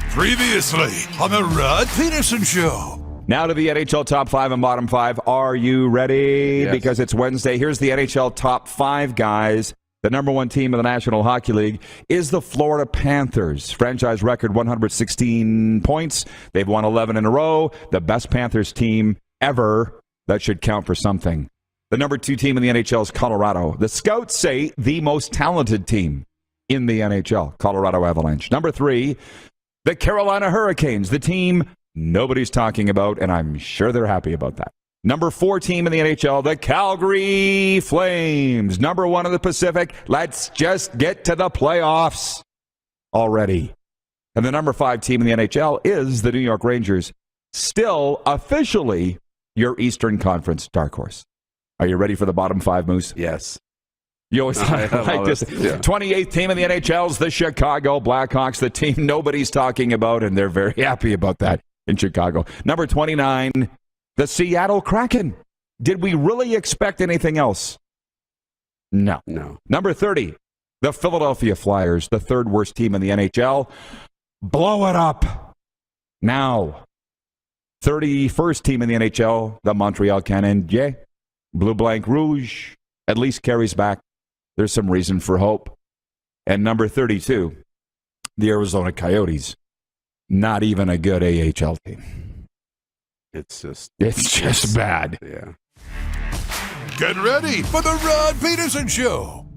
Previously on the Rod Pedersen Show. Now to the NHL Top 5 and Bottom 5. Are you ready? Yes. Because it's Wednesday. Here's the NHL Top 5 guys. The number one team in the National Hockey League is the Florida Panthers. Franchise record 116 points. They've won 11 in a row. The best Panthers team ever. That should count for something. The number 2 team in the NHL is Colorado. The scouts say the most talented team in the NHL, Colorado Avalanche. Number 3, the Carolina Hurricanes, the team nobody's talking about, and I'm sure they're happy about that. Number 4 team in the NHL, the Calgary Flames. Number 1 in the Pacific. Let's just get to the playoffs already. And the number 5 team in the NHL is the New York Rangers. Still officially your Eastern Conference dark horse. Are you ready for the bottom 5, Moose? Yes. You always like this. Yeah. 28th team in the NHL is the Chicago Blackhawks, the team nobody's talking about, and they're very happy about that in Chicago. Number 29, the Seattle Kraken. Did we really expect anything else? No. Number 30, the Philadelphia Flyers, the third worst team in the NHL. Blow it up now. 31st team in the NHL, the Montreal Canadiens. Blue Blanc Rouge at least carries back. There's some reason for hope. And number 32, the Arizona Coyotes. Not even a good AHL team. It's just bad. Yeah. Get ready for the Rod Pedersen Show.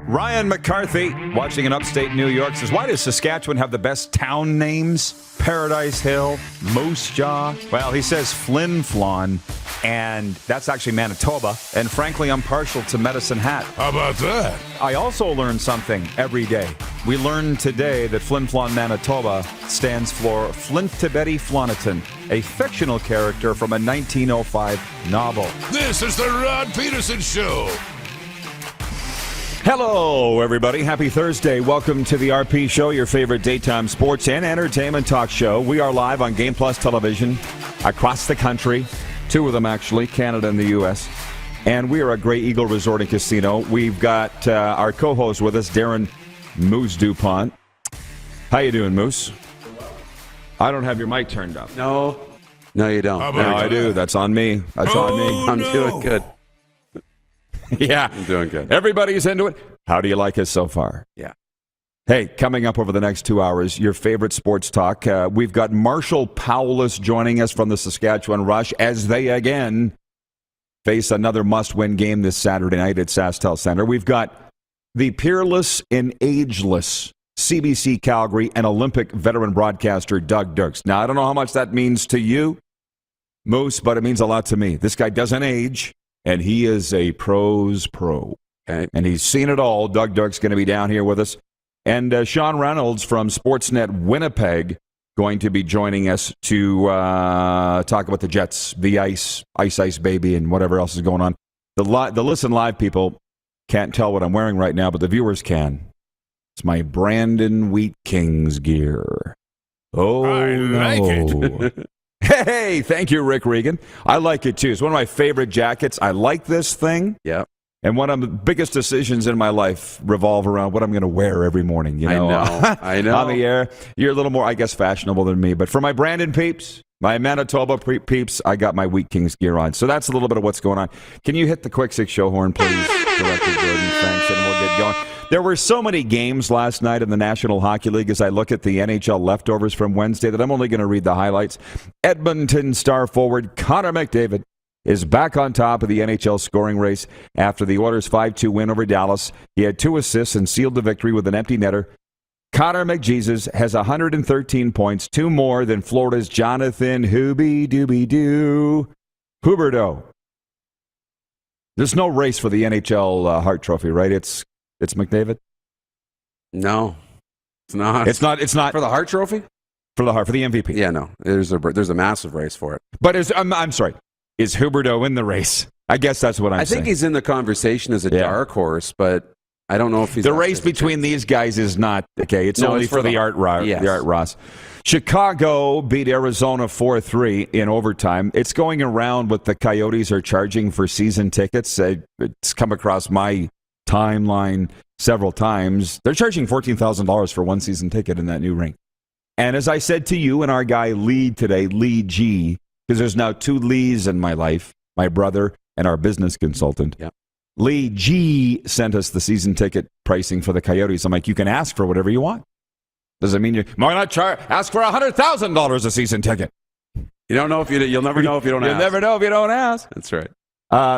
Ryan McCarthy, watching in upstate New York, says, why does Saskatchewan have the best town names? Paradise Hill, Moose Jaw. Well, he says Flin Flon, and that's actually Manitoba. And frankly, I'm partial to Medicine Hat. How about that? I also learn something every day. We learned today that Flin Flon, Manitoba stands for Flint Tibeti Floniton, a fictional character from a 1905 novel. This is the Rod Pedersen Show. Hello, everybody. Happy Thursday. Welcome to the RP Show, your favorite daytime sports and entertainment talk show. We are live on Game Plus television across the country. 2 of them, actually, Canada and the U.S. And we are at Grey Eagle Resort and Casino. We've got our co-host with us, Darren Moose DuPont. How you doing, Moose? I don't have your mic turned up. No, you don't. No, I do. That's on me. That's on me. I'm doing good. Yeah. I'm doing good. Everybody's into it. How do you like us so far? Yeah. Hey, coming up over the next 2 hours, your favorite sports talk. We've got Marshall Powless joining us from the Saskatchewan Rush as they again face another must-win game this Saturday night at SaskTel Center. We've got the peerless and ageless CBC Calgary and Olympic veteran broadcaster Doug Dirks. Now, I don't know how much that means to you, Moose, but it means a lot to me. This guy doesn't age. And he is a pro's pro. Okay. And he's seen it all. Doug Dirks going to be down here with us. And Sean Reynolds from Sportsnet Winnipeg going to be joining us to talk about the Jets, the ice baby, and whatever else is going on. The Listen Live people can't tell what I'm wearing right now, but the viewers can. It's my Brandon Wheat Kings gear. Oh, I like it. Hey, thank you, Rick Regan. I like it, too. It's one of my favorite jackets. I like this thing. Yeah. And one of the biggest decisions in my life revolve around what I'm going to wear every morning. You know, I know. On the air. You're a little more, I guess, fashionable than me. But for my Brandon peeps, my Manitoba peeps, I got my Wheat Kings gear on. So that's a little bit of what's going on. Can you hit the quick 6 show horn, please, Director Jordan? Thanks, and we'll get going. There were so many games last night in the National Hockey League as I look at the NHL leftovers from Wednesday that I'm only going to read the highlights. Edmonton star forward Connor McDavid is back on top of the NHL scoring race after the Oilers' 5-2 win over Dallas. He had 2 assists and sealed the victory with an empty netter. Connor McJesus has 113 points, 2 more than Florida's Jonathan Huberdeau. There's no race for the NHL Hart Trophy, right? It's McDavid? No, it's not. It's not For the Hart Trophy? for the MVP. Yeah, no. There's a massive race for it. But I'm sorry. Is Huberdeau in the race? I guess that's what I'm saying. I think he's in the conversation as a dark horse, but I don't know if he's... The race between these guys is not, okay, it's only for the Art Ross. Chicago beat Arizona 4-3 in overtime. It's going around what the Coyotes are charging for season tickets. It's come across my timeline several times. They're charging $14,000 for one season ticket in that new rink. And as I said to you and our guy Lee today, Lee G, because there's now two Lees in my life, my brother and our business consultant. Yep. Lee G sent us the season ticket pricing for the Coyotes. I'm like, you can ask for whatever you want. Does it mean why not ask for $100,000 a season ticket? You don't know if you'll never know if you don't ask. You'll never know if you don't ask. That's right.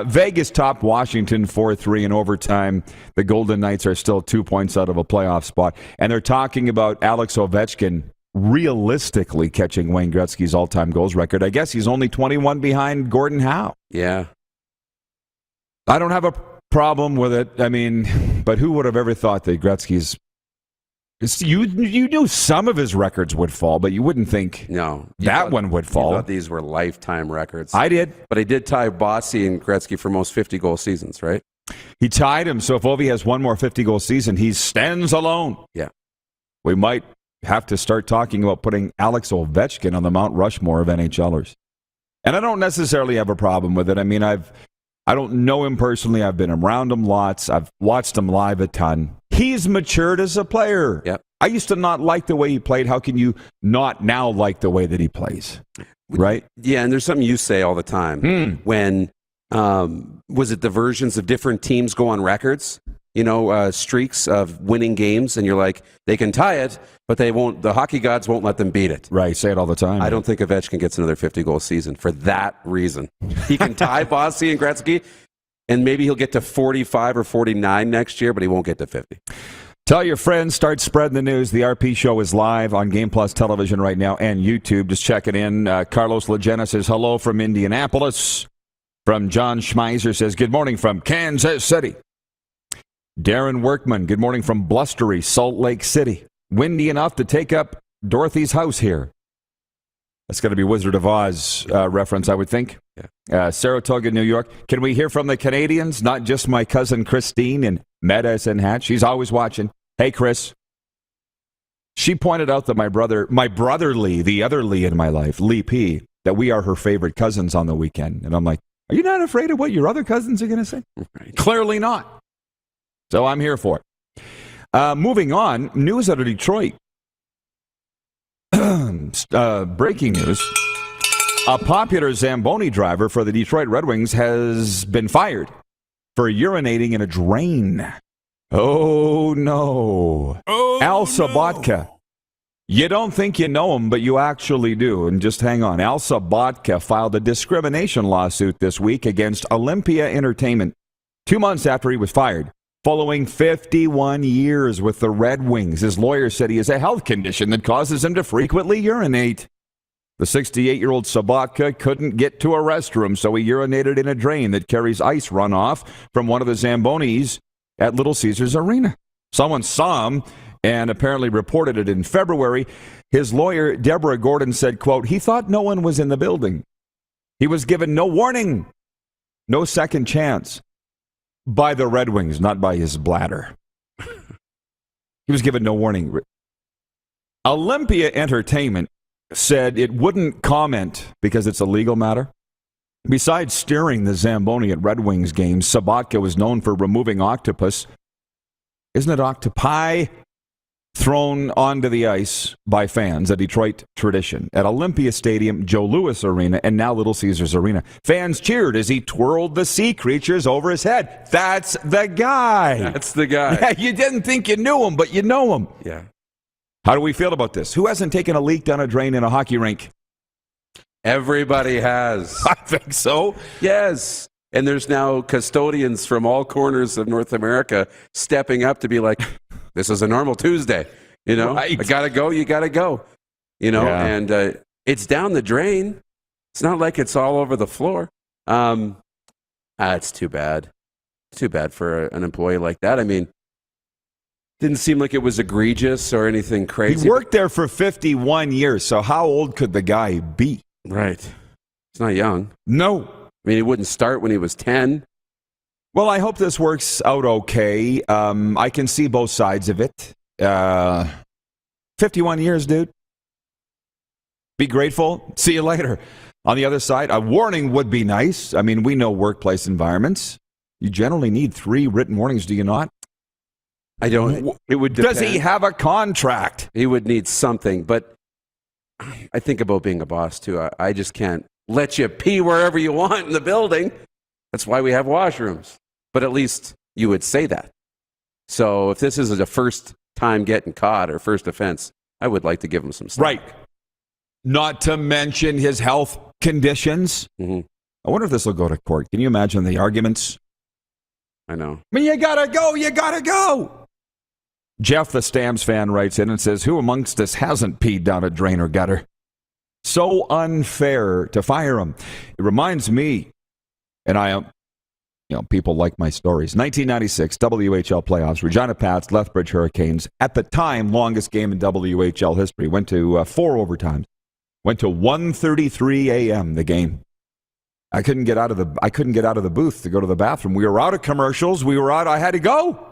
Vegas topped Washington 4-3 in overtime. The Golden Knights are still 2 points out of a playoff spot. And they're talking about Alex Ovechkin realistically catching Wayne Gretzky's all-time goals record. I guess he's only 21 behind Gordon Howe. Yeah. I don't have a problem with it. I mean, but who would have ever thought that Gretzky's... You knew some of his records would fall, but you wouldn't think that one would fall. You thought these were lifetime records. I did. But he did tie Bossy and Gretzky for most 50-goal seasons, right? He tied him, so if Ovi has one more 50-goal season, he stands alone. Yeah. We might have to start talking about putting Alex Ovechkin on the Mount Rushmore of NHLers. And I don't necessarily have a problem with it. I mean, I don't know him personally. I've been around him lots. I've watched him live a ton. He's matured as a player. Yep. I used to not like the way he played. How can you not now like the way that he plays? Right? Yeah, and there's something you say all the time. When, was it the versions of different teams go on records? You know, streaks of winning games, and you're like, they can tie it, but they won't. The hockey gods won't let them beat it. Right, say it all the time. I don't think Ovechkin gets another 50-goal season for that reason. He can tie Bossy and Gretzky, and maybe he'll get to 45 or 49 next year, but he won't get to 50. Tell your friends, start spreading the news. The RP show is live on Game Plus Television right now and YouTube. Just check it in. Carlos Legena says hello from Indianapolis. From John Schmeiser says good morning from Kansas City. Darren Workman, good morning from blustery Salt Lake City. Windy enough to take up Dorothy's house here. That's going to be Wizard of Oz reference, I would think. Yeah. Saratoga, New York. Can we hear from the Canadians? Not just my cousin Christine in Medicine Hat. She's always watching. Hey, Chris. She pointed out that my brother Lee, the other Lee in my life, Lee P., that we are her favorite cousins on the weekend. And I'm like, are you not afraid of what your other cousins are going to say? Right. Clearly not. So I'm here for it. Moving on, news out of Detroit. Breaking news. A popular Zamboni driver for the Detroit Red Wings has been fired for urinating in a drain. Oh, no. Al Sabatka. You don't think you know him, but you actually do. And just hang on. Al Sabatka filed a discrimination lawsuit this week against Olympia Entertainment 2 months after he was fired. Following 51 years with the Red Wings, his lawyer said he has a health condition that causes him to frequently urinate. The 68-year-old Sabatka couldn't get to a restroom, so he urinated in a drain that carries ice runoff from one of the Zambonis at Little Caesars Arena. Someone saw him and apparently reported it in February. His lawyer, Deborah Gordon, said, quote, he thought no one was in the building. He was given no warning, no second chance. By the Red Wings, not by his bladder. He was given no warning. Olympia Entertainment said it wouldn't comment because it's a legal matter. Besides steering the Zamboni at Red Wings games, Sabatka was known for removing octopus. Isn't it octopi? Thrown onto the ice by fans, a Detroit tradition. At Olympia Stadium, Joe Louis Arena, and now Little Caesars Arena. Fans cheered as he twirled the sea creatures over his head. That's the guy. That's the guy. Yeah, you didn't think you knew him, but you know him. Yeah. How do we feel about this? Who hasn't taken a leak down a drain in a hockey rink? Everybody has. I think so. Yes. And there's now custodians from all corners of North America stepping up to be like, this is a normal Tuesday, you know. Right. I gotta go. You gotta go, you know. Yeah. And it's down the drain. It's not like it's all over the floor. It's too bad. Too bad for an employee like that. I mean, didn't seem like it was egregious or anything crazy. He worked there for 51 years. So how old could the guy be? Right. He's not young. No. I mean, he wouldn't start when he was 10. Well, I hope this works out okay. I can see both sides of it. 51 years, dude. Be grateful. See you later. On the other side, a warning would be nice. I mean, we know workplace environments. You generally need 3 written warnings, do you not? I don't. It would depend. Does he have a contract? He would need something, but I think about being a boss, too. I just can't let you pee wherever you want in the building. That's why we have washrooms. But at least you would say that. So if this is a first time getting caught or first offense, I would like to give him some stuff. Right. Not to mention his health conditions. Mm-hmm. I wonder if this will go to court. Can you imagine the arguments? I know. I mean, you gotta go, you gotta go. Jeff, the Stamps fan, writes in and says, who amongst us hasn't peed down a drain or gutter? So unfair to fire him. It reminds me, and I am, people like my stories. 1996, WHL playoffs, Regina Pats, Lethbridge Hurricanes. At the time, longest game in WHL history. Went to 4 overtimes. Went to 1:33 a.m. the game. I couldn't get out of the booth to go to the bathroom. We were out of commercials. I had to go.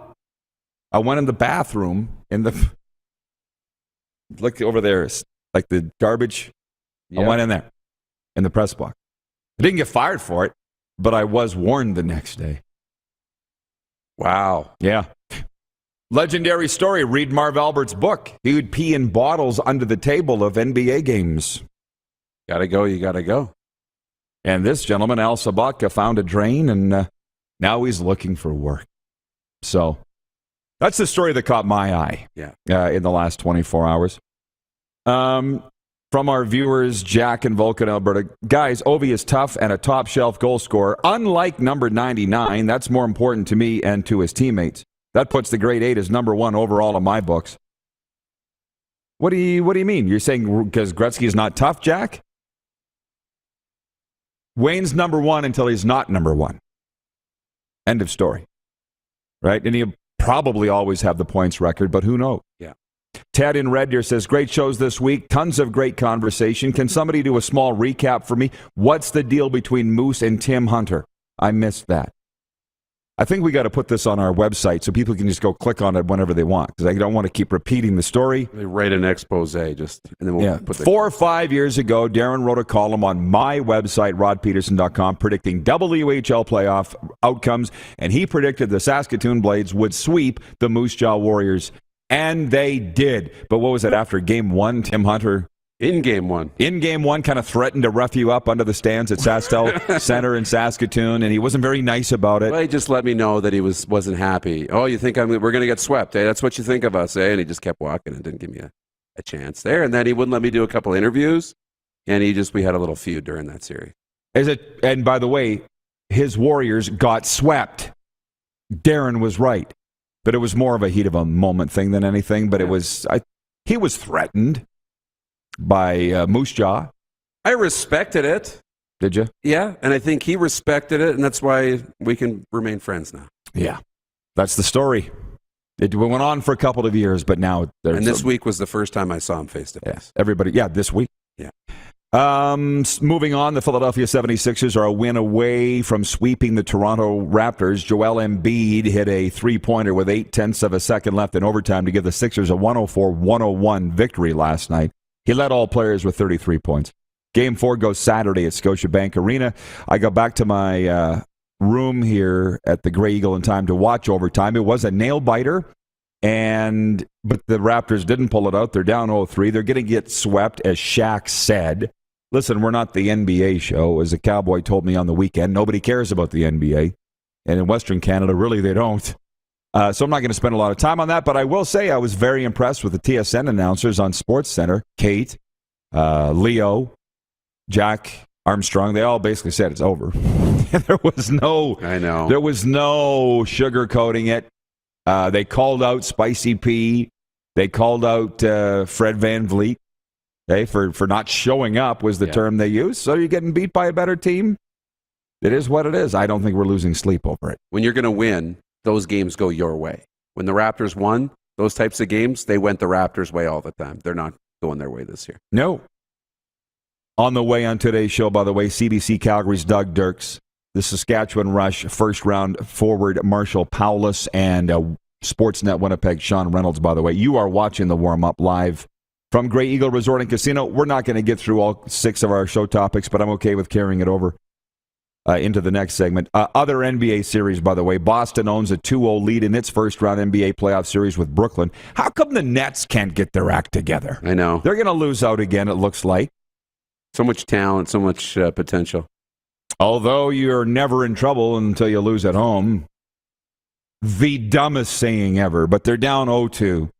I went in the bathroom look over there, like the garbage. Yep. I went in there in the press box. I didn't get fired for it, but I was warned the next day. Wow. Yeah. Legendary story. Read Marv Albert's book. He would pee in bottles under the table of NBA games. Gotta go, you gotta go. And this gentleman, Al Sabatka, found a drain, and now he's looking for work. So that's the story that caught my eye in the last 24 hours. From our viewers, Jack in Vulcan, Alberta. Guys, Ovi is tough and a top-shelf goal scorer. Unlike number 99, that's more important to me and to his teammates. That puts the grade 8 as number 1 overall in my books. What do you mean? You're saying because Gretzky is not tough, Jack? Wayne's number 1 until he's not number 1. End of story. Right? And he'll probably always have the points record, but who knows? Yeah. Ted in Red Deer says, great shows this week. Tons of great conversation. Can somebody do a small recap for me? What's the deal between Moose and Tim Hunter? I missed that. I think we got to put this on our website so people can just go click on it whenever they want, because I don't want to keep repeating the story. They write an expose, and then we'll put 4 or 5 years ago, Darren wrote a column on my website, rodpedersen.com, predicting WHL playoff outcomes, and he predicted the Saskatoon Blades would sweep the Moose Jaw Warriors, and they did. But what was it, after Game 1, Tim Hunter... In Game 1, kind of threatened to rough you up under the stands at SaskTel Center in Saskatoon, and he wasn't very nice about it. Well, he just let me know that he wasn't happy. Oh, you think we're going to get swept, eh? That's what you think of us, eh? And he just kept walking and didn't give me a chance there. And then he wouldn't let me do a couple interviews, and we had a little feud during that series. And by the way, his Warriors got swept. Darren was right. But it was more of a heat of a moment thing than anything, but he was threatened by Moose Jaw. I respected it. Did you? Yeah, and I think he respected it, and that's why we can remain friends now. Yeah, that's the story. It went on for a couple of years, but now... And this week was the first time I saw him face-to-face. This week. Yeah. Moving on, the Philadelphia 76ers are a win away from sweeping the Toronto Raptors. Joel Embiid hit a three-pointer with 0.8 of a second left in overtime to give the Sixers a 104-101 victory last night. He led all players with 33 points. Game 4 goes Saturday at Scotiabank Arena. I go back to my room here at the Grey Eagle in time to watch overtime. It was a nail-biter, but the Raptors didn't pull it out. They're down 0-3. They're going to get swept, as Shaq said. Listen, we're not the NBA show. As a Cowboy told me on the weekend, nobody cares about the NBA. And in Western Canada, really, they don't. So I'm not going to spend a lot of time on that, but I will say I was very impressed with the TSN announcers on SportsCenter. Kate, Leo, Jack Armstrong, they all basically said it's over. There was no sugarcoating it. They called out Spicy P. They called out Fred Van Vliet. Okay, for not showing up was the term they used. So you're getting beat by a better team. It is what it is. I don't think we're losing sleep over it. When you're going to win, those games go your way. When the Raptors won, those types of games, they went the Raptors' way all the time. They're not going their way this year. No. On the way on today's show, by the way, CBC Calgary's Doug Dirks the Saskatchewan Rush first-round forward Marshall Paulus and Sportsnet Winnipeg Sean Reynolds, by the way. You are watching the warm-up live from Grey Eagle Resort and Casino. We're not going to get through all 6 of our show topics, but I'm okay with carrying it over into the next segment. Other NBA series, by the way. Boston owns a 2-0 lead in its first-round NBA playoff series with Brooklyn. How come the Nets can't get their act together? I know. They're going to lose out again, it looks like. So much talent, so much potential. Although you're never in trouble until you lose at home. The dumbest saying ever, but they're down 0-2,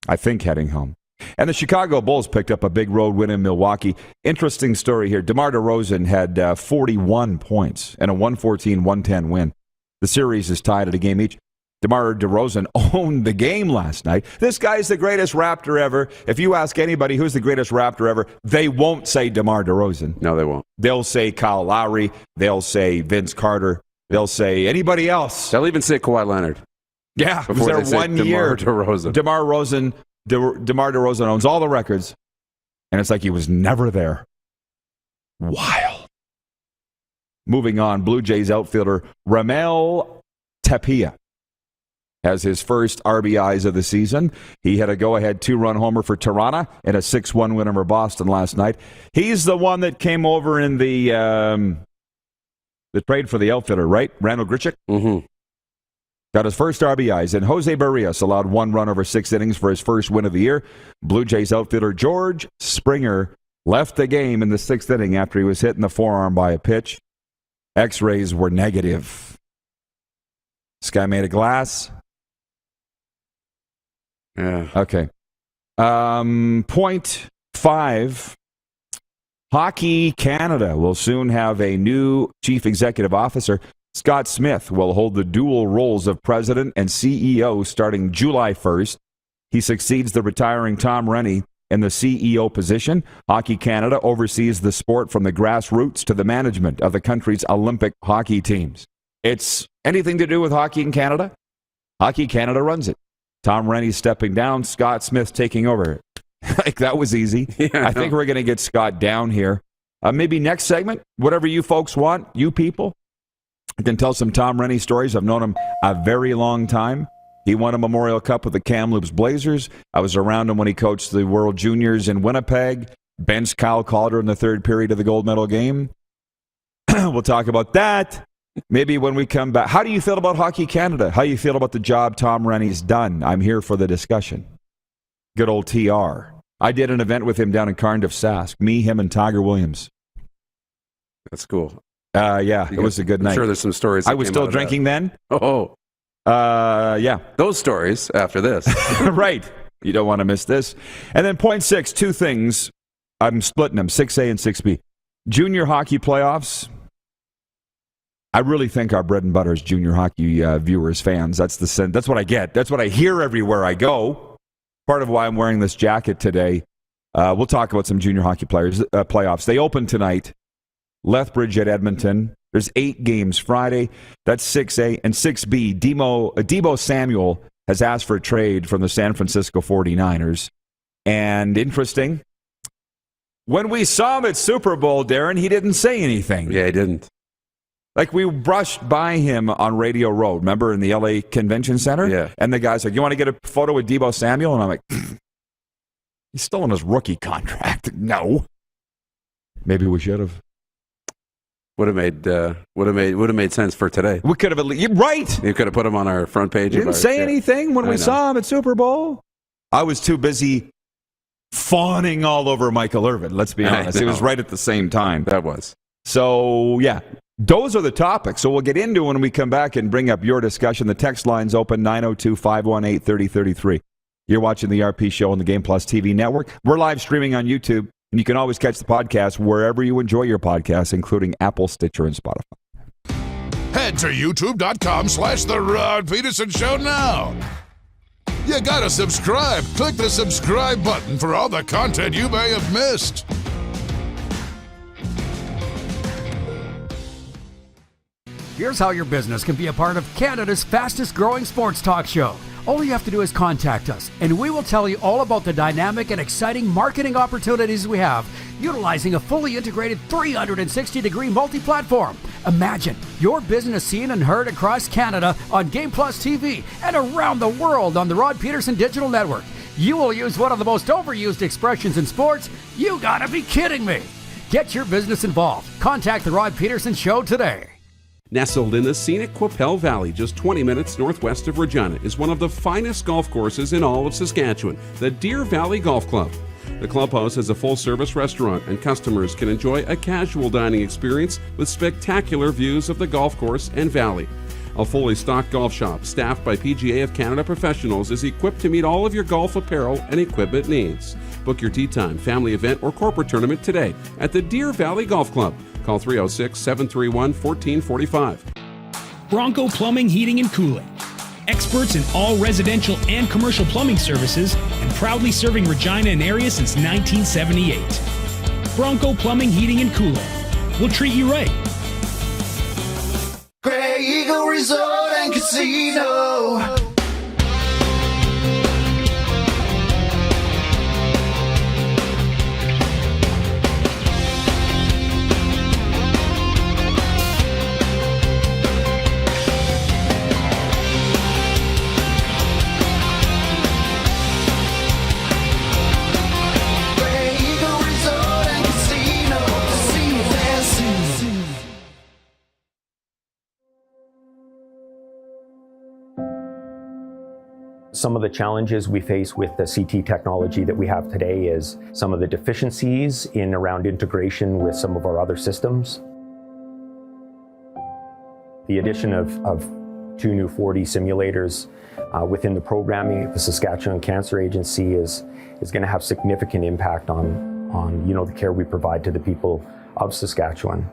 I think, heading home. And the Chicago Bulls picked up a big road win in Milwaukee. Interesting story here. DeMar DeRozan had 41 points and a 114-110 win. The series is tied at a game each. DeMar DeRozan owned the game last night. This guy's the greatest Raptor ever. If you ask anybody who's the greatest Raptor ever, they won't say DeMar DeRozan. No, they won't. They'll say Kyle Lowry. They'll say Vince Carter. They'll say anybody else. They'll even say Kawhi Leonard. Yeah, before was there 1 year. DeMar DeRozan owns all the records, and it's like he was never there. Wild. Moving on, Blue Jays outfielder Ramel Tapia has his first RBIs of the season. He had a go-ahead 2-run homer for Toronto and a 6-1 win over Boston last night. He's the one that came over in the trade for the outfielder, right? Randall Grichuk? Mm-hmm. Got his first RBIs, and Jose Barrios allowed 1 run over 6 innings for his first win of the year. Blue Jays outfielder George Springer left the game in the 6th inning after he was hit in the forearm by a pitch. X-rays were negative. This guy made of glass. Yeah. Okay. Point 5. Hockey Canada will soon have a new chief executive officer. Scott Smith will hold the dual roles of president and CEO starting July 1st. He succeeds the retiring Tom Rennie in the CEO position. Hockey Canada oversees the sport from the grassroots to the management of the country's Olympic hockey teams. It's anything to do with hockey in Canada? Hockey Canada runs it. Tom Rennie stepping down, Scott Smith taking over. Like, that was easy. Yeah, I think we're going to get Scott down here. Maybe next segment, whatever you folks want, you people. I can tell some Tom Rennie stories. I've known him a very long time. He won a Memorial Cup with the Kamloops Blazers. I was around him when he coached the World Juniors in Winnipeg. Benched Kyle Calder in the 3rd period of the gold medal game. We'll talk about that maybe when we come back. How do you feel about Hockey Canada? How do you feel about the job Tom Rennie's done? I'm here for the discussion. Good old TR. I did an event with him down in Cardiff, Sask. Me, him, and Tiger Williams. That's cool. Yeah, it was a good night. I'm sure there's some stories. I was still drinking then. Oh. Yeah. Those stories after this. Right. You don't want to miss this. And then point 6, 2 things. I'm splitting them, 6A and 6B. Junior hockey playoffs. I really think our bread and butter is junior hockey viewers, fans. That's what I get. That's what I hear everywhere I go. Part of why I'm wearing this jacket today. We'll talk about some junior hockey playoffs. They open tonight. Lethbridge at Edmonton. There's 8 games Friday. That's 6A. And 6B, Debo Samuel has asked for a trade from the San Francisco 49ers. And interesting, when we saw him at Super Bowl, Darren, he didn't say anything. Yeah, he didn't. Like, we brushed by him on Radio Road, remember, in the LA Convention Center? Yeah. And the guy's like, you want to get a photo with Debo Samuel? And I'm like, he's still on his rookie contract. No. Maybe we should have. Would have made sense for today. We could have right. You could have put him on our front page. He didn't say anything when we saw him at Super Bowl. I was too busy fawning all over Michael Irvin. Let's be honest. It was right at the same time. That was. So, yeah, those are the topics. So we'll get into when we come back and bring up your discussion. The text line's open, 902-518-3033. You're watching the RP Show on the Game Plus TV network. We're live streaming on YouTube. And you can always catch the podcast wherever you enjoy your podcasts, including Apple, Stitcher, and Spotify. Head to youtube.com/The Rod Pedersen Show now. You gotta subscribe. Click the subscribe button for all the content you may have missed. Here's how your business can be a part of Canada's fastest growing sports talk show. All you have to do is contact us, and we will tell you all about the dynamic and exciting marketing opportunities we have, utilizing a fully integrated 360-degree multi-platform. Imagine your business seen and heard across Canada on Game Plus TV and around the world on the Rod Pedersen Digital Network. You will use one of the most overused expressions in sports. You gotta be kidding me. Get your business involved. Contact the Rod Pedersen Show today. Nestled in the scenic Qu'Appelle Valley, just 20 minutes northwest of Regina, is one of the finest golf courses in all of Saskatchewan, the Deer Valley Golf Club. The clubhouse has a full-service restaurant, and customers can enjoy a casual dining experience with spectacular views of the golf course and valley. A fully stocked golf shop, staffed by PGA of Canada professionals, is equipped to meet all of your golf apparel and equipment needs. Book your tee time, family event, or corporate tournament today at the Deer Valley Golf Club. Call 306-731-1445. Bronco Plumbing, Heating, and Cooling. Experts in all residential and commercial plumbing services, and proudly serving Regina and area since 1978. Bronco Plumbing, Heating, and Cooling. We'll treat you right. Grey Eagle Resort and Casino. Some of the challenges we face with the CT technology that we have today is some of the deficiencies in around integration with some of our other systems. The addition of 2 new 4D simulators within the programming of the Saskatchewan Cancer Agency is going to have significant impact on the care we provide to the people of Saskatchewan.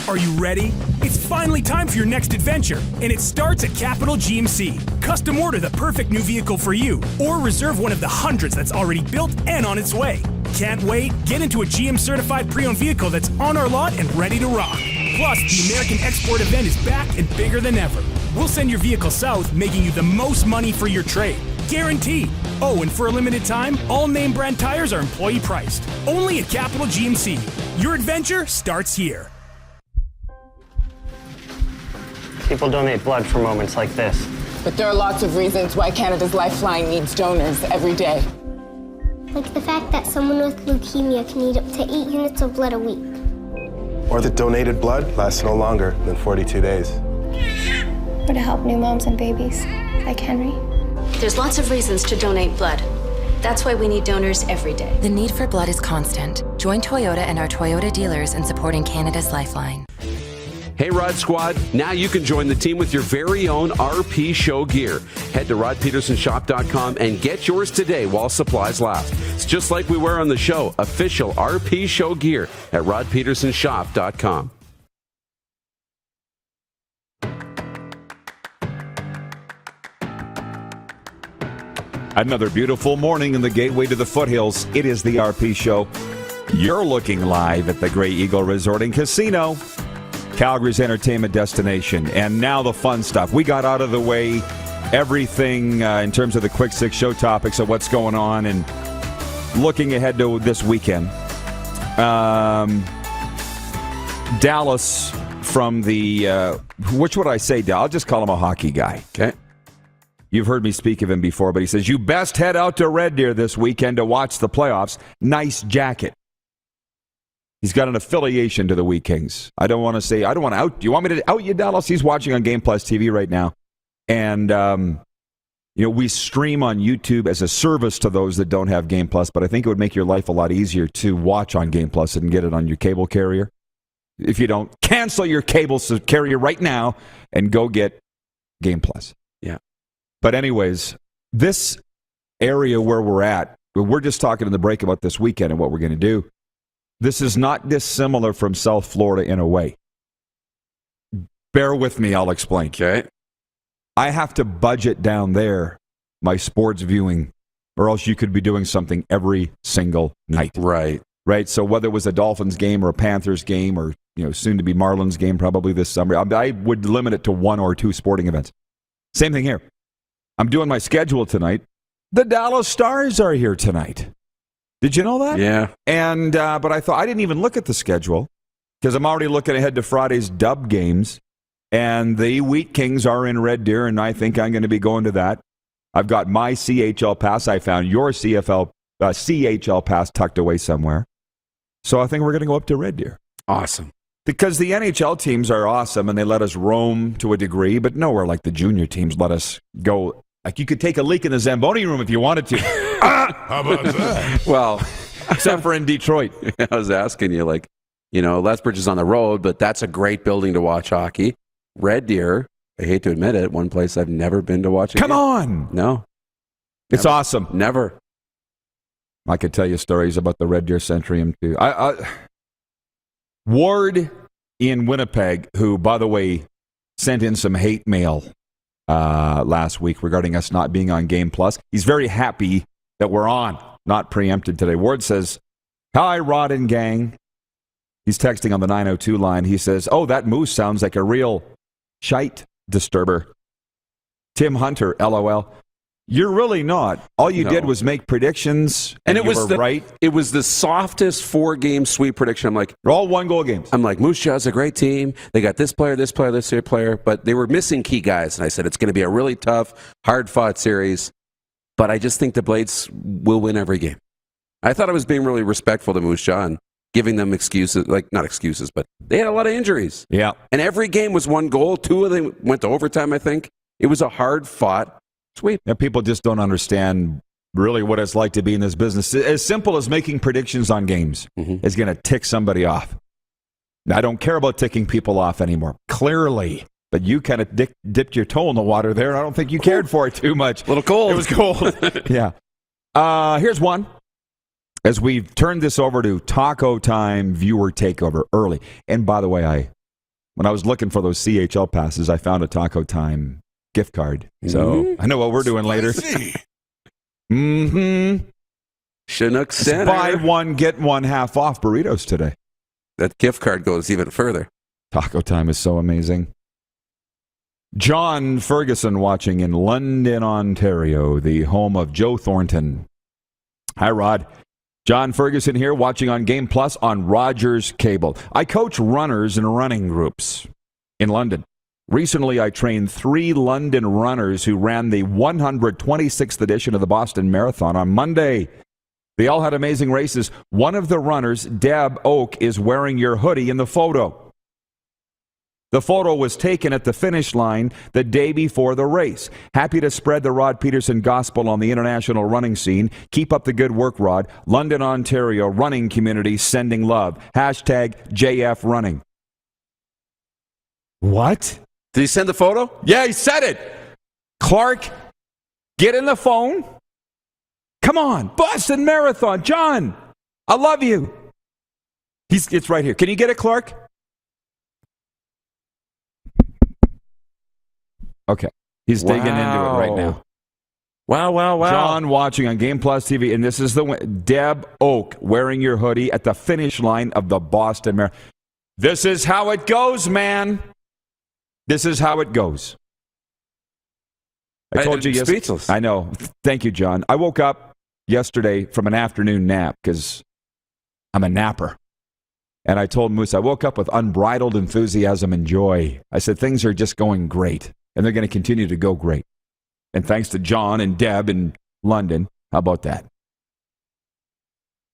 Are you ready? It's finally time for your next adventure, and it starts at Capital GMC. Custom order the perfect new vehicle for you, or reserve one of the hundreds that's already built and on its way. Can't wait? Get into a GM certified pre-owned vehicle that's on our lot and ready to rock. Plus, the American Export event is back and bigger than ever. We'll send your vehicle south, making you the most money for your trade. Guaranteed. Oh, and for a limited time, all name brand tires are employee priced. Only at Capital GMC. Your adventure starts here. People donate blood for moments like this. But there are lots of reasons why Canada's Lifeline needs donors every day. Like the fact that someone with leukemia can need up to 8 units of blood a week. Or that donated blood lasts no longer than 42 days. Or to help new moms and babies, like Henry. There's lots of reasons to donate blood. That's why we need donors every day. The need for blood is constant. Join Toyota and our Toyota dealers in supporting Canada's Lifeline. Hey, Rod Squad, now you can join the team with your very own RP Show gear. Head to rodpetersonshop.com and get yours today while supplies last. It's just like we wear on the show, official RP Show gear at rodpetersonshop.com. Another beautiful morning in the gateway to the foothills. It is the RP Show. You're looking live at the Grey Eagle Resort and Casino, Calgary's entertainment destination. And now the fun stuff. We got out of the way everything in terms of the quick six show topics of what's going on and looking ahead to this weekend. Dallas from the, which would I say, Dal? I'll just call him a hockey guy. Okay. You've heard me speak of him before, but he says, you best head out to Red Deer this weekend to watch the playoffs. Nice jacket. He's got an affiliation to the Wheat Kings. I don't want to out. Do you want me to out you, Dallas? He's watching on Game Plus TV right now. And, we stream on YouTube as a service to those that don't have Game Plus, but I think it would make your life a lot easier to watch on Game Plus and get it on your cable carrier. If you don't, cancel your cable carrier right now and go get Game Plus. Yeah. But anyways, this area where we're at, we're just talking in the break about this weekend and what we're going to do. This is not dissimilar from South Florida in a way. Bear with me, I'll explain. Okay. I have to budget down there my sports viewing, or else you could be doing something every single night. Right. Right? So whether it was a Dolphins game or a Panthers game or soon to be Marlins game probably this summer, I would limit it to 1 or 2 sporting events. Same thing here. I'm doing my schedule tonight. The Dallas Stars are here tonight. Did you know that? Yeah. And but I thought I didn't even look at the schedule. because I'm already looking ahead to Friday's dub games, and the Wheat Kings are in Red Deer, and I think I'm going to be going to that. I've got my CHL pass. I found your CHL pass tucked away somewhere. So I think we're going to go up to Red Deer. Awesome. Because the NHL teams are awesome, and they let us roam to a degree, but nowhere like the junior teams let us go. Like, you could take a leak in the Zamboni room if you wanted to. How about that? Well, except for in Detroit. I was asking you, like, Lethbridge is on the road, but that's a great building to watch hockey. Red Deer, I hate to admit it, one place I've never been to watch a Come game. on! No. It's awesome. Never. I could tell you stories about the Red Deer Centrium, too. Ward in Winnipeg, who, by the way, sent in some hate mail last week regarding us not being on Game Plus. He's very happy that we're on, not preempted today. Ward says, "Hi, Rod and gang." He's texting on the 902 line. He says, "Oh, that moose sounds like a real shite disturber." Tim Hunter, LOL. You're really not. All you did was make predictions, and it was right. It was the softest 4-game sweep prediction. I'm like, they're all 1-goal games. I'm like, Moose Jaw's a great team. They got this player, this player, this player, but they were missing key guys. And I said, it's going to be a really tough, hard-fought series. But I just think the Blades will win every game. I thought I was being really respectful to Moose Jaw and giving them excuses, like not excuses, but they had a lot of injuries. Yeah. And every game was 1 goal. 2 of them went to overtime, I think. It was a hard-fought sweep. Yeah, people just don't understand really what it's like to be in this business. As simple as making predictions on games is going to tick somebody off. Now, I don't care about ticking people off anymore, clearly. But you kind of dipped your toe in the water there, and I don't think you cared for it too much. A little cold. It was cold. Yeah. Here's one. As we've turned this over to Taco Time viewer takeover early. And by the way, when I was looking for those CHL passes, I found a Taco Time gift card. So I know what we're doing later. Chinook Center. Buy one, get one half off burritos today. That gift card goes even further. Taco Time is so amazing. John Ferguson watching in London, Ontario, the home of Joe Thornton. Hi, Rod. John Ferguson here, watching on Game Plus on Rogers Cable. I coach runners in running groups in London. Recently, I trained 3 London runners who ran the 126th edition of the Boston Marathon on Monday. They all had amazing races. One of the runners, Deb Oak, is wearing your hoodie in the photo. The photo was taken at the finish line the day before the race. Happy to spread the Rod Pedersen gospel on the international running scene. Keep up the good work, Rod. London, Ontario, running community sending love. Hashtag JF Running. What? Did he send the photo? Yeah, he said it. Clark, get in the phone. Come on, Boston Marathon. John, I love you. It's right here. Can you get it, Clark? Okay. He's digging into it right now. Wow. John watching on Game Plus TV, and this is the Deb Oak wearing your hoodie at the finish line of the Boston Marathon. This is how it goes, man. This is how it goes. I told you yesterday. Speechless. I know. Thank you, John. I woke up yesterday from an afternoon nap because I'm a napper. And I told Moose, I woke up with unbridled enthusiasm and joy. I said, things are just going great, and they're going to continue to go great. And thanks to John and Deb in London. How about that?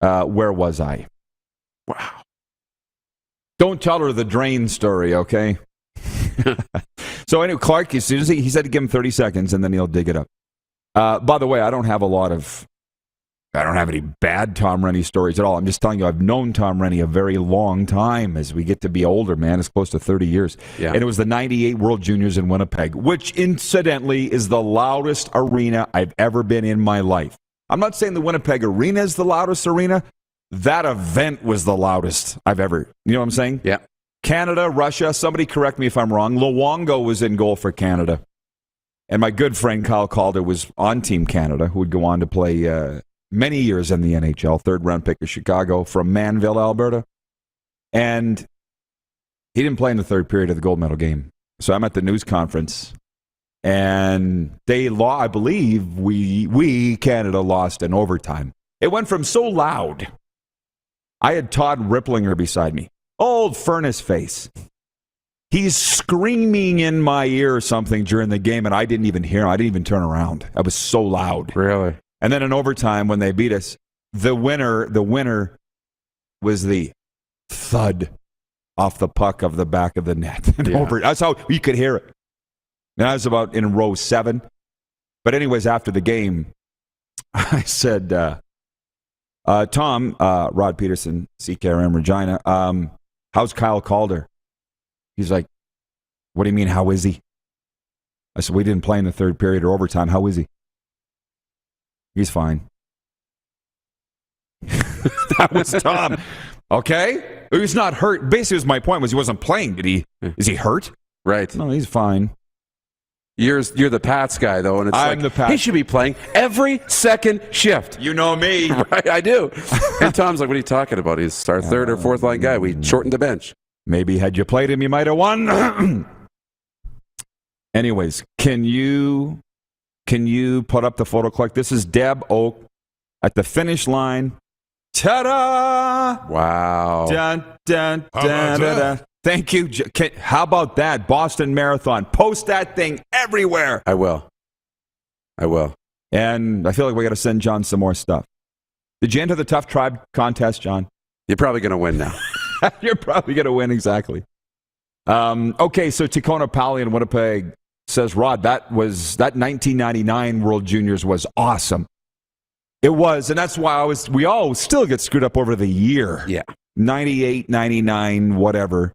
Where was I? Wow. Don't tell her the drain story, okay? So anyway, Clark, as soon as he said to give him 30 seconds, and then he'll dig it up. By the way, I don't have any bad Tom Rennie stories at all. I'm just telling you, I've known Tom Rennie a very long time. As we get to be older, man, it's close to 30 years. Yeah. And it was the 98 World Juniors in Winnipeg, which incidentally is the loudest arena I've ever been in my life. I'm not saying the Winnipeg Arena is the loudest arena. That event was the loudest I've ever, you know what I'm saying? Yeah. Canada, Russia, somebody correct me if I'm wrong. Luongo was in goal for Canada. And my good friend Kyle Calder was on Team Canada, who would go on to play many years in the NHL, 3rd-round pick of Chicago from Manville, Alberta. And he didn't play in the 3rd period of the gold medal game. So I'm at the news conference, and I believe we, Canada, lost in overtime. It went from so loud. I had Todd Ripplinger beside me. Old furnace face. He's screaming in my ear or something during the game, and I didn't even hear him. I didn't even turn around. I was so loud. Really? And then in overtime, when they beat us, the winner was the thud off the puck of the back of the net. That's how you could hear it. And I was about in row 7. But anyways, after the game, I said, Tom, Rod Pedersen, CKRM Regina, how's Kyle Calder? He's like, what do you mean, how is he? I said, we didn't play in the third period or overtime. How is he? He's fine. That was Tom. Okay? He's not hurt. Basically, my point was he wasn't playing. Did he? Is he hurt? Right. No, he's fine. You're the Pats guy, though, and it's I'm the Pats. He should be playing every second shift. You know me. Right, I do. And Tom's like, what are you talking about? He's our third or fourth line guy. We shortened the bench. Maybe had you played him, you might have won. Anyways, can you put up the photo click? This is Deb Oak at the finish line. Ta-da! Wow. Dun, dun, dun, dun, dun. Thank you. How about that? Boston Marathon. Post that thing everywhere. I will. And I feel like we got to send John some more stuff. Did you enter the Tough Tribe contest, John? You're probably going to win now. You're probably going to win, exactly. Okay, so Tacona Pally in Winnipeg says, Rod, that 1999 World Juniors was awesome. It was, and that's why we all still get screwed up over the year. Yeah. 98, 99, whatever.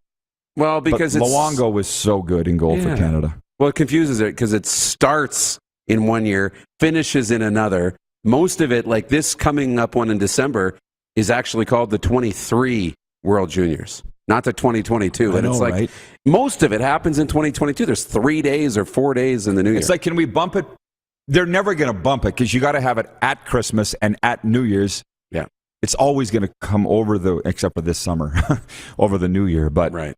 Well, because Luongo was so good in goal for Canada. Well, it confuses it because it starts in one year, finishes in another. Most of it, like this coming up one in December, is actually called the 23 World Juniors, not the 2022. And it's like right? Most of it happens in 2022. There's 3 days or 4 days in the new year. It's like, can we bump it? They're never going to bump it because you got to have it at Christmas and at New Year's. Yeah. It's always going to come except for this summer, over the New Year. But right.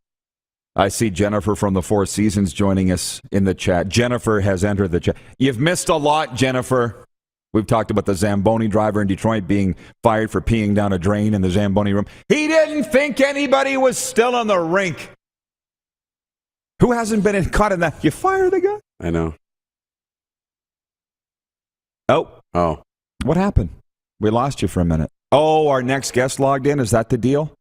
I see Jennifer from the Four Seasons joining us in the chat. Jennifer has entered the chat. You've missed a lot, Jennifer. We've talked about the Zamboni driver in Detroit being fired for peeing down a drain in the Zamboni room. He didn't think anybody was still on the rink. Who hasn't been caught in that? You fire the guy? I know. Oh. What happened? We lost you for a minute. Oh, our next guest logged in? Is that the deal?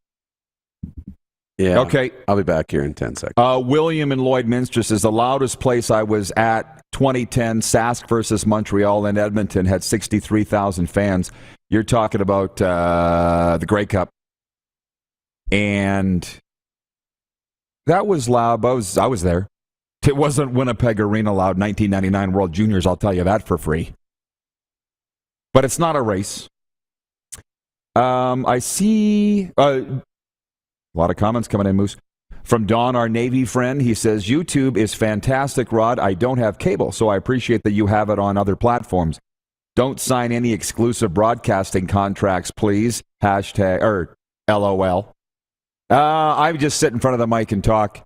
Yeah. Okay. I'll be back here in 10 seconds. William in Lloydminster says, the loudest place I was at, 2010, Sask versus Montreal in Edmonton, had 63,000 fans. You're talking about the Grey Cup. And that was loud. I was there. It wasn't Winnipeg Arena loud, 1999 World Juniors, I'll tell you that for free. But it's not a race. I see a lot of comments coming in, Moose. From Don, our Navy friend, he says, YouTube is fantastic, Rod. I don't have cable, so I appreciate that you have it on other platforms. Don't sign any exclusive broadcasting contracts, please. LOL. I just sit in front of the mic and talk.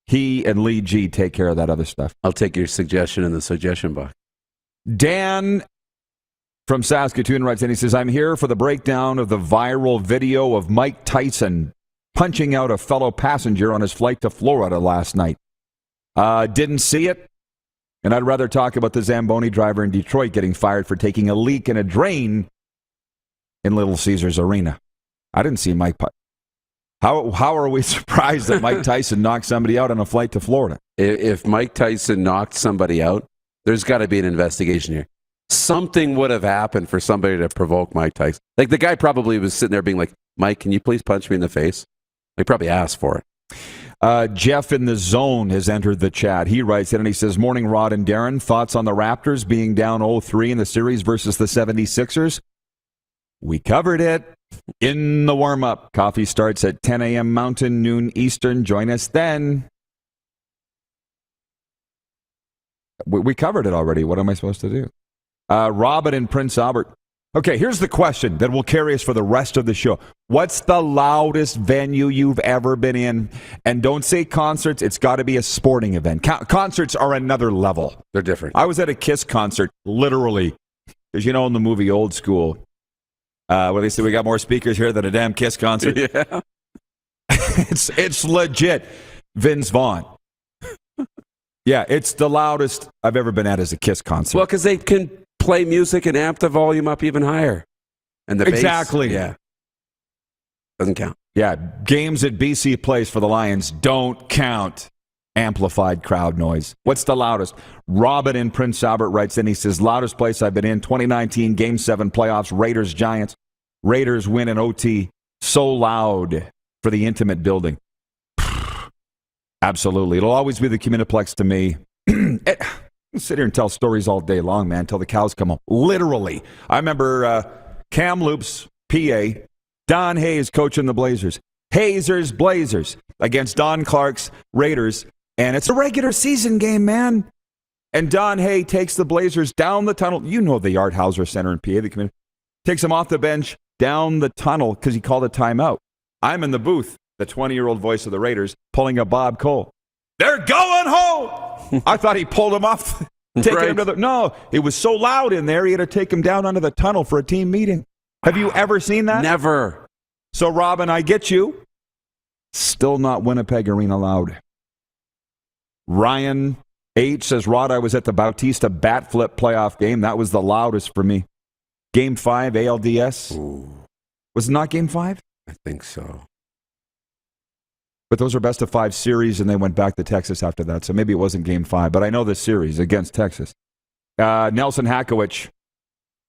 He and Lee G take care of that other stuff. I'll take your suggestion in the suggestion box. Dan from Saskatoon writes in, he says, I'm here for the breakdown of the viral video of Mike Tyson punching out a fellow passenger on his flight to Florida last night. Didn't see it, and I'd rather talk about the Zamboni driver in Detroit getting fired for taking a leak in a drain in Little Caesars Arena. I didn't see Mike. How are we surprised that Mike Tyson knocked somebody out on a flight to Florida? If Mike Tyson knocked somebody out, there's got to be an investigation here. Something would have happened for somebody to provoke Mike Tyson. Like the guy probably was sitting there being like, Mike, can you please punch me in the face? He probably asked for it. Jeff in the zone has entered the chat. He writes in and he says, morning, Rod and Darren. Thoughts on the Raptors being down 0-3 in the series versus the 76ers? We covered it in the warm-up. Coffee starts at 10 a.m. Mountain, noon Eastern. Join us then. We covered it already. What am I supposed to do? Robin in Prince Albert. Okay, here's the question that will carry us for the rest of the show. What's the loudest venue you've ever been in? And don't say concerts. It's got to be a sporting event. Concerts are another level. They're different. I was at a Kiss concert, literally. Because you know in the movie Old School, where they say we got more speakers here than a damn Kiss concert. Yeah. It's legit. Vince Vaughn. Yeah, it's the loudest I've ever been at as a Kiss concert. Well, because they can play music and amp the volume up even higher. And the bass, exactly. Yeah. Doesn't count. Yeah, games at BC Place for the Lions don't count. Amplified crowd noise. What's the loudest? Robin in Prince Albert writes in, he says, loudest place I've been in, 2019 Game 7 playoffs, Raiders Giants. Raiders win in OT. So loud for the intimate building. Absolutely. It'll always be the Communiplex to me. I'll sit here and tell stories all day long, man, until the cows come home. Literally. I remember Kamloops, PA, Don Hayes coaching the Blazers. Hazers, Blazers against Don Clark's Raiders. And it's a regular season game, man. And Don Hay takes the Blazers down the tunnel. You know the Art Hauser Center in PA. The community takes them off the bench, down the tunnel, because he called a timeout. I'm in the booth, the 20-year-old voice of the Raiders, pulling a Bob Cole. They're going home! I thought he pulled him off, taking him to the... No, it was so loud in there, he had to take him down under the tunnel for a team meeting. Have you ever seen that? Never. So, Robin, I get you. Still not Winnipeg Arena loud. Ryan H. says, Rod, I was at the Bautista bat flip playoff game. That was the loudest for me. Game 5, ALDS. Ooh. Was it not Game 5? I think so. But those are best of 5 series, and they went back to Texas after that. So maybe it wasn't Game 5, but I know the series against Texas. Nelson Hakowicz.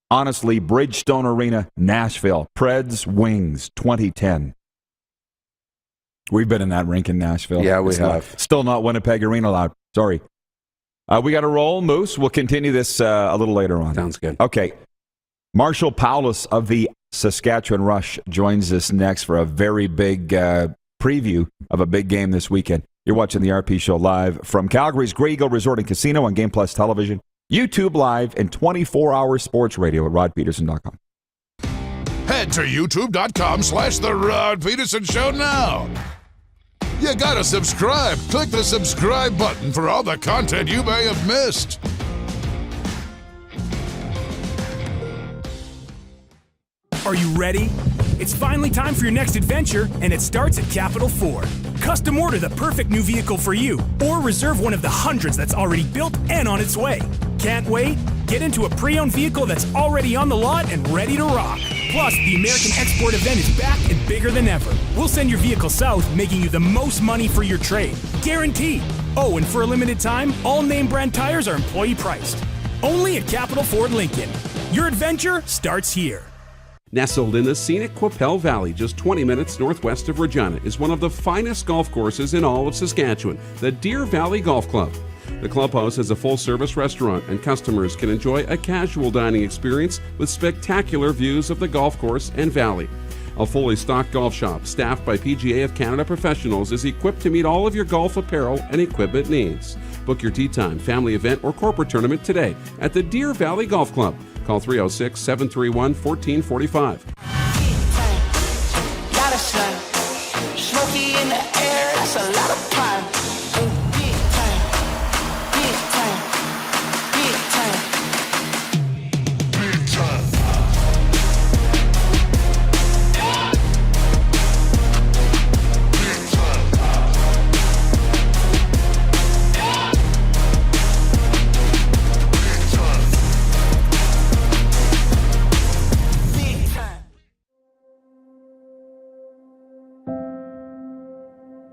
Honestly, Bridgestone Arena, Nashville. Preds, Wings, 2010. We've been in that rink in Nashville. Yeah, we have. Still not Winnipeg Arena loud. Sorry. We got to roll, Moose. We'll continue this a little later on. Sounds good. Okay. Marshall Paulus of the Saskatchewan Rush joins us next for a very big preview of a big game this weekend. You're watching the RP Show live from Calgary's Grey Eagle Resort and Casino on Game Plus Television, YouTube Live, and 24-hour sports radio at rodpeterson.com. Head to youtube.com/The Rod Peterson Show now. You gotta subscribe. Click the subscribe button for all the content you may have missed. Are you ready? It's finally time for your next adventure, and it starts at Capital Ford. Custom order the perfect new vehicle for you, or reserve one of the hundreds that's already built and on its way. Can't wait? Get into a pre-owned vehicle that's already on the lot and ready to rock. Plus, the American Export event is back and bigger than ever. We'll send your vehicle south, making you the most money for your trade. Guaranteed. Oh, and for a limited time, all name brand tires are employee priced. Only at Capital Ford Lincoln. Your adventure starts here. Nestled in the scenic Qu'Appelle Valley, just 20 minutes northwest of Regina, is one of the finest golf courses in all of Saskatchewan, the Deer Valley Golf Club. The clubhouse has a full-service restaurant, and customers can enjoy a casual dining experience with spectacular views of the golf course and valley. A fully stocked golf shop, staffed by PGA of Canada professionals, is equipped to meet all of your golf apparel and equipment needs. Book your tee time, family event, or corporate tournament today at the Deer Valley Golf Club. Call 306-731-1445. Smoky in the air, that's a lot of time. Big time, big time, big time, big time.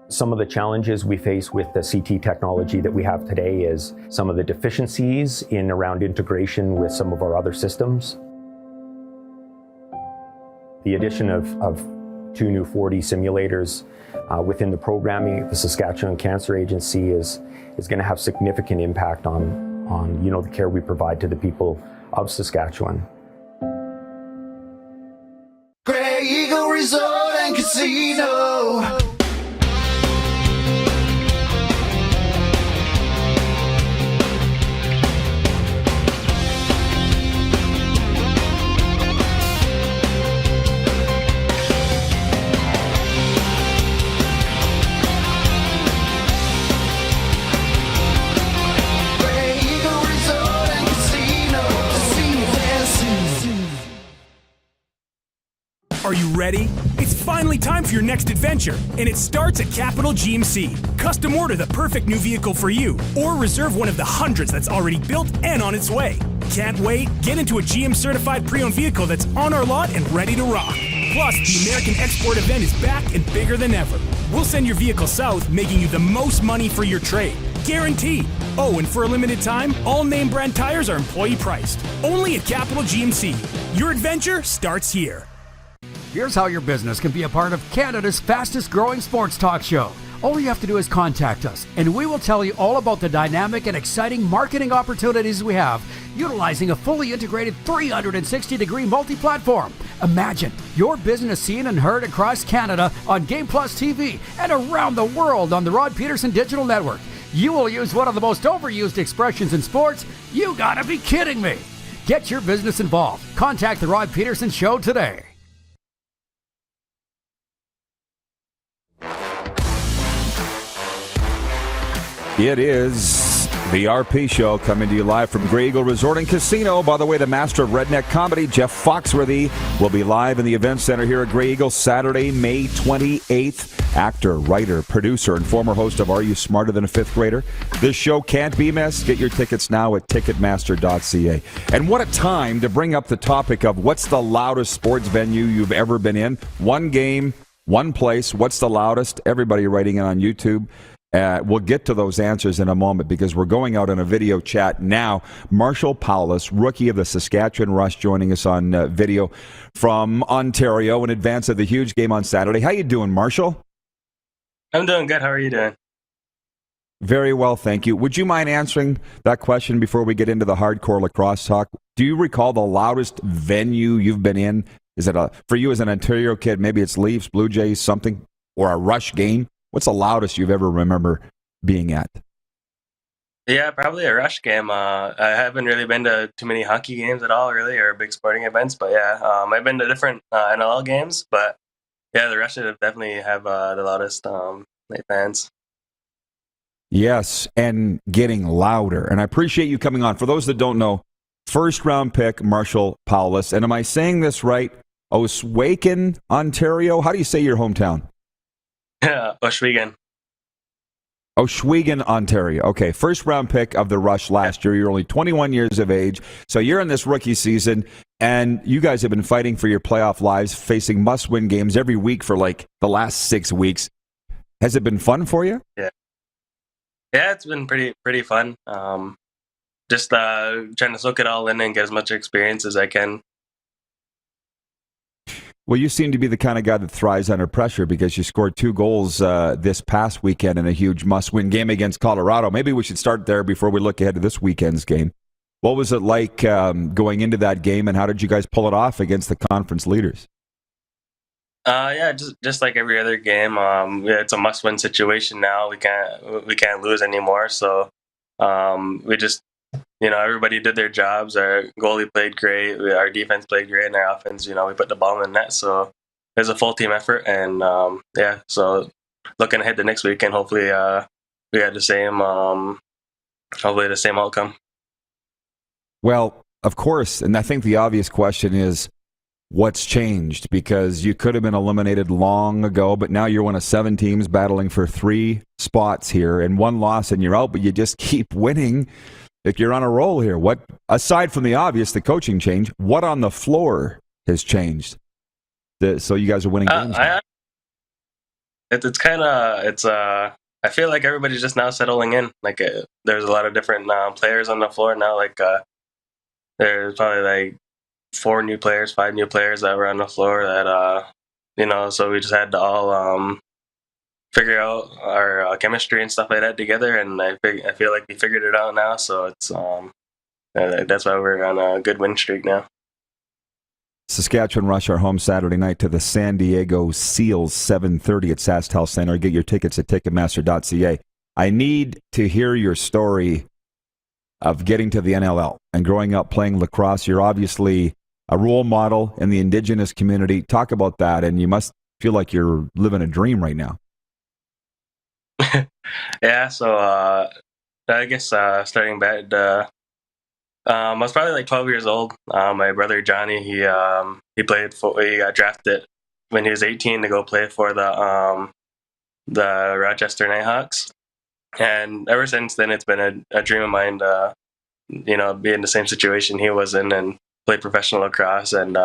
Some of the challenges we face with the CT technology that we have today is some of the deficiencies in around integration with some of our other systems. The addition of 2 new 4D simulators within the programming, the Saskatchewan Cancer Agency is going to have significant impact on the care we provide to the people of Saskatchewan. Grey Eagle Resort and Casino. Are you ready? It's finally time for your next adventure, and it starts at Capital GMC. Custom order the perfect new vehicle for you, or reserve one of the hundreds that's already built and on its way. Can't wait? Get into a GM certified pre-owned vehicle that's on our lot and ready to rock. Plus, the American Export event is back and bigger than ever. We'll send your vehicle south, making you the most money for your trade. Guaranteed. Oh, and for a limited time, all name brand tires are employee priced. Only at Capital GMC. Your adventure starts here. Here's how your business can be a part of Canada's fastest growing sports talk show. All you have to do is contact us, and we will tell you all about the dynamic and exciting marketing opportunities we have, utilizing a fully integrated 360-degree multi-platform. Imagine your business seen and heard across Canada on Game Plus TV and around the world on the Rod Pedersen Digital Network. You will use one of the most overused expressions in sports. You gotta be kidding me. Get your business involved. Contact the Rod Pedersen Show today. It is the RP Show coming to you live from Grey Eagle Resort and Casino. By the way, the master of redneck comedy, Jeff Foxworthy, will be live in the Event Center here at Grey Eagle Saturday, May 28th. Actor, writer, producer, and former host of Are You Smarter Than a Fifth Grader? This show can't be missed. Get your tickets now at Ticketmaster.ca. And what a time to bring up the topic of what's the loudest sports venue you've ever been in. One game, one place. What's the loudest? Everybody writing in on YouTube. We'll get to those answers in a moment because we're going out on a video chat now. Marshall Paulus, rookie of the Saskatchewan Rush, joining us on video from Ontario in advance of the huge game on Saturday. How you doing, Marshall? I'm doing good. How are you doing? Very well, thank you. Would you mind answering that question before we get into the hardcore lacrosse talk? Do you recall the loudest venue you've been in? Is it for you as an Ontario kid, maybe it's Leafs, Blue Jays, something, or a Rush game? What's the loudest you've ever remember being at? Yeah, probably a Rush game. I haven't really been to too many hockey games at all, really, or big sporting events. But yeah, I've been to different NLL games. But yeah, the Rush definitely have the loudest fans. Yes, and getting louder. And I appreciate you coming on. For those that don't know, first-round pick, Marshall Paulus. And am I saying this right? Oswego, Ontario? How do you say your hometown? Oswego. Oswego, Ontario. Okay, first-round pick of the Rush last year. You're only 21 years of age. So you're in this rookie season, and you guys have been fighting for your playoff lives, facing must-win games every week for like the last 6 weeks. Has it been fun for you? Yeah, it's been pretty fun. Just trying to soak it all in and get as much experience as I can. Well, you seem to be the kind of guy that thrives under pressure because you scored 2 goals this past weekend in a huge must-win game against Colorado. Maybe we should start there before we look ahead to this weekend's game. What was it like going into that game, and how did you guys pull it off against the conference leaders? Yeah, just like every other game. It's a must-win situation now. We can't lose anymore. So we just, everybody did their jobs. Our goalie played great. Our defense played great, and our offense, we put the ball in the net. So it was a full team effort, and so looking ahead to next weekend, hopefully we had the same, hopefully the same outcome. Well, of course, and I think the obvious question is, what's changed? Because you could have been eliminated long ago, but now you're one of 7 teams battling for 3 spots here, and 1 loss and you're out, but you just keep winning. Like, you're on a roll here. What, aside from the obvious, the coaching change, what on the floor has changed? So you guys are winning games. I feel like everybody's just now settling in. Like there's a lot of different players on the floor now. Like there's probably like 4 new players, 5 new players that were on the floor that so we just had to all figure out our chemistry and stuff like that together, and I feel like we figured it out now. So it's that's why we're on a good win streak now. Saskatchewan Rush are home Saturday night to the San Diego Seals, 7:30 at SaskTel Center. Get your tickets at Ticketmaster.ca. I need to hear your story of getting to the NLL and growing up playing lacrosse. You're obviously a role model in the Indigenous community. Talk about that, and you must feel like you're living a dream right now. Yeah, so I guess starting back, I was probably like 12 years old. My brother Johnny, he got drafted when he was 18 to go play for the Rochester Nighthawks. And ever since then, it's been a dream of mine to, be in the same situation he was in and play professional lacrosse. And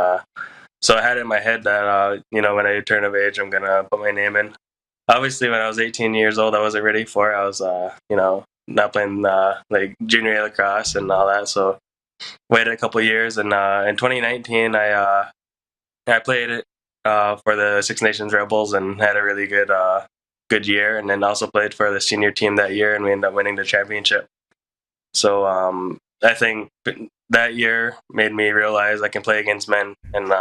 so I had it in my head that, when I turn of age, I'm going to put my name in. Obviously, when I was 18 years old, I wasn't ready for it. I was, not playing like junior A lacrosse and all that. So waited a couple of years. And in 2019, I played it for the Six Nations Rebels and had a really good year, and then also played for the senior team that year, and we ended up winning the championship. So I think that year made me realize I can play against men, and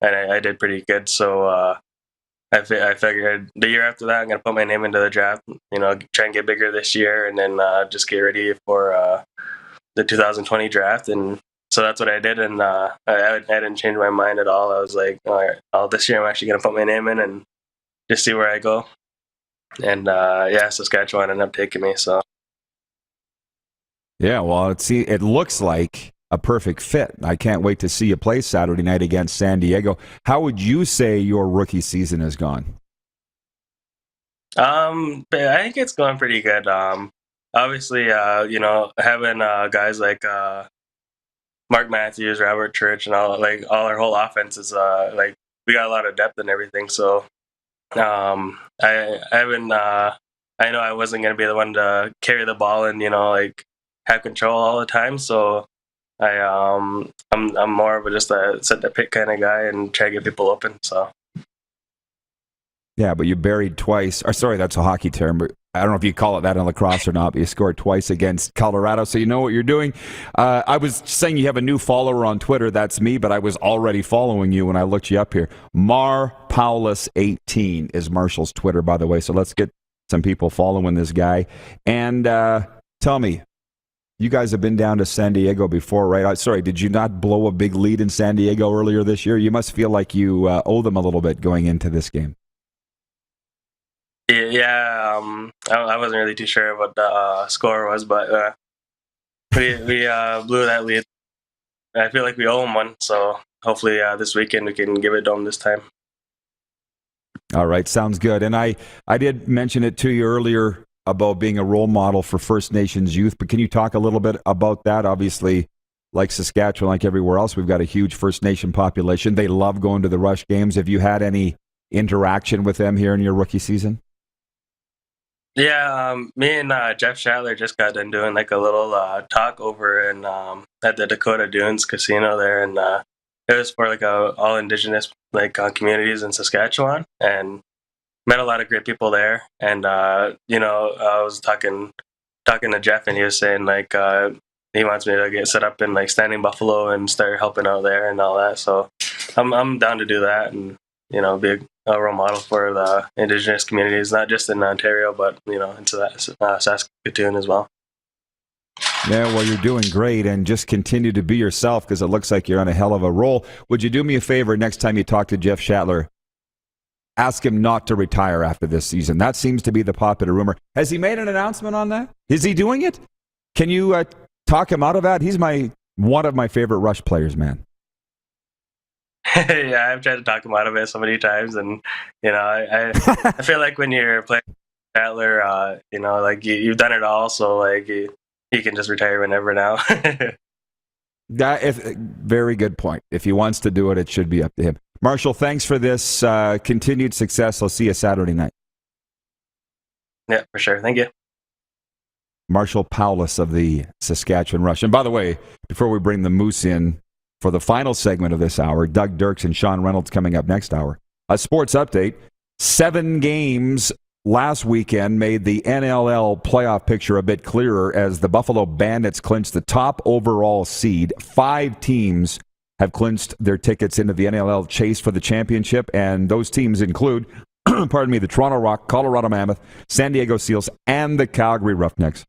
I did pretty good. So I figured the year after that, I'm going to put my name into the draft, try and get bigger this year, and then just get ready for the 2020 draft. And so that's what I did, and I didn't change my mind at all. I was like, all right, this year I'm actually going to put my name in and just see where I go. And Saskatchewan ended up taking me. So yeah, well, it looks like a perfect fit. I can't wait to see you play Saturday night against San Diego. How would you say your rookie season has gone? I think it's going pretty good. Obviously, having guys like Mark Matthews, Robert Church, and all our whole offense is we got a lot of depth and everything. So I know I wasn't going to be the one to carry the ball and have control all the time. So I'm more of just a set the pick kind of guy and try to get people open. So yeah, but you buried twice. Or sorry, that's a hockey term, but I don't know if you call it that in lacrosse or not, but you scored twice against Colorado, so you know what you're doing. I was saying you have a new follower on Twitter. That's me, but I was already following you when I looked you up here. Paulus18 is Marshall's Twitter, by the way, so let's get some people following this guy. And tell me, you guys have been down to San Diego before, right? Sorry, did you not blow a big lead in San Diego earlier this year? You must feel like you owe them a little bit going into this game. Yeah, I wasn't really too sure what the score was, but we blew that lead. I feel like we owe them one, so hopefully this weekend we can give it to them this time. All right, sounds good. And I did mention it to you earlier about being a role model for First Nations youth, but can you talk a little bit about that? Obviously, like Saskatchewan, like everywhere else, we've got a huge First Nation population. They love going to the Rush games. Have you had any interaction with them here in your rookie season? Yeah, me and Jeff Shatler just got done doing like a little talk over in at the Dakota Dunes Casino there, and it was for like all Indigenous communities in Saskatchewan, and met a lot of great people there. And I was talking to Jeff, and he was saying he wants me to get set up in Standing Buffalo and start helping out there and all that. So I'm down to do that and be a role model for the Indigenous communities, not just in Ontario, but into that Saskatoon as well. Yeah, well, you're doing great, and just continue to be yourself because it looks like you're on a hell of a roll. Would you do me a favor next time you talk to Jeff Shatler? Ask him not to retire after this season. That seems to be the popular rumor. Has he made an announcement on that? Is he doing it? Can you talk him out of that? He's one of my favorite Rush players, man. Yeah, I've tried to talk him out of it so many times, and I feel like when you're playing Shatler, you've done it all, so you can just retire whenever now. Very good point. If he wants to do it, it should be up to him. Marshall, thanks for this. Continued success. I'll see you Saturday night. Yeah, for sure. Thank you. Marshall Paulus of the Saskatchewan Rush. And by the way, before we bring the Moose in for the final segment of this hour, Doug Dirks and Sean Reynolds coming up next hour. A sports update. 7 games last weekend made the NLL playoff picture a bit clearer as the Buffalo Bandits clinched the top overall seed. 5 teams have clinched their tickets into the NLL chase for the championship, and those teams include, the Toronto Rock, Colorado Mammoth, San Diego Seals, and the Calgary Roughnecks.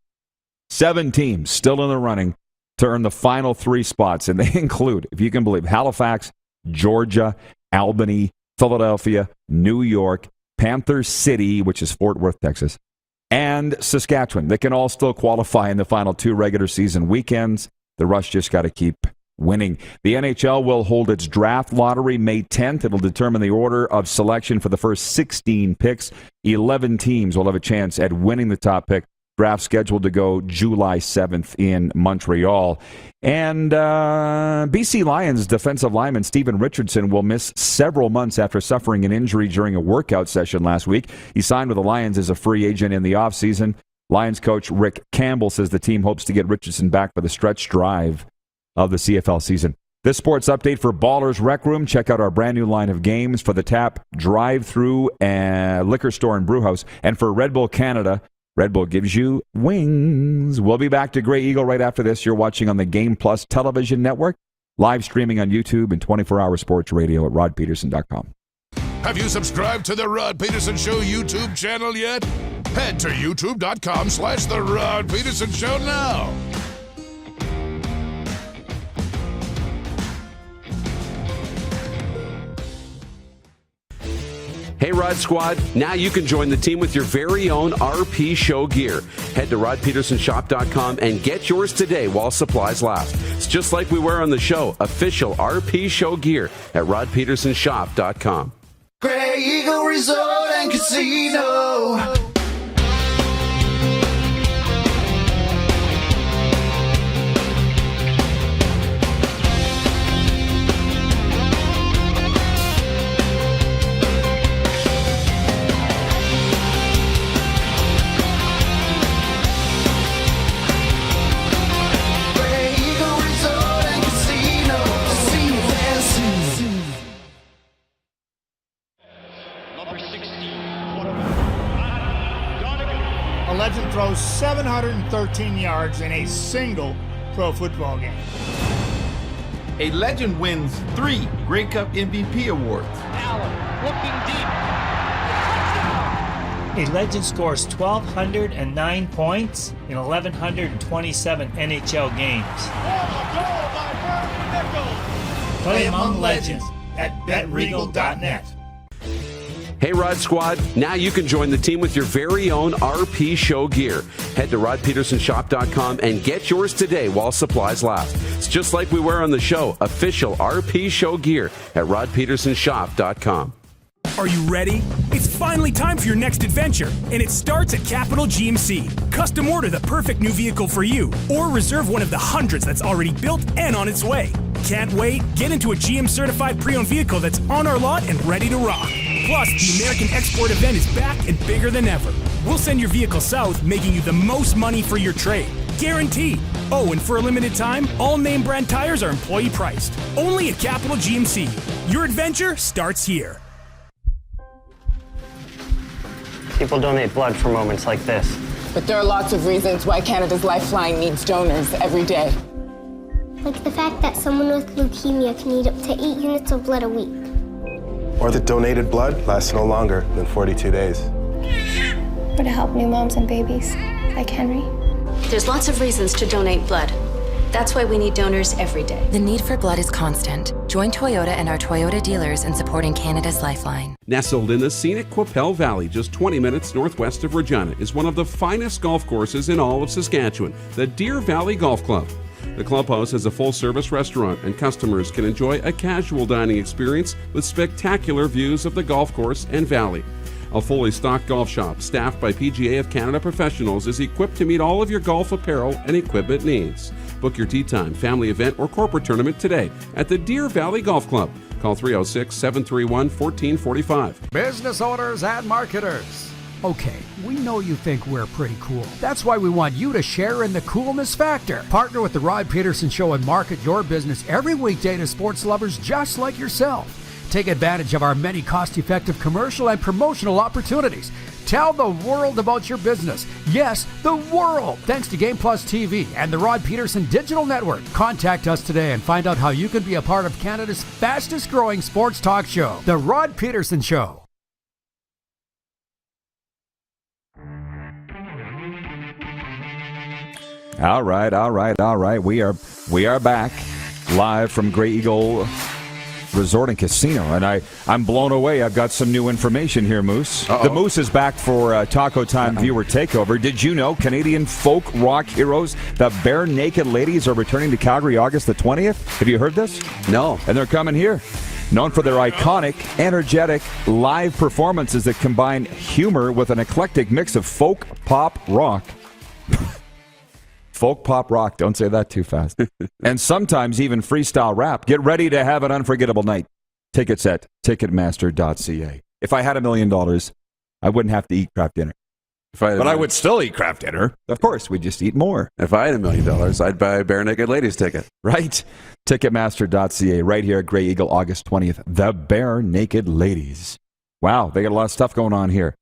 7 teams still in the running to earn the final 3 spots, and they include, if you can believe, Halifax, Georgia, Albany, Philadelphia, New York, Panther City, which is Fort Worth, Texas, and Saskatchewan. They can all still qualify in the final 2 regular season weekends. The Rush just got to keep winning. The NHL will hold its draft lottery May 10th. It'll determine the order of selection for the first 16 picks. 11 teams will have a chance at winning the top pick. Draft scheduled to go July 7th in Montreal. And BC Lions defensive lineman Stephen Richardson will miss several months after suffering an injury during a workout session last week. He signed with the Lions as a free agent in the offseason. Lions coach Rick Campbell says the team hopes to get Richardson back for the stretch drive of the CFL season. This sports update for Ballers Rec Room. Check out our brand new line of games for the Tap drive-through liquor store and brew house. And for Red Bull Canada, Red Bull gives you wings. We'll be back to Grey Eagle right after this. You're watching on the Game Plus television network, live streaming on YouTube and 24-hour sports radio at rodpeterson.com. Have you subscribed to the Rod Peterson Show YouTube channel yet? Head to youtube.com/The Rod Peterson Show now. Hey, Rod Squad, now you can join the team with your very own RP Show gear. Head to rodpetersonshop.com and get yours today while supplies last. It's just like we wear on the show, official RP Show gear at rodpetersonshop.com. Grey Eagle Resort and Casino. Legend throws 713 yards in a single pro football game. A legend wins 3 Grey Cup MVP awards. Allen looking deep. A legend scores 1,209 points in 1,127 NHL games. Play among legends at betregal.net. Hey, Rod Squad, now you can join the team with your very own RP Show gear. Head to rodpetersonshop.com and get yours today while supplies last. It's just like we wear on the show, official RP Show gear at rodpetersonshop.com. Are you ready? It's finally time for your next adventure, and it starts at Capital GMC. Custom order the perfect new vehicle for you, or reserve one of the hundreds that's already built and on its way. Can't wait? Get into a GM-certified pre-owned vehicle that's on our lot and ready to rock. Plus, the American Export event is back and bigger than ever. We'll send your vehicle south, making you the most money for your trade. Guaranteed. Oh, and for a limited time, all name brand tires are employee priced. Only at Capital GMC. Your adventure starts here. People donate blood for moments like this. But there are lots of reasons why Canada's Lifeline needs donors every day. Like the fact that someone with leukemia can need up to 8 units of blood a week. Or that donated blood lasts no longer than 42 days. Or to help new moms and babies, like Henry. There's lots of reasons to donate blood. That's why we need donors every day. The need for blood is constant. Join Toyota and our Toyota dealers in supporting Canada's Lifeline. Nestled in the scenic Qu'Appelle Valley, just 20 minutes northwest of Regina, is one of the finest golf courses in all of Saskatchewan, the Deer Valley Golf Club. The clubhouse has a full-service restaurant, and customers can enjoy a casual dining experience with spectacular views of the golf course and valley. A fully stocked golf shop, staffed by PGA of Canada professionals, is equipped to meet all of your golf apparel and equipment needs. Book your tee time, family event, or corporate tournament today at the Deer Valley Golf Club. Call 306-731-1445. Business owners and marketers. Okay, we know you think we're pretty cool. That's why we want you to share in the coolness factor. Partner with the Rod Peterson Show and market your business every weekday to sports lovers just like yourself. Take advantage of our many cost-effective commercial and promotional opportunities. Tell the world about your business. Yes, the world. Thanks to Game Plus TV and the Rod Peterson Digital Network. Contact us today and find out how you can be a part of Canada's fastest-growing sports talk show, The Rod Peterson Show. All right. We are back live from Grey Eagle Resort and Casino, and I'm blown away. I've got some new information here, Moose. Uh-oh. The Moose is back for Taco Time Viewer Takeover. Did you know Canadian folk rock heroes, the Bare Naked Ladies, are returning to Calgary August the 20th? Have you heard this? No. And they're coming here. Known for their iconic, energetic, live performances that combine humor with an eclectic mix of folk, pop, rock. Folk, pop, rock. Don't say that too fast. And sometimes even freestyle rap. Get ready to have an unforgettable night. Tickets at Ticketmaster.ca. If I had $1 million, I wouldn't have to eat craft dinner. But I would still eat craft dinner. Of course, we'd just eat more. If I had $1 million, I'd buy a Bare Naked Ladies ticket. Right. Ticketmaster.ca. Right here at Grey Eagle, August 20th. The Bare Naked Ladies. Wow, they got a lot of stuff going on here.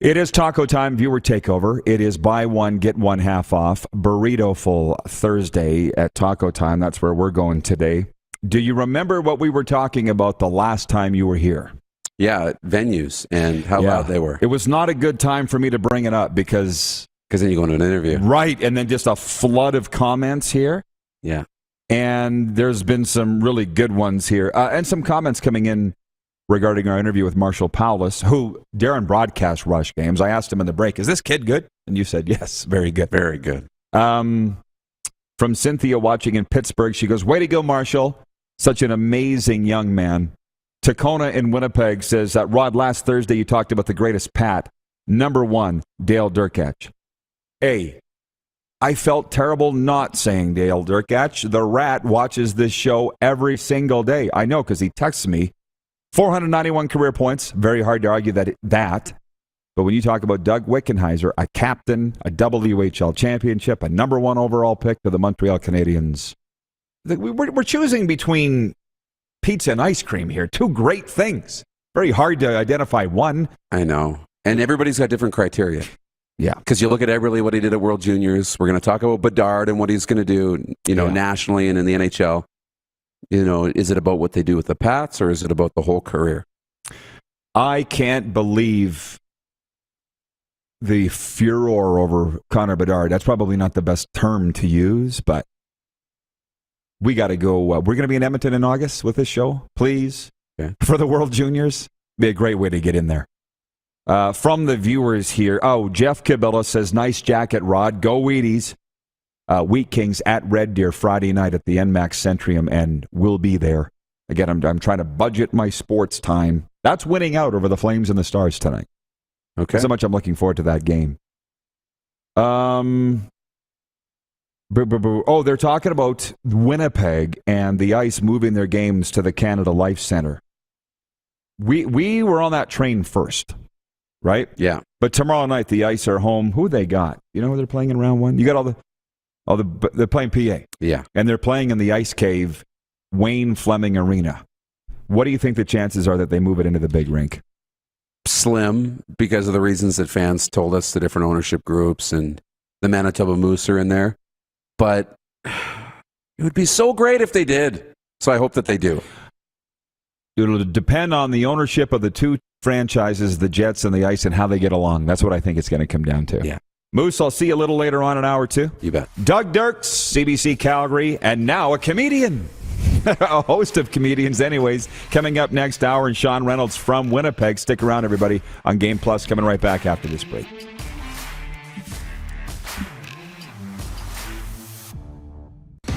It is Taco Time Viewer Takeover. It is buy one, get one half off. Burrito Full Thursday at Taco Time. That's where we're going today. Do you remember what we were talking about the last time you were here? Yeah, venues and how loud they were. It was not a good time for me to bring it up because then you go into an interview. Right, and then just a flood of comments here. Yeah. And there's been some really good ones here. And some comments coming in regarding our interview with Marshall Powless, who Darren broadcast Rush games. I asked him in the break, is this kid good? And you said, yes, very good. Very good. From Cynthia watching in Pittsburgh, she goes, way to go, Marshall. Such an amazing young man. Tacona in Winnipeg says, Rod, last Thursday you talked about the greatest Pat. Number 1, Dale Durkach. I felt terrible not saying Dale Durkach. The Rat watches this show every single day. I know because he texts me. 491 career points. Very hard to argue that. But when you talk about Doug Wickenheiser, a captain, a WHL championship, a number 1 overall pick to the Montreal Canadiens, we're choosing between pizza and ice cream here. Two great things. Very hard to identify one. I know. And everybody's got different criteria. Yeah. Because you look at Eberle, what he did at World Juniors. We're going to talk about Bedard and what he's going to do, nationally and in the NHL. Is it about what they do with the Pats or is it about the whole career? I can't believe the furor over Connor Bedard. That's probably not the best term to use, but we got to go. We're going to be in Edmonton in August with this show, please, for the World Juniors. Be a great way to get in there. From the viewers here, Jeff Cabela says, nice jacket, Rod. Go Wheaties. Wheat Kings at Red Deer Friday night at the NMAX Centrium, and we'll be there. Again, I'm trying to budget my sports time. That's winning out over the Flames and the Stars tonight. Okay. That's how much I'm looking forward to that game. They're talking about Winnipeg and the Ice moving their games to the Canada Life Center. We were on that train first, right? Yeah. But tomorrow night, the Ice are home. Who they got? You know who they're playing in round 1? You got they're playing PA. Yeah. And they're playing in the Ice Cave, Wayne Fleming Arena. What do you think the chances are that they move it into the big rink? Slim, because of the reasons that fans told us, the different ownership groups, and the Manitoba Moose are in there. But it would be so great if they did. So I hope that they do. It'll depend on the ownership of the two franchises, the Jets and the Ice, and how they get along. That's what I think it's going to come down to. Yeah. Moose, I'll see you a little later on in hour 2. You bet. Doug Dirks, CBC Calgary, and now a comedian. A host of comedians anyways. Coming up next hour, and Sean Reynolds from Winnipeg. Stick around, everybody, on Game Plus. Coming right back after this break.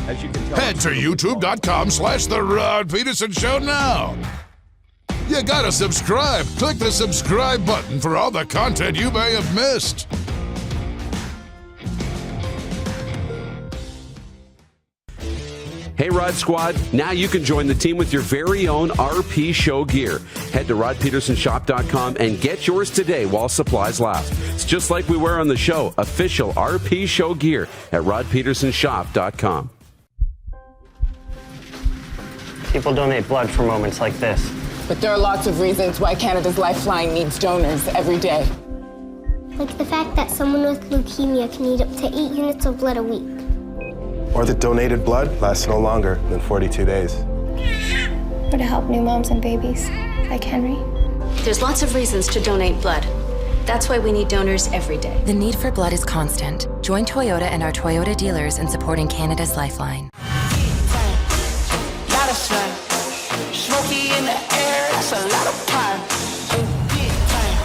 As you can tell, head to youtube.com/The Rod Pedersen Show now. You gotta subscribe. Click the subscribe button for all the content you may have missed. Hey, Rod Squad, now you can join the team with your very own RP Show gear. Head to rodpetersonshop.com and get yours today while supplies last. It's just like we wear on the show, official RP Show gear at rodpetersonshop.com. People donate blood for moments like this. But there are lots of reasons why Canada's Lifeline needs donors every day. Like the fact that someone with leukemia can need up to 8 units of blood a week. Or that donated blood lasts no longer than 42 days. Or to help new moms and babies, like Henry. There's lots of reasons to donate blood. That's why we need donors every day. The need for blood is constant. Join Toyota and our Toyota dealers in supporting Canada's Lifeline. trophy in the air, that's a lot of pride. Big time,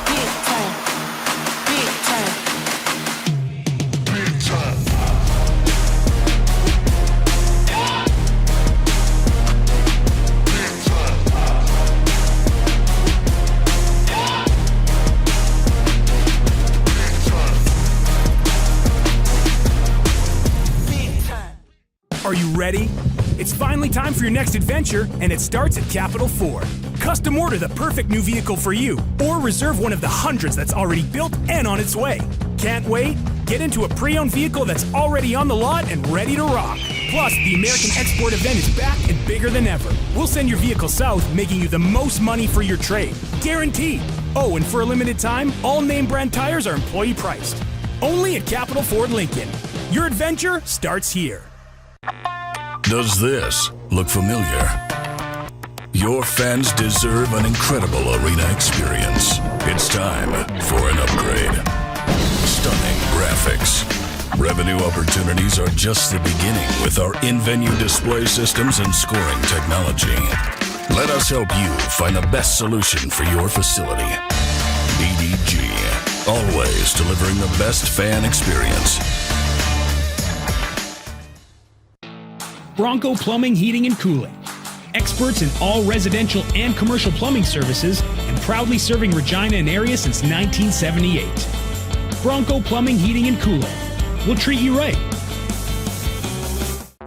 big time, big time, big time. Are you ready? It's finally time for your next adventure, and it starts at Capital Ford. Custom order the perfect new vehicle for you, or reserve one of the hundreds that's already built and on its way. Can't wait? Get into a pre-owned vehicle that's already on the lot and ready to rock. Plus, the American Export event is back and bigger than ever. We'll send your vehicle south, making you the most money for your trade. Guaranteed. Oh, and for a limited time, all name brand tires are employee priced. Only at Capital Ford Lincoln. Your adventure starts here. Does this look familiar? Your fans deserve an incredible arena experience. It's time for an upgrade. Stunning graphics. Revenue opportunities are just the beginning with our in-venue display systems and scoring technology. Let us help you find the best solution for your facility. EDG, always delivering the best fan experience. Bronco Plumbing, Heating, and Cooling. Experts in all residential and commercial plumbing services and proudly serving Regina and area since 1978. Bronco Plumbing, Heating, and Cooling. We'll treat you right.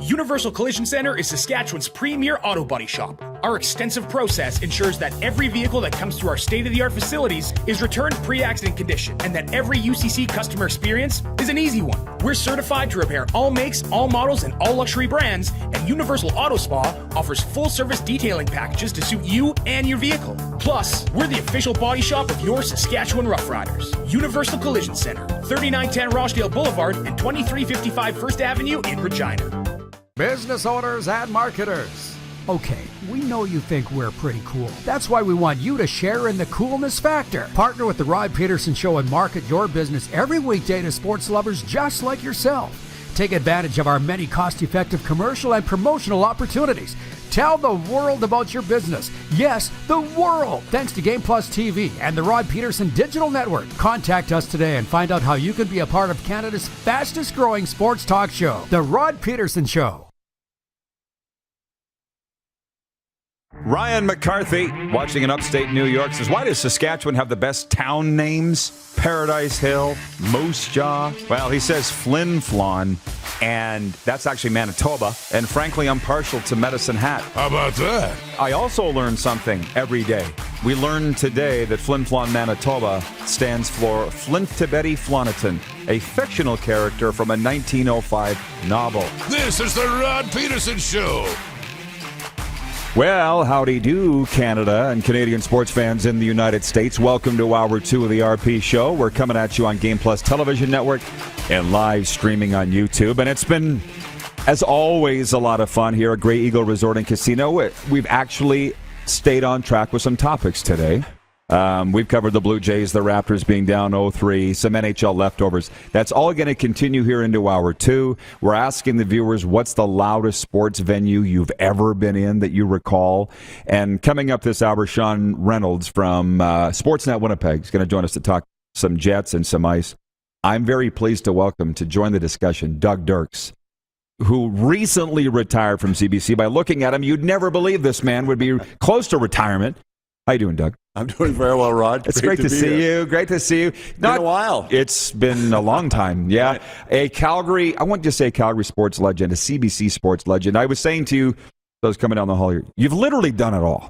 Universal Collision Center is Saskatchewan's premier auto body shop. Our extensive process ensures that every vehicle that comes through our state-of-the-art facilities is returned pre-accident condition, and that every UCC customer experience is an easy one. We're certified to repair all makes, all models, and all luxury brands, and Universal Auto Spa offers full-service detailing packages to suit you and your vehicle. Plus, we're the official body shop of your Saskatchewan Rough Riders. Universal Collision Center, 3910 Rochdale Boulevard and 2355 First Avenue in Regina. Business owners and marketers. Okay, we know you think we're pretty cool. That's why we want you to share in the coolness factor. Partner with the Rod Pedersen Show and market your business every weekday to sports lovers just like yourself. Take advantage of our many cost-effective commercial and promotional opportunities. Tell the world about your business. Yes, the world. Thanks to Game Plus TV and the Rod Pedersen Digital Network. Contact us today and find out how you can be a part of Canada's fastest-growing sports talk show, The Rod Pedersen Show. Ryan McCarthy, watching in upstate New York, says, why does Saskatchewan have the best town names? Paradise Hill, Moose Jaw. Well, he says Flin Flon, and that's actually Manitoba. And frankly, I'm partial to Medicine Hat. How about that? I also learn something every day. We learned today that Flin Flon, Manitoba stands for Flint Tibeti Floniton, a fictional character from a 1905 novel. This is the Rod Pedersen Show. Well, howdy do, Canada and Canadian sports fans in the United States. Welcome to Hour 2 of the RP Show. We're coming at you on Game Plus Television Network and live streaming on YouTube. And it's been, as always, a lot of fun here at Grey Eagle Resort and Casino. We've actually stayed on track with some topics today. We've covered the Blue Jays, the Raptors being down 0-3, some NHL leftovers. That's all going to continue here into Hour 2. We're asking the viewers, what's the loudest sports venue you've ever been in that you recall? And coming up this hour, Sean Reynolds from Sportsnet Winnipeg is going to join us to talk some Jets and some ice. I'm very pleased to welcome to join the discussion Doug Dirks, who recently retired from CBC. By looking at him, you'd never believe this man would be close to retirement. How you doing, Doug? I'm doing very well, Rod. It's great to see you. Great to see you. Been a while. It's been a long time, yeah. Right. A Calgary, I won't just say Calgary sports legend, a CBC sports legend. I was saying to you, those coming down the hall here, you've literally done it all.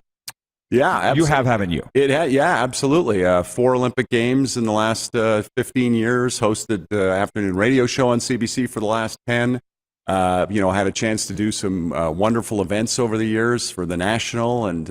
Yeah, absolutely. You have, haven't you? Yeah, absolutely. 4 Olympic Games in the last 15 years, hosted the afternoon radio show on CBC for the last 10. Had a chance to do some wonderful events over the years for the National and,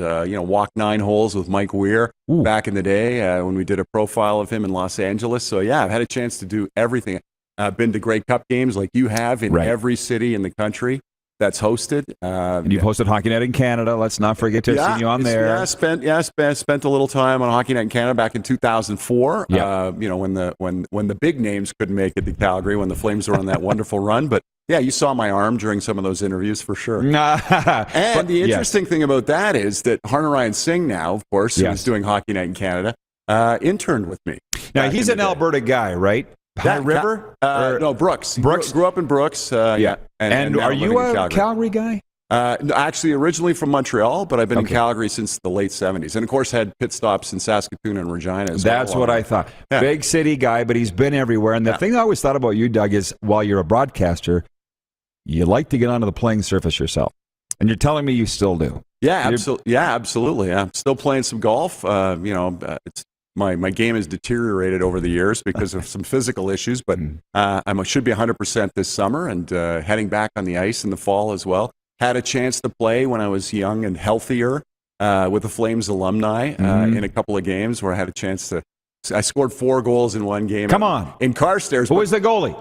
walk 9 holes with Mike Weir back in the day when we did a profile of him in Los Angeles. So, yeah, I've had a chance to do everything. I've been to Grey Cup games like you have in every city in the country that's hosted. And you've hosted Hockey Night in Canada. Let's not forget to see you on there. Yeah, spent a little time on Hockey Night in Canada back in 2004. Yeah. When the big names couldn't make it to Calgary when the Flames were on that wonderful run. But Yeah, you saw my arm during some of those interviews for sure. And the interesting thing about that is that Harnarayan Singh now, of course, who's doing Hockey Night in Canada, interned with with me. Now, he's an Alberta guy, right? High River? No, Brooks. Brooks? Grew up in Brooks. Yeah. And now are you living in a Calgary guy? No, actually, originally from Montreal, but I've been in Calgary since the late 70s. And, of course, had pit stops in Saskatoon and Regina as well. That's what I thought. Yeah. Big city guy, but he's been everywhere. And the thing I always thought about you, Doug, is while you're a broadcaster, you like to get onto the playing surface yourself. And you're telling me you still do. Yeah, absolutely. Yeah, absolutely. I'm still playing some golf. It's my game has deteriorated over the years because of some physical issues, but I should be 100% this summer and heading back on the ice in the fall as well. Had a chance to play when I was young and healthier with the Flames alumni in a couple of games where I had a chance to. I scored 4 goals in one game. Come on. In Carstairs. Who was the goalie?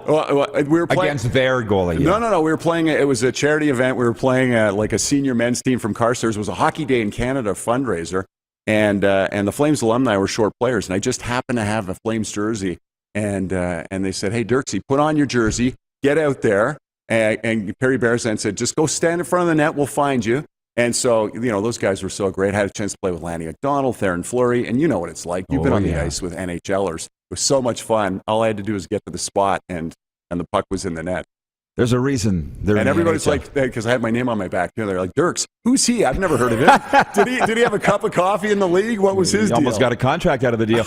We were playing against their goalie. Yeah. No. We were playing. It was a charity event. We were playing like a senior men's team from Carstairs. It was a Hockey Day in Canada fundraiser. And the Flames alumni were short players. And I just happened to have a Flames jersey. And they said, hey, Dirksy, put on your jersey. Get out there. And Perry Bearsan said, just go stand in front of the net. We'll find you. And so, those guys were so great. I had a chance to play with Lanny McDonald, Theron Fleury, and you know what it's like. You've been on the ice with NHLers. It was so much fun. All I had to do was get to the spot, and the puck was in the net. There's a reason. And everybody's like, because I had my name on my back, they're like, Dirks, who's he? I've never heard of him. Did he have a cup of coffee in the league? What was his deal? Almost got a contract out of the deal.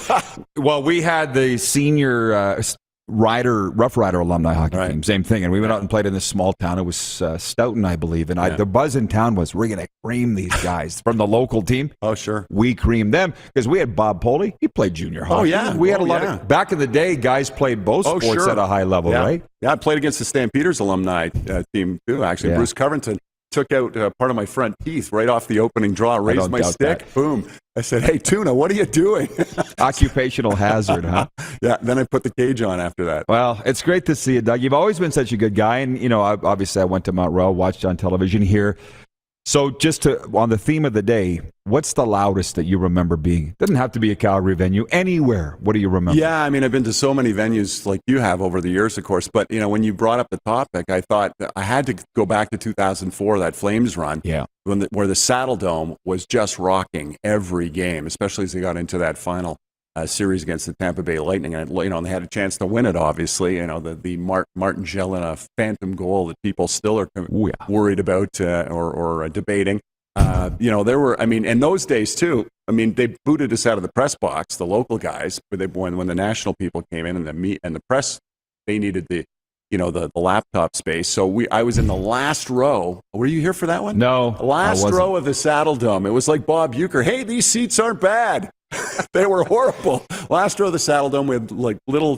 Well, we had the senior Rough Rider alumni hockey team, same thing. And we went out and played in this small town. It was Stoughton, I believe. And the buzz in town was, we're going to cream these guys from the local team. Oh, sure. We creamed them because we had Bob Poley. He played junior hockey. Oh, yeah. We had a lot of, back in the day, guys played both sports at a high level, right? Yeah, I played against the Stampeders alumni team, too, actually. Yeah. Bruce Covington took out part of my front teeth right off the opening draw, raised my stick, boom. I said, hey, Tuna, what are you doing? Occupational hazard, huh? Yeah, then I put the cage on after that. Well, it's great to see you, Doug. You've always been such a good guy. And, obviously I went to Mount Royal, watched on television here. So just on the theme of the day, what's the loudest that you remember being? Doesn't have to be a Calgary venue, anywhere. What do you remember? Yeah, I mean, I've been to so many venues like you have over the years, of course. But, when you brought up the topic, I thought that I had to go back to 2004, that Flames run. Yeah. Where the Saddle Dome was just rocking every game, especially as they got into that final series against the Tampa Bay Lightning. And, they had a chance to win it, obviously. The Martin Jelena phantom goal that people still are worried about or debating. There were, in those days, too, they booted us out of the press box, the local guys, when the national people came in and the press, they needed the laptop space. So I was in the last row. Were you here for that one? No. Last row of the Saddle Dome. It was like Bob Uecker. Hey, these seats aren't bad. They were horrible. Last row of the Saddle Dome, we had like little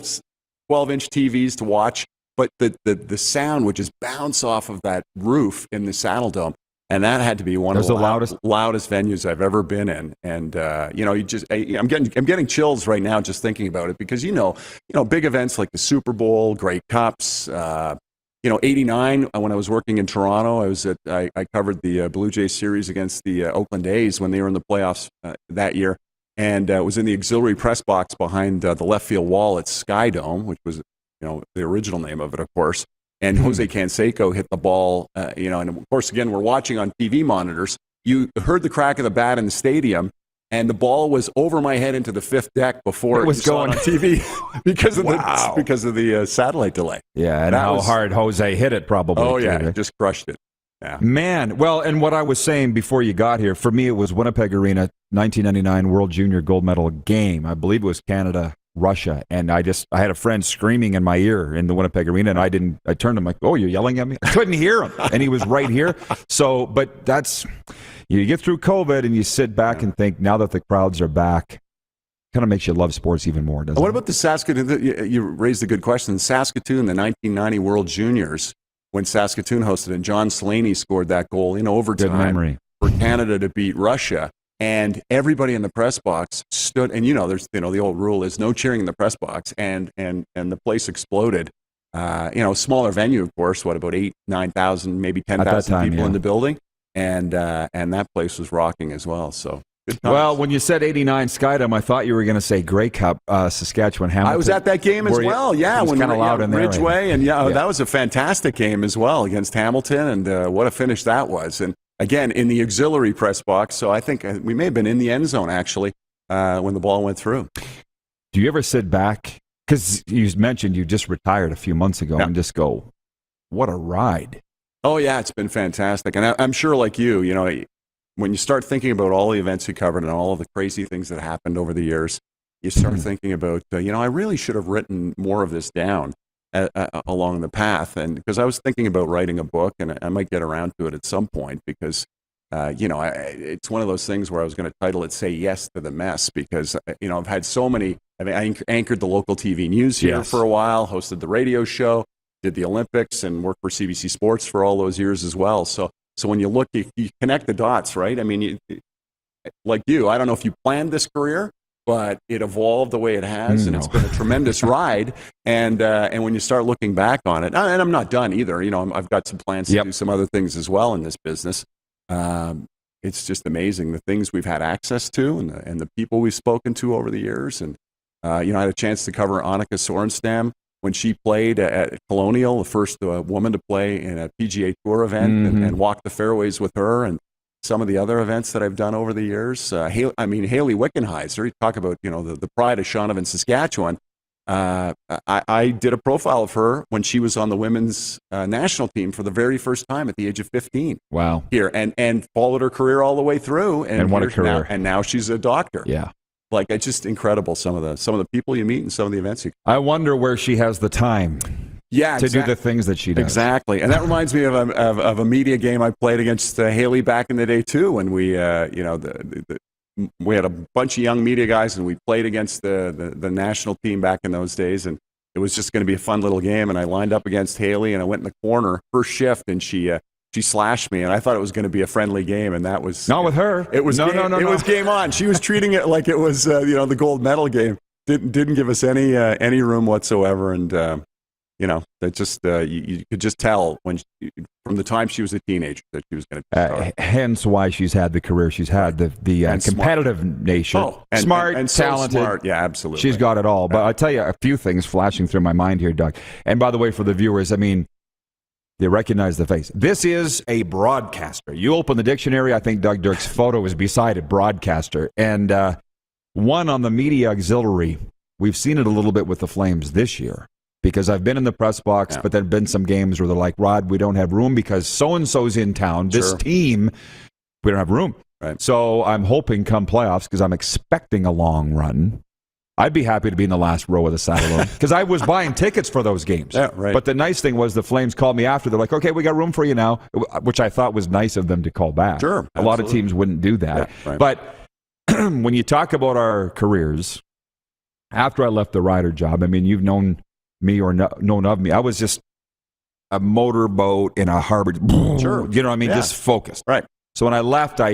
12-inch TVs to watch, but the sound would just bounce off of that roof in the Saddle Dome. And that had to be one of the loudest venues I've ever been in. And I'm getting chills right now just thinking about it because big events like the Super Bowl, Grey Cups. 89 when I was working in Toronto, I covered the Blue Jays series against the Oakland A's when they were in the playoffs that year, and was in the auxiliary press box behind the left field wall at Sky Dome, which was the original name of it, of course. And Jose Canseco hit the ball, and of course, again, we're watching on TV monitors. You heard the crack of the bat in the stadium, and the ball was over my head into the fifth deck before it was going on TV because of the satellite delay. Yeah, and how hard Jose hit it probably. Oh, yeah, he just crushed it. Yeah. Man, well, and what I was saying before you got here, for me, it was Winnipeg Arena, 1999 World Junior Gold Medal game. I believe it was Canada-Russia, and I had a friend screaming in my ear in the Winnipeg Arena, and I turned to him like, oh, you're yelling at me? I couldn't hear him, and he was right here. So, but that's, you get through COVID and you sit back and think, now that the crowds are back, kind of makes you love sports even more, doesn't it? What about the Saskatoon? You raised a good question. Saskatoon, the 1990 World Juniors, when Saskatoon hosted it, John Slaney scored that goal in overtime for Canada to beat Russia. And everybody in the press box stood, and there's the old rule is no cheering in the press box, and the place exploded. Smaller venue, of course, about 8,000-9,000, maybe 10,000 people in the building, and that place was rocking as well. So Good times. Well, when you said 89 Skydome, I thought you were going to say Grey Cup, Saskatchewan Hamilton. I was at that game as well. Yeah, it was when kind of loud in there. Ridgeway, and that was a fantastic game as well against Hamilton, and what a finish that was. And again, in the auxiliary press box, so I think we may have been in the end zone actually when the ball went through. Do you ever sit back? Because you mentioned you just retired a few months ago, and just go, "What a ride!" Oh yeah, it's been fantastic, and I'm sure, like you know. When you start thinking about all the events you covered and all of the crazy things that happened over the years, you start thinking about, I really should have written more of this down along the path. And because I was thinking about writing a book, and I might get around to it at some point because, it's one of those things where I was going to title it "Say Yes to the Mess" because, I've had so many. I anchored the local TV news here for a while, hosted the radio show, did the Olympics, and worked for CBC Sports for all those years as well. So when you look, you connect the dots, right? I mean, like you, I don't know if you planned this career, but it evolved the way it has, and it's been a tremendous ride. And when you start looking back on it, and I'm not done either. I've got some plans to do some other things as well in this business. It's just amazing the things we've had access to, and the people we've spoken to over the years. And I had a chance to cover Annika Sorenstam when she played at Colonial, the first woman to play in a PGA Tour event, and walk the fairways with her, and some of the other events that I've done over the years. Haley Wickenheiser, you talk about the pride of Shaunavon, Saskatchewan. I did a profile of her when she was on the women's national team for the very first time at the age of 15. Wow! Here and followed her career all the way through, and what a career! Now she's a doctor. Yeah. Like, it's just incredible, some of the people you meet and some of the events you. I wonder where she has the time to do the things that she does. Exactly. And that reminds me of a media game I played against Haley back in the day, too, when we, we had a bunch of young media guys, and we played against the national team back in those days, and it was just going to be a fun little game, and I lined up against Haley, and I went in the corner, first shift, and she slashed me, and I thought it was going to be a friendly game, and that was not with her. It was It was game on. She was treating it like it was the gold medal game. Didn't give us any room whatsoever, and that just you could just tell from the time she was a teenager that she was going to. Hence why she's had the career she's had, the competitive nature, smart, and talented. So smart. Yeah, absolutely. She's got it all. But I'll tell you a few things flashing through my mind here, Doug. And by the way, for the viewers, I mean, they recognize the face. This is a broadcaster. You open the dictionary, I think Doug Dirk's photo is beside it, broadcaster. And one on the media auxiliary, we've seen it a little bit with the Flames this year, because I've been in the press box, but there have been some games where they're like, Rod, we don't have room because so-and-so's in town. This team, we don't have room. Right. So I'm hoping come playoffs, because I'm expecting a long run, I'd be happy to be in the last row of the saddle because I was buying tickets for those games. Yeah, right. But the nice thing was the Flames called me after. They're like, okay, we got room for you now, which I thought was nice of them to call back. Sure. A lot of teams wouldn't do that. Yeah, right. But when you talk about our careers, after I left the Ryder job, I mean, you've known me or known of me. I was just a motorboat in a harbor. Sure. You know what I mean? Yeah. Just focused. Right. So when I left, I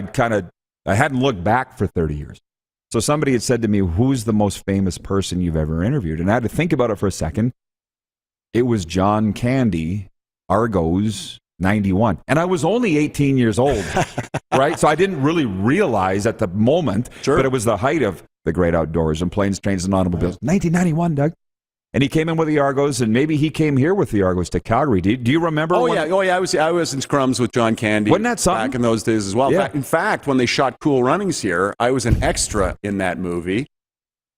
hadn't looked back for 30 years. So somebody had said to me, who's the most famous person you've ever interviewed? And I had to think about it for a second. It was John Candy, Argos, 91. And I was only 18 years old, right? So I didn't really realize at the moment, but it was the height of the great outdoors and planes, trains, and automobiles. 1991, Doug. And he came in with the Argos, and maybe he came here with the Argos to Calgary. Do you remember? Oh yeah. I was in scrums with John Candy. Wasn't that something? Back in those days as well. Yeah. In fact, when they shot Cool Runnings here, I was an extra in that movie.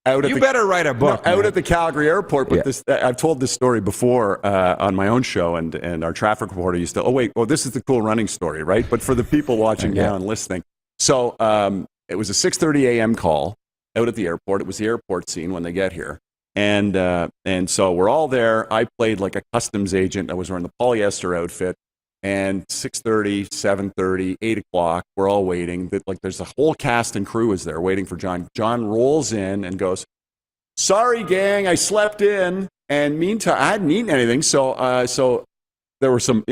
You better write a book. Out at the Calgary airport. But I've told this story before on my own show, and our traffic reporter used to, this is the Cool Running story, right? But for the people watching now and listening. So it was a 6:30 a.m. call out at the airport. It was the airport scene when they get here. And so we're all there. I played like a customs agent. I was wearing the polyester outfit. And 6:30, 7:30, 8 o'clock, we're all waiting. There's a whole cast and crew is there waiting for John. John rolls in and goes, "Sorry, gang, I slept in." And meantime, I hadn't eaten anything. So there were some,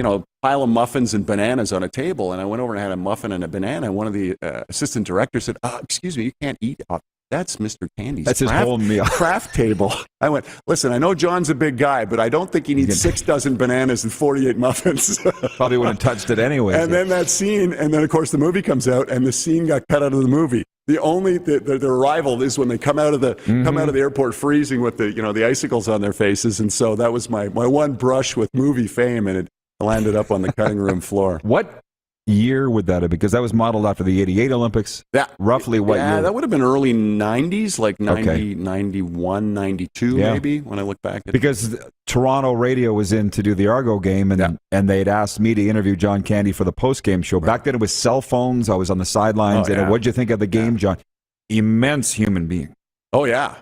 pile of muffins and bananas on a table. And I went over and had a muffin and a banana. And one of the assistant directors said, "Excuse me, you can't eat off. That's Mr. Candy's his whole meal. Craft table." I went, "Listen, I know John's a big guy, but I don't think he needs 6 dozen bananas and 48 muffins." Probably wouldn't have touched it anyway. And then that scene, and then of course the movie comes out, and the scene got cut out of the movie. their arrival is when they come out of the airport freezing with the icicles on their faces, and so that was my one brush with movie fame, and it landed up on the cutting room floor. What year would that have been? Because that was modeled after the 88 Olympics. Roughly what year? Yeah, that would have been early 90s, like 90, 91, 92 maybe, when I look back at it. Because Toronto radio was in to do the Argo game, and they'd asked me to interview John Candy for the post-game show. Right. Back then it was cell phones. I was on the sidelines. What'd you think of the game, John? Immense human being. Oh, yeah.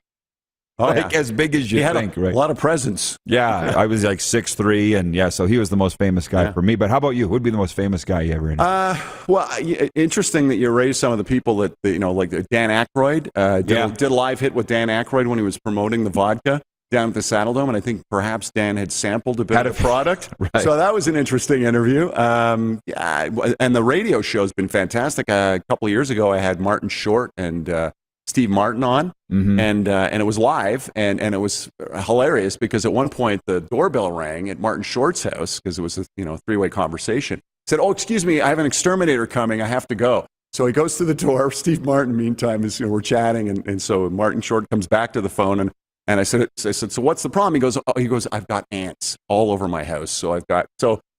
As big as you think, right? A lot of presence. Yeah, I was like 6'3", and so he was the most famous guy for me. But how about you? Who would be the most famous guy you ever interviewed? Well, interesting that you raised some of the people that, like Dan Aykroyd. Did a live hit with Dan Aykroyd when he was promoting the vodka down at the Saddle Dome, and I think perhaps Dan had sampled a bit of the product. Right. So that was an interesting interview. And the radio show's been fantastic. A couple of years ago, I had Martin Short and Steve Martin on, and it was live, and it was hilarious because at one point the doorbell rang at Martin Short's house because it was a three-way conversation. Said, "Oh, excuse me, I have an exterminator coming. I have to go." So he goes to the door. Steve Martin, meantime, is we're chatting, and so Martin Short comes back to the phone, and I said, "So what's the problem?" He goes, "I've got ants all over my house.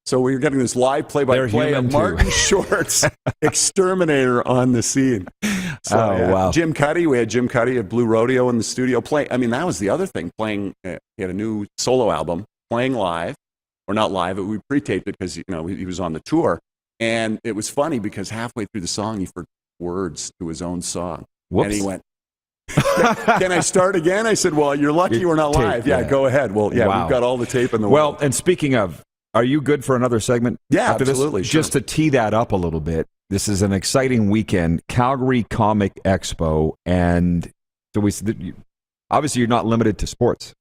So we're getting this live play-by-play of Martin Short's exterminator on the scene." So, wow. Jim Cuddy, we had Jim Cuddy at Blue Rodeo in the studio playing. I mean, that was the other thing, playing. He had a new solo album, playing live, or not live, but we pre-taped it because he was on the tour. And it was funny because halfway through the song, he forgot words to his own song. Whoops. And he went, "Can I start again?" I said, "Well, you're lucky we're not live." Yeah, go ahead. Well, we've got all the tape in the world. Well, and speaking of, are you good for another segment? Yeah, after absolutely. This? Just to tee that up a little bit, this is an exciting weekend, Calgary Comic Expo, and so obviously you're not limited to sports.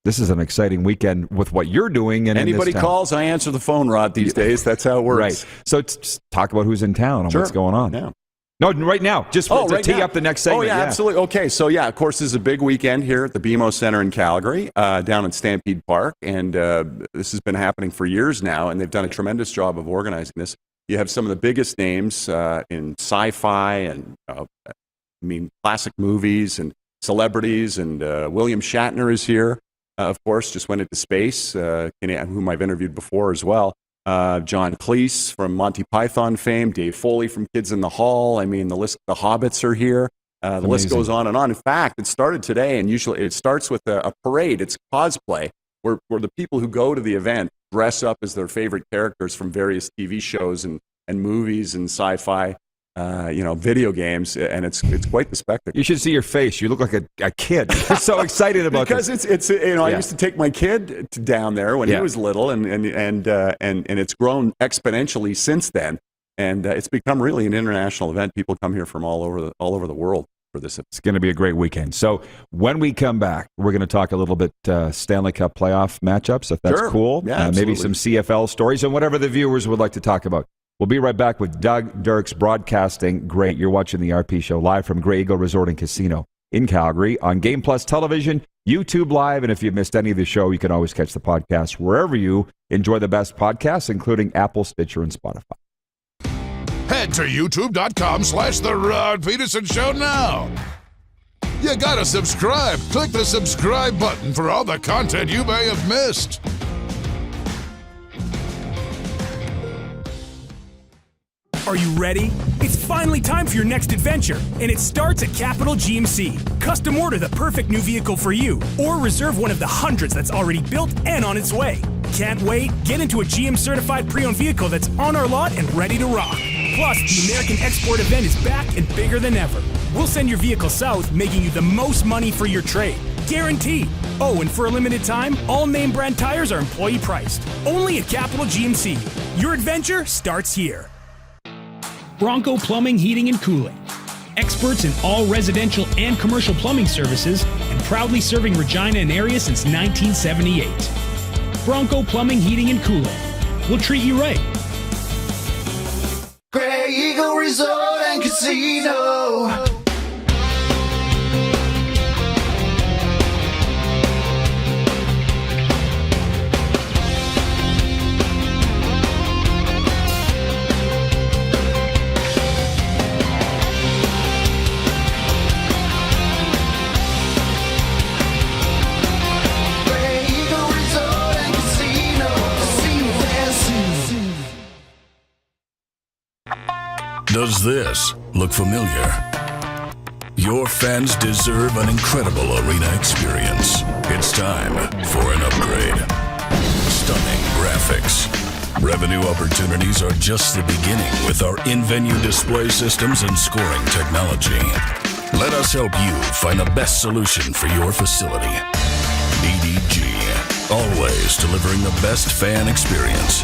This is an exciting weekend with what you're doing. And anybody calls, I answer the phone, Rod, these days. That's how it works. Right. So just talk about who's in town and what's going on. Yeah. No, right now, just to tee up the next segment. Oh, yeah, absolutely. Okay, so of course, this is a big weekend here at the BMO Center in Calgary, down at Stampede Park, and this has been happening for years now, and they've done a tremendous job of organizing this. You have some of the biggest names in sci-fi and, classic movies and celebrities, and William Shatner is here, of course, just went into space, whom I've interviewed before as well. John Cleese from Monty Python fame, Dave Foley from Kids in the Hall. I mean, the Hobbits are here. The list goes on and on. In fact, it started today, and usually it starts with a parade. It's cosplay, where the people who go to the event dress up as their favorite characters from various TV shows and movies and sci-fi, video games, and it's quite the spectacle. You should see your face. You look like a kid. You're so excited about because this. I used to take my kid down there when he was little, and it's grown exponentially since then, and it's become really an international event. People come here from all over the world for this. It's going to be a great weekend. So when we come back, we're going to talk a little bit Stanley Cup playoff matchups, if that's cool. Yeah, maybe some CFL stories and whatever the viewers would like to talk about. We'll be right back with Doug Dirks broadcasting. Great. You're watching the RP Show live from Grey Eagle Resort and Casino in Calgary on Game Plus Television, YouTube Live, and if you've missed any of the show, you can always catch the podcast wherever you enjoy the best podcasts, including Apple, Stitcher, and Spotify. Head to youtube.com/The Rod Pedersen Show now. You gotta subscribe. Click the subscribe button for all the content you may have missed. Are you ready? It's finally time for your next adventure, and it starts at Capital GMC. Custom order the perfect new vehicle for you, or reserve one of the hundreds that's already built and on its way. Can't wait? Get into a GM-certified pre-owned vehicle that's on our lot and ready to rock. Plus, the American Export event is back and bigger than ever. We'll send your vehicle south, making you the most money for your trade. Guaranteed. Oh, and for a limited time, all name brand tires are employee priced. Only at Capital GMC. Your adventure starts here. Bronco Plumbing, Heating, and Cooling. Experts in all residential and commercial plumbing services, and proudly serving Regina and area since 1978. Bronco Plumbing, Heating, and Cooling. We'll treat you right. Grey Eagle Resort and Casino. Does this look familiar? Your fans deserve an incredible arena experience. It's time for an upgrade. Stunning graphics. Revenue opportunities are just the beginning with our in-venue display systems and scoring technology. Let us help you find the best solution for your facility. DDG, always delivering the best fan experience.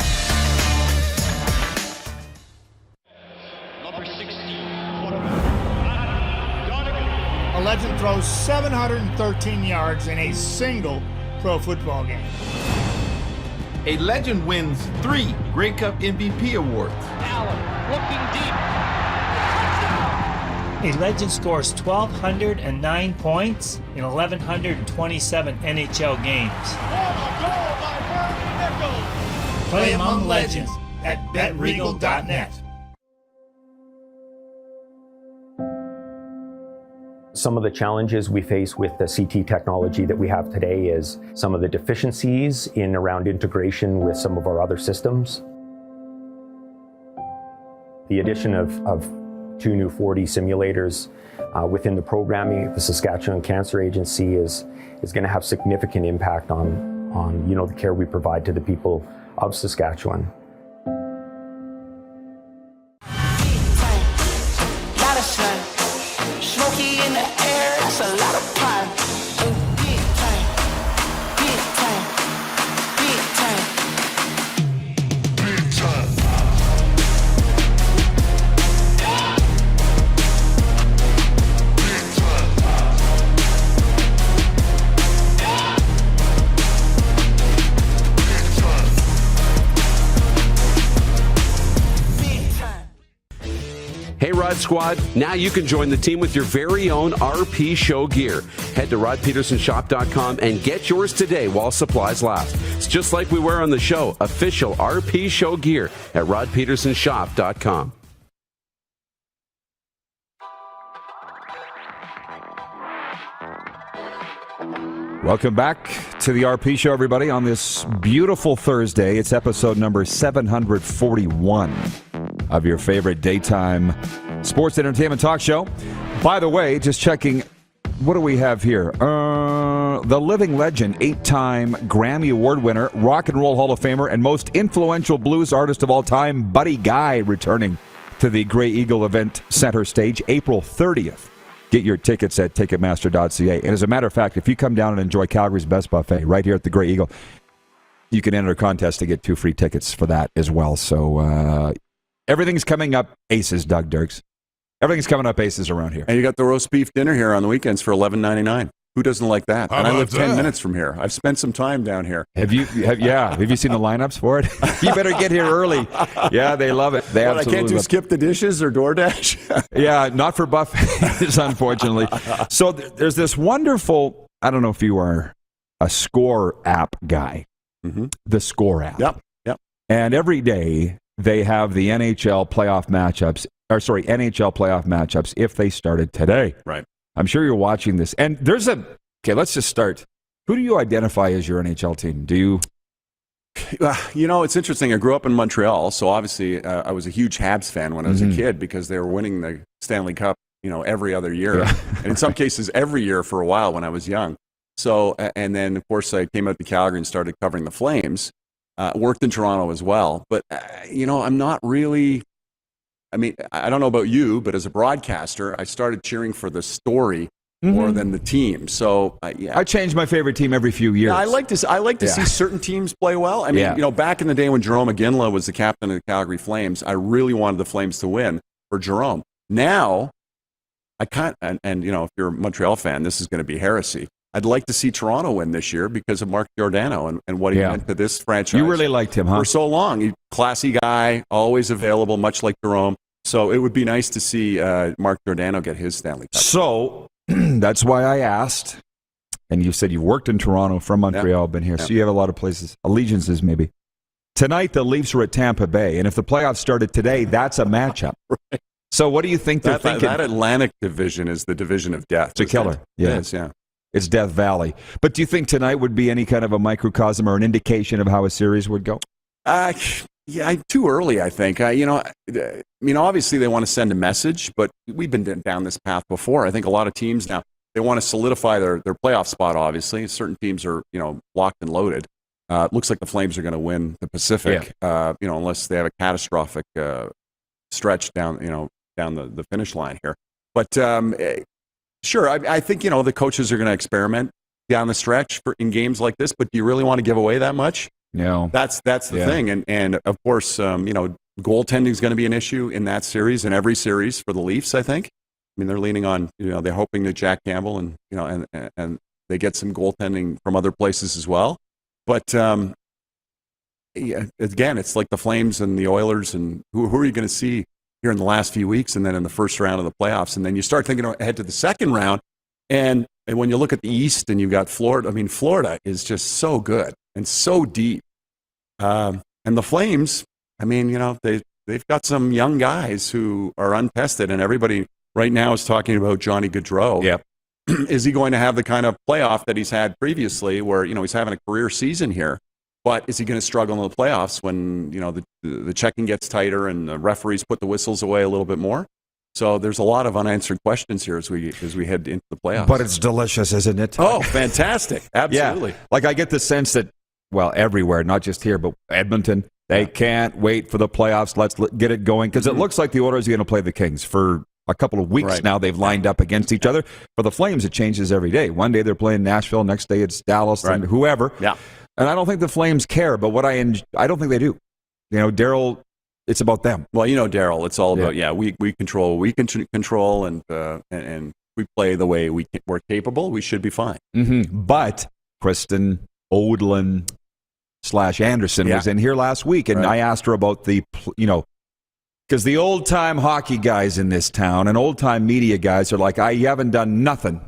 A legend throws 713 yards in a single pro football game. A legend wins 3 Grey Cup MVP awards. Allen looking deep. A legend scores 1,209 points in 1,127 NHL games. Play among legends at betregal.net. Some of the challenges we face with the CT technology that we have today is some of the deficiencies in around integration with some of our other systems. The addition of 2 new 4D simulators within the programming of the Saskatchewan Cancer Agency is going to have significant impact on the care we provide to the people of Saskatchewan. Smoky in the air, that's a lot of pine. Big time, big time, big time, big time. Hey, Rod Squad, now you can join the team with your very own RP Show gear. Head to rodpetersonshop.com and get yours today while supplies last. It's just like we wear on the show, official RP Show gear at rodpetersonshop.com. Welcome back to the RP Show, everybody, on this beautiful Thursday. It's episode number 741 of your favorite daytime sports entertainment talk show. By the way, just checking, what do we have here? The living legend, 8-time Grammy Award winner, Rock and Roll Hall of Famer, and most influential blues artist of all time, Buddy Guy, returning to the Grey Eagle Event Center stage April 30th. Get your tickets at Ticketmaster.ca. And as a matter of fact, if you come down and enjoy Calgary's best buffet right here at the Grey Eagle, you can enter a contest to get 2 free tickets for that as well. So everything's coming up aces, Doug Dirks. Everything's coming up aces around here. And you got the roast beef dinner here on the weekends for $11.99. Who doesn't like that? How and I live about 10 that? minutes from here. I've spent some time down here. Have you seen the lineups for it? You better get here early. Yeah, they love it. They What, I absolutely can't do love it. skip the dishes or DoorDash? Yeah, not for buffets, unfortunately. So there's this wonderful, I don't know if you are a Score app guy, the Score app. Yep. And every day they have the NHL playoff matchups if they started today. Right. I'm sure you're watching this. And there's okay, let's just start. Who do you identify as your NHL team? Do you? It's interesting. I grew up in Montreal, so obviously I was a huge Habs fan when I was a kid because they were winning the Stanley Cup, every other year. Yeah. And in some cases, every year for a while when I was young. So, and then, of course, I came out to Calgary and started covering the Flames. Worked in Toronto as well. But, I'm not really... I don't know about you, but as a broadcaster, I started cheering for the story more than the team. So, I change my favorite team every few years. Yeah, I like to see certain teams play well. Back in the day when Jerome McGinley was the captain of the Calgary Flames, I really wanted the Flames to win for Jerome. Now, I can't, and if you're a Montreal fan, this is going to be heresy. I'd like to see Toronto win this year because of Mark Giordano and what he meant to this franchise. You really liked him, huh? For so long. Classy guy, always available, much like Jerome. So it would be nice to see Mark Giordano get his Stanley Cup. So that's why I asked, and you said you worked in Toronto, from Montreal, been here, so you have a lot of places, allegiances maybe. Tonight, the Leafs are at Tampa Bay, and if the playoffs started today, that's a matchup. Right. So what do you think they're thinking? That Atlantic division is the division of death. It's a killer. Yeah. It is, yeah. It's Death Valley. But do you think tonight would be any kind of a microcosm or an indication of how a series would go? Too early, I think. obviously they want to send a message, but we've been down this path before. I think a lot of teams now, they want to solidify their playoff spot, obviously. Certain teams are, locked and loaded. It looks like the Flames are going to win the Pacific, unless they have a catastrophic stretch down the finish line here. But sure, I think, the coaches are going to experiment down the stretch in games like this, but do you really want to give away that much? No. That's the thing. And of course, goaltending is going to be an issue in that series, in every series for the Leafs, I think. I mean, they're leaning on, they're hoping that Jack Campbell and they get some goaltending from other places as well. But again, it's like the Flames and the Oilers, and who are you going to see here in the last few weeks and then in the first round of the playoffs? And then you start thinking ahead to the second round. And when you look at the East and you've got Florida, Florida is just so good and so deep. And the Flames, they've got some young guys who are untested, and everybody right now is talking about Johnny Gaudreau. Yep. Is he going to have the kind of playoff that he's had previously where, he's having a career season here? But is he going to struggle in the playoffs when, the checking gets tighter and the referees put the whistles away a little bit more? So there's a lot of unanswered questions here as we head into the playoffs. But it's delicious, isn't it? Oh, fantastic. Absolutely. Yeah. Like I get the sense that, everywhere, not just here, but Edmonton, they can't wait for the playoffs. Let's get it going. Because it looks like the Oilers are going to play the Kings for a couple of weeks now. They've lined up against each other. For the Flames, it changes every day. One day they're playing Nashville, next day it's Dallas and whoever. Yeah. And I don't think the Flames care, but I don't think they do. Darryl, it's about them. Well, Darryl, it's all about, we control, we can control, and we play the way we're capable. We should be fine. Mm-hmm. But Kristen Odlin / Anderson was in here last week, and I asked her about because the old-time hockey guys in this town and old-time media guys are like, you haven't done nothing.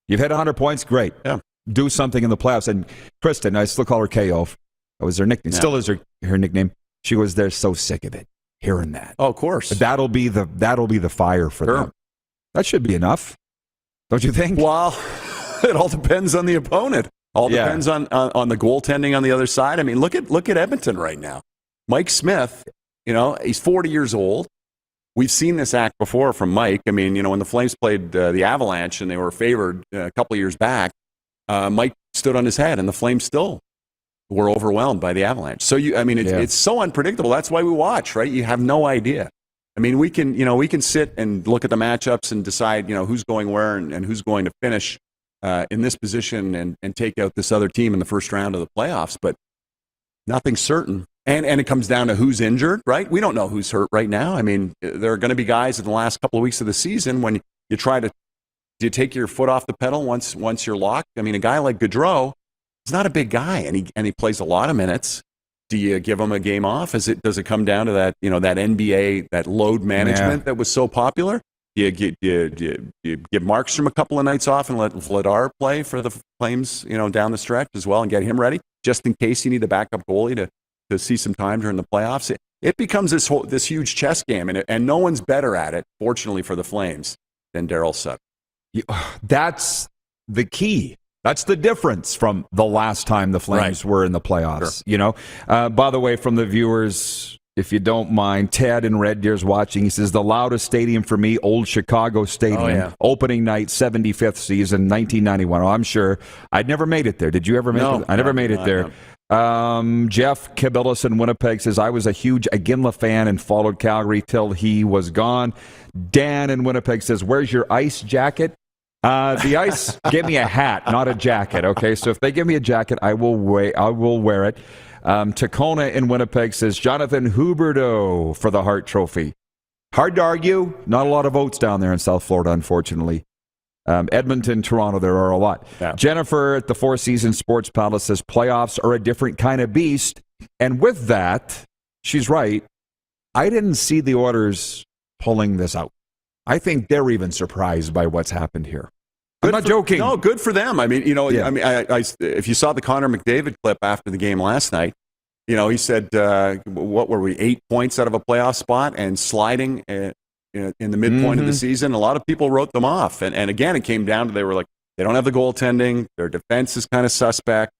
You've hit 100 points, great. Yeah. Do something in the playoffs. And Kristen, I still call her KO. That was her nickname. Yeah. Still is her nickname. She was, they're so sick of it, hearing that. Oh, of course. But that'll be the fire for them. That should be enough. Don't you think? Well, it all depends on the opponent. All depends on the goaltending on the other side. Look at Edmonton right now. Mike Smith, he's 40 years old. We've seen this act before from Mike. When the Flames played the Avalanche and they were favored a couple of years back, Mike stood on his head, and the Flames still were overwhelmed by the Avalanche. So it's so unpredictable. That's why we watch, right? You have no idea. We can sit and look at the matchups and decide, who's going where and who's going to finish in this position and take out this other team in the first round of the playoffs, but nothing's certain. And it comes down to who's injured, right? We don't know who's hurt right now. There are going to be guys in the last couple of weeks of the season when you try to take your foot off the pedal once you're locked. A guy like Gaudreau is not a big guy, and he plays a lot of minutes. Do you give him a game off? Does it come down to that that NBA, that load management that was so popular? You give Markstrom a couple of nights off and let Vladar play for the Flames, down the stretch as well, and get him ready just in case you need a backup goalie to see some time during the playoffs. It becomes this huge chess game, and no one's better at it, fortunately for the Flames, than Darryl Sutter. That's the key. That's the difference from the last time the Flames were in the playoffs. Sure. By the way, from the viewers, if you don't mind, Ted in Red Deer's watching. He says, the loudest stadium for me, Old Chicago Stadium. Oh, yeah. Opening night, 75th season, 1991. Oh, I'm sure. I'd never made it there. Did you ever make it? I never made it there. Jeff Kibilis in Winnipeg says, I was a huge Iginla fan and followed Calgary till he was gone. Dan in Winnipeg says, where's your ice jacket? The ice gave me a hat, not a jacket. Okay, so if they give me a jacket, I will wear it. Tacona in Winnipeg says, Jonathan Huberdeau for the Hart Trophy. Hard to argue. Not a lot of votes down there in South Florida, unfortunately. Edmonton, Toronto, there are a lot. Yeah. Jennifer at the Four Seasons Sports Palace says, playoffs are a different kind of beast. And with that, she's right. I didn't see the Oilers pulling this out. I think they're even surprised by what's happened here. I'm not joking. No, good for them. If you saw the Connor McDavid clip after the game last night, he said, what were we, 8 points out of a playoff spot and sliding in the midpoint of the season. A lot of people wrote them off. And again, it came down to, they were like, they don't have the goaltending. Their defense is kind of suspect.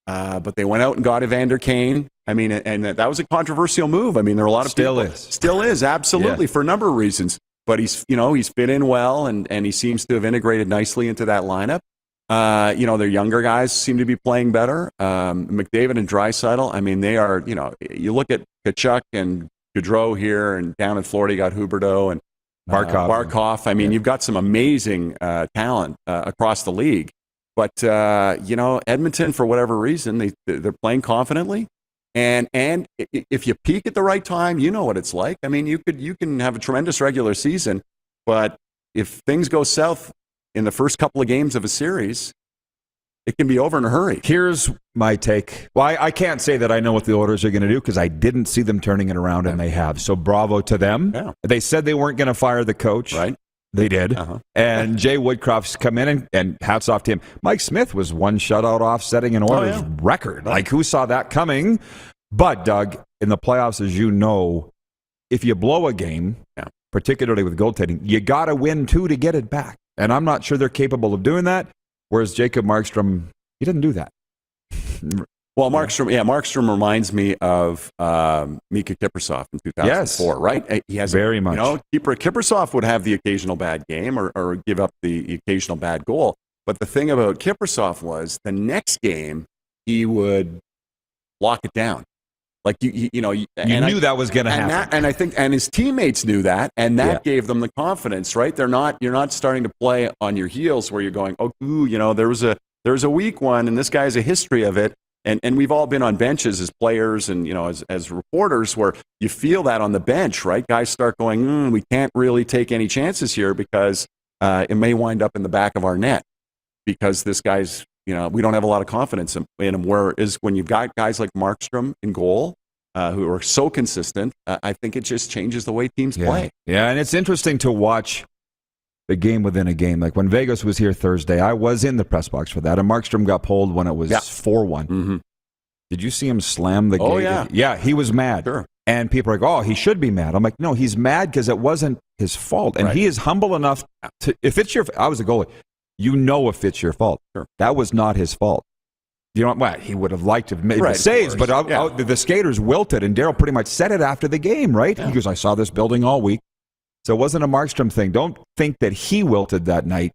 But they went out and got Evander Kane, I mean, and that was a controversial move. I mean, there are a lot of people. Still is, absolutely, for a number of reasons. But he's fit in well, and he seems to have integrated nicely into that lineup. Their younger guys seem to be playing better. McDavid and Draisaitl, I mean, they are, you look at Tkachuk and Gaudreau here, and down in Florida, you got Huberdeau and Barkov. I mean, you've got some amazing talent across the league. But, Edmonton, for whatever reason, they're playing confidently. And if you peak at the right time, you know what it's like. I mean, you can have a tremendous regular season, but if things go south in the first couple of games of a series, it can be over in a hurry. Here's my take. Well, I can't say that I know what the Oilers are going to do because I didn't see them turning it around, and they have. So bravo to them. Yeah. They said they weren't going to fire the coach. Right. They did. And Jay Woodcroft's come in, and hats off to him. Mike Smith was one shutout off setting an Oilers record. Like, who saw that coming? But, Doug, in the playoffs, as you know, if you blow a game, particularly with goaltending, you got to win 2 to get it back. And I'm not sure they're capable of doing that, whereas Jacob Markstrom, he didn't do that. Well, Markstrom reminds me of Mika Kiprusoff in 2004, right? He has very much. Kiprusoff would have the occasional bad game or give up the occasional bad goal. But the thing about Kiprusoff was the next game he would lock it down. Like you knew that was going to happen, and his teammates knew that, and that gave them the confidence, right? You're not starting to play on your heels where you're going, there's a weak one, and this guy has a history of it, and we've all been on benches as players and as reporters where you feel that on the bench, right? Guys start going, we can't really take any chances here because it may wind up in the back of our net because this guy's. We don't have a lot of confidence in him. Whereas when you've got guys like Markstrom in goal who are so consistent, I think it just changes the way teams play. Yeah, and it's interesting to watch the game within a game. Like when Vegas was here Thursday, I was in the press box for that, and Markstrom got pulled when it was 4-1. Mm-hmm. Did you see him slam the gate? Yeah, he was mad. Sure. And people are like, he should be mad. I'm like, no, he's mad because it wasn't his fault. And he is humble enough to, I was a goalie. If it's your fault. Sure. That was not his fault. He would have liked to have made the saves, but the skaters wilted, and Darryl pretty much said it after the game, right? Yeah. He goes, I saw this building all week. So it wasn't a Markstrom thing. Don't think that he wilted that night.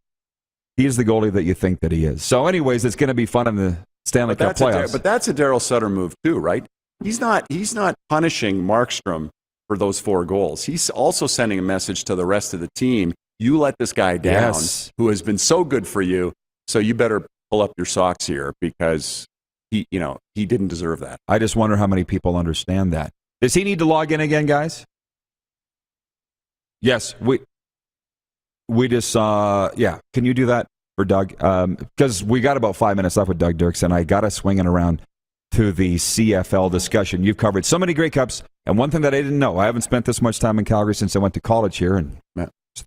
He is the goalie that you think that he is. So anyways, it's going to be fun in the Stanley Cup playoffs. But that's a Darryl Sutter move too, right? He's not punishing Markstrom for those 4 goals. He's also sending a message to the rest of the team. You let this guy down who has been so good for you, so you better pull up your socks here because he didn't deserve that. I just wonder how many people understand that. Does he need to log in again, guys? Yes, we just can you do that for Doug? Because we got about 5 minutes left with Doug Dirks, and I got to swing it around to the CFL discussion. You've covered so many Grey Cups, and one thing that I didn't know, I haven't spent this much time in Calgary since I went to college here, and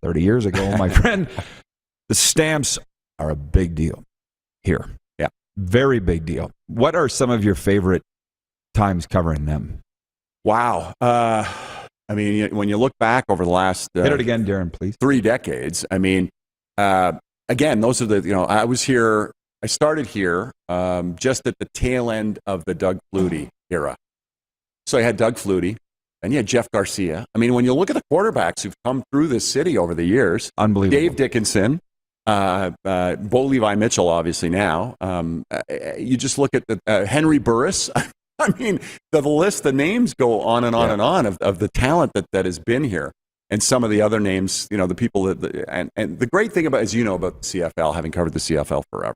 30 years ago, my friend. The Stamps are a big deal here. Yeah. Very big deal. What are some of your favorite times covering them? Wow. I mean, when you look back over the last... Hit it again, Darren, please. 3 decades. I mean, again, those are I started here just at the tail end of the Doug Flutie era. So I had Doug Flutie. And you had Jeff Garcia. I mean, when you look at the quarterbacks who've come through this city over the years, unbelievable. Dave Dickinson, Bo Levi Mitchell, obviously now. You just look at the Henry Burris. I mean, the list, the names go on and on and on of the talent that has been here. And some of the other names, the people and the great thing about, as you know, about the CFL, having covered the CFL forever,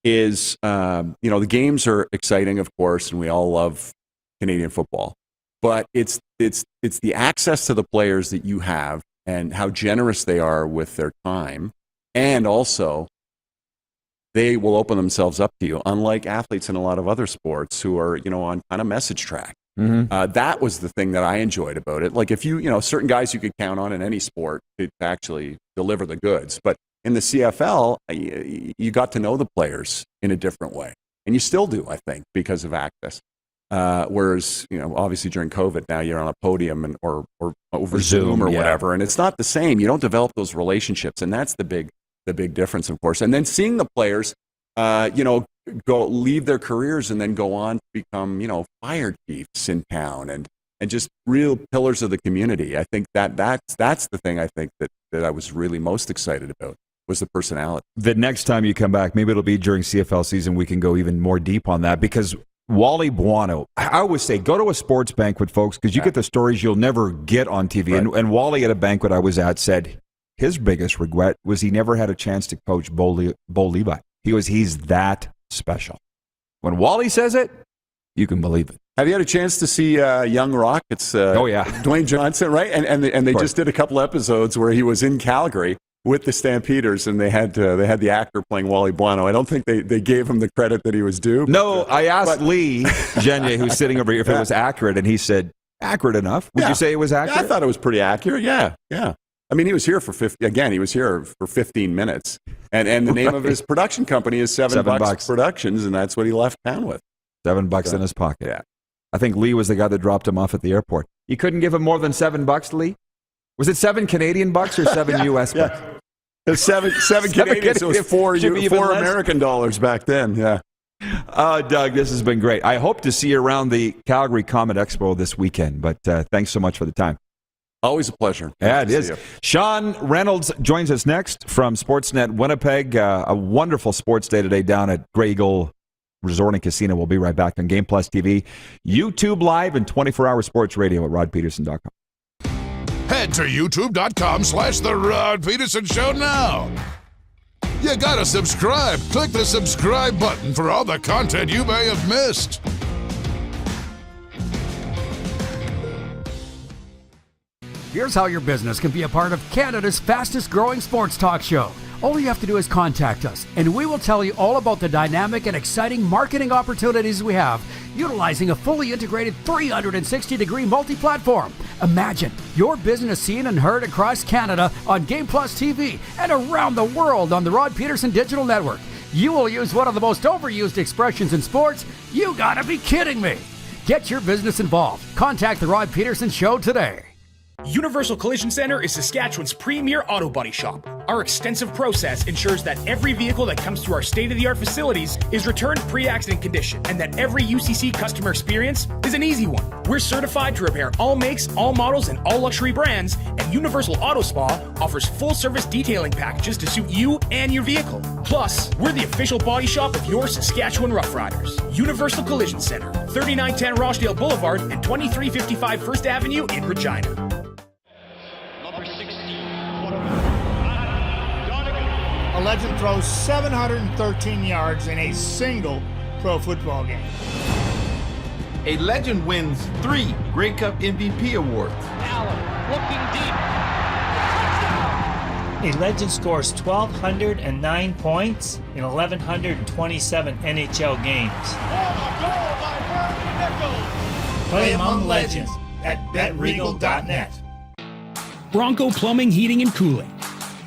is, the games are exciting, of course, and we all love Canadian football. But it's the access to the players that you have and how generous they are with their time. And also, they will open themselves up to you, unlike athletes in a lot of other sports who are, on kind of message track. Mm-hmm. That was the thing that I enjoyed about it. Like if certain guys you could count on in any sport to actually deliver the goods. But in the CFL, you got to know the players in a different way. And you still do, I think, because of access. Whereas, obviously during COVID now you're on a podium or over Zoom or whatever, and it's not the same. You don't develop those relationships, and that's the big difference, of course. And then seeing the players, leave their careers and then go on to become, fire chiefs in town and just real pillars of the community. I think that's the thing I think that I was really most excited about was the personality. The next time you come back, maybe it'll be during CFL season, we can go even more deep on that, because Wally Buono, I always say, go to a sports banquet, folks, because you get the stories you'll never get on TV. Right. And Wally at a banquet I was at said his biggest regret was he never had a chance to coach Bo Levi. He goes, he's that special. When Wally says it, you can believe it. Have you had a chance to see Young Rockets? Dwayne Johnson, right? And they just did a couple episodes where he was in Calgary with the Stampeders, and they had the actor playing Wally Buono. I don't think they gave him the credit that he was due. No, I asked Lee Genier, who's sitting over here, if it was accurate, and he said, accurate enough. Would you say it was accurate? Yeah, I thought it was pretty accurate, yeah. I mean, he was here for 15 minutes. And the name of his production company is Seven Bucks Productions, and that's what he left town with. $7 in his pocket. Yeah. I think Lee was the guy that dropped him off at the airport. You couldn't give him more than $7, Lee? Was it 7 Canadian bucks or 7 US bucks? It was seven Canadian, so it was four American dollars back then, yeah. Doug, this has been great. I hope to see you around the Calgary Comet Expo this weekend, but thanks so much for the time. Always a pleasure. Yeah, it is. Sean Reynolds joins us next from Sportsnet Winnipeg. A wonderful sports day today down at Grey Eagle Resort and Casino. We'll be right back on Game Plus TV, YouTube Live, and 24-hour sports radio at rodpeterson.com. Head to youtube.com/The Rod Peterson Show now. You gotta subscribe. Click the subscribe button for all the content you may have missed. Here's how your business can be a part of Canada's fastest growing sports talk show. All you have to do is contact us, and we will tell you all about the dynamic and exciting marketing opportunities we have, utilizing a fully integrated 360-degree multi-platform. Imagine your business seen and heard across Canada on Game Plus TV and around the world on the Rod Peterson Digital Network. You will use one of the most overused expressions in sports. You gotta be kidding me. Get your business involved. Contact the Rod Peterson Show today. Universal Collision Center is Saskatchewan's premier auto body shop. Our extensive process ensures that every vehicle that comes through our state-of-the-art facilities is returned pre-accident condition, and that every UCC customer experience is an easy one. We're certified to repair all makes, all models, and all luxury brands, and Universal Auto Spa offers full-service detailing packages to suit you and your vehicle. Plus, we're the official body shop of your Saskatchewan Rough Riders. Universal Collision Center, 3910 Rochdale Boulevard and 2355 First Avenue in Regina. A legend throws 713 yards in a single pro football game. A legend wins 3 Grey Cup MVP awards. Allen looking deep. A legend scores 1,209 points in 1,127 NHL games. Play among legends at betregal.net. Bronco Plumbing, Heating, and Cooling.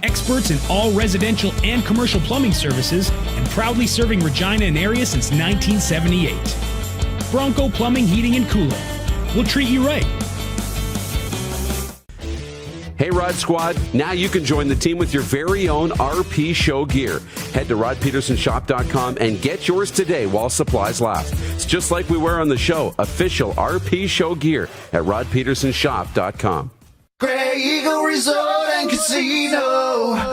Experts in all residential and commercial plumbing services, and proudly serving Regina and area since 1978. Bronco Plumbing, Heating, and Cooling. We'll treat you right. Hey, Rod Squad, now you can join the team with your very own RP Show gear. Head to rodpetersonshop.com and get yours today while supplies last. It's just like we wear on the show, official RP Show gear at rodpetersonshop.com. Grey Eagle Resort and Casino.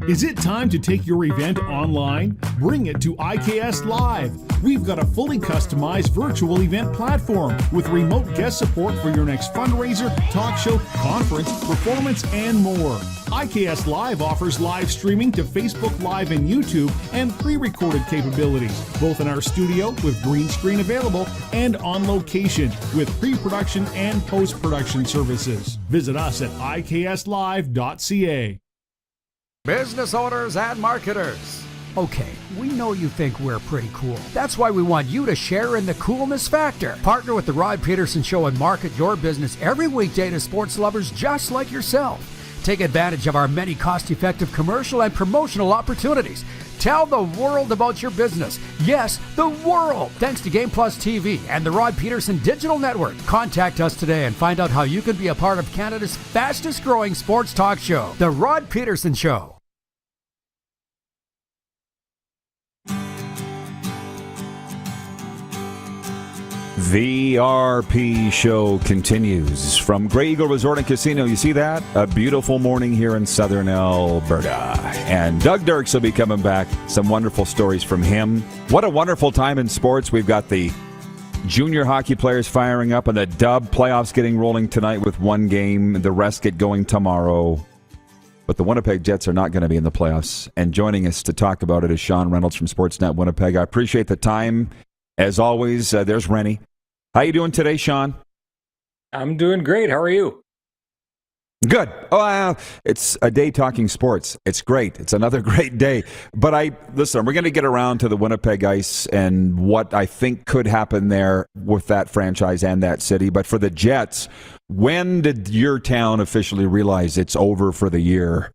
Is it time to take your event online? Bring it to IKS Live. We've got a fully customized virtual event platform with remote guest support for your next fundraiser, talk show, conference, performance, and more. IKS Live offers live streaming to Facebook Live and YouTube and pre-recorded capabilities, both in our studio with green screen available and on location with pre-production and post-production services. Visit us at ikslive.ca. Business owners and marketers, Okay, we know you think we're pretty cool. That's why we want you to share in the coolness factor. Partner with the Rod Pedersen Show and market your business every weekday to sports lovers just like yourself. Take advantage of our many cost-effective commercial and promotional opportunities. Tell the world about your business. Yes, the world. Thanks to Game Plus TV and the Rod Pedersen Digital Network. Contact us today and find out how you can be a part of Canada's fastest growing sports talk show, The Rod Pedersen Show. The RP show continues from Grey Eagle Resort and Casino. You see that? A beautiful morning here in southern Alberta. And Doug Dirks will be coming back. Some wonderful stories from him. What a wonderful time in sports. We've got the junior hockey players firing up and the Dub playoffs getting rolling tonight with one game. The rest get going tomorrow. But the Winnipeg Jets are not going to be in the playoffs. And joining us to talk about it is Sean Reynolds from Sportsnet Winnipeg. I appreciate the time. As always, there's Rennie. How you doing today, Sean? I'm doing great. How are you? Good. Oh, it's a day talking sports. It's great. It's another great day. But listen, we're going to get around to the Winnipeg Ice and what I think could happen there with that franchise and that city. But for the Jets, when did your town officially realize it's over for the year?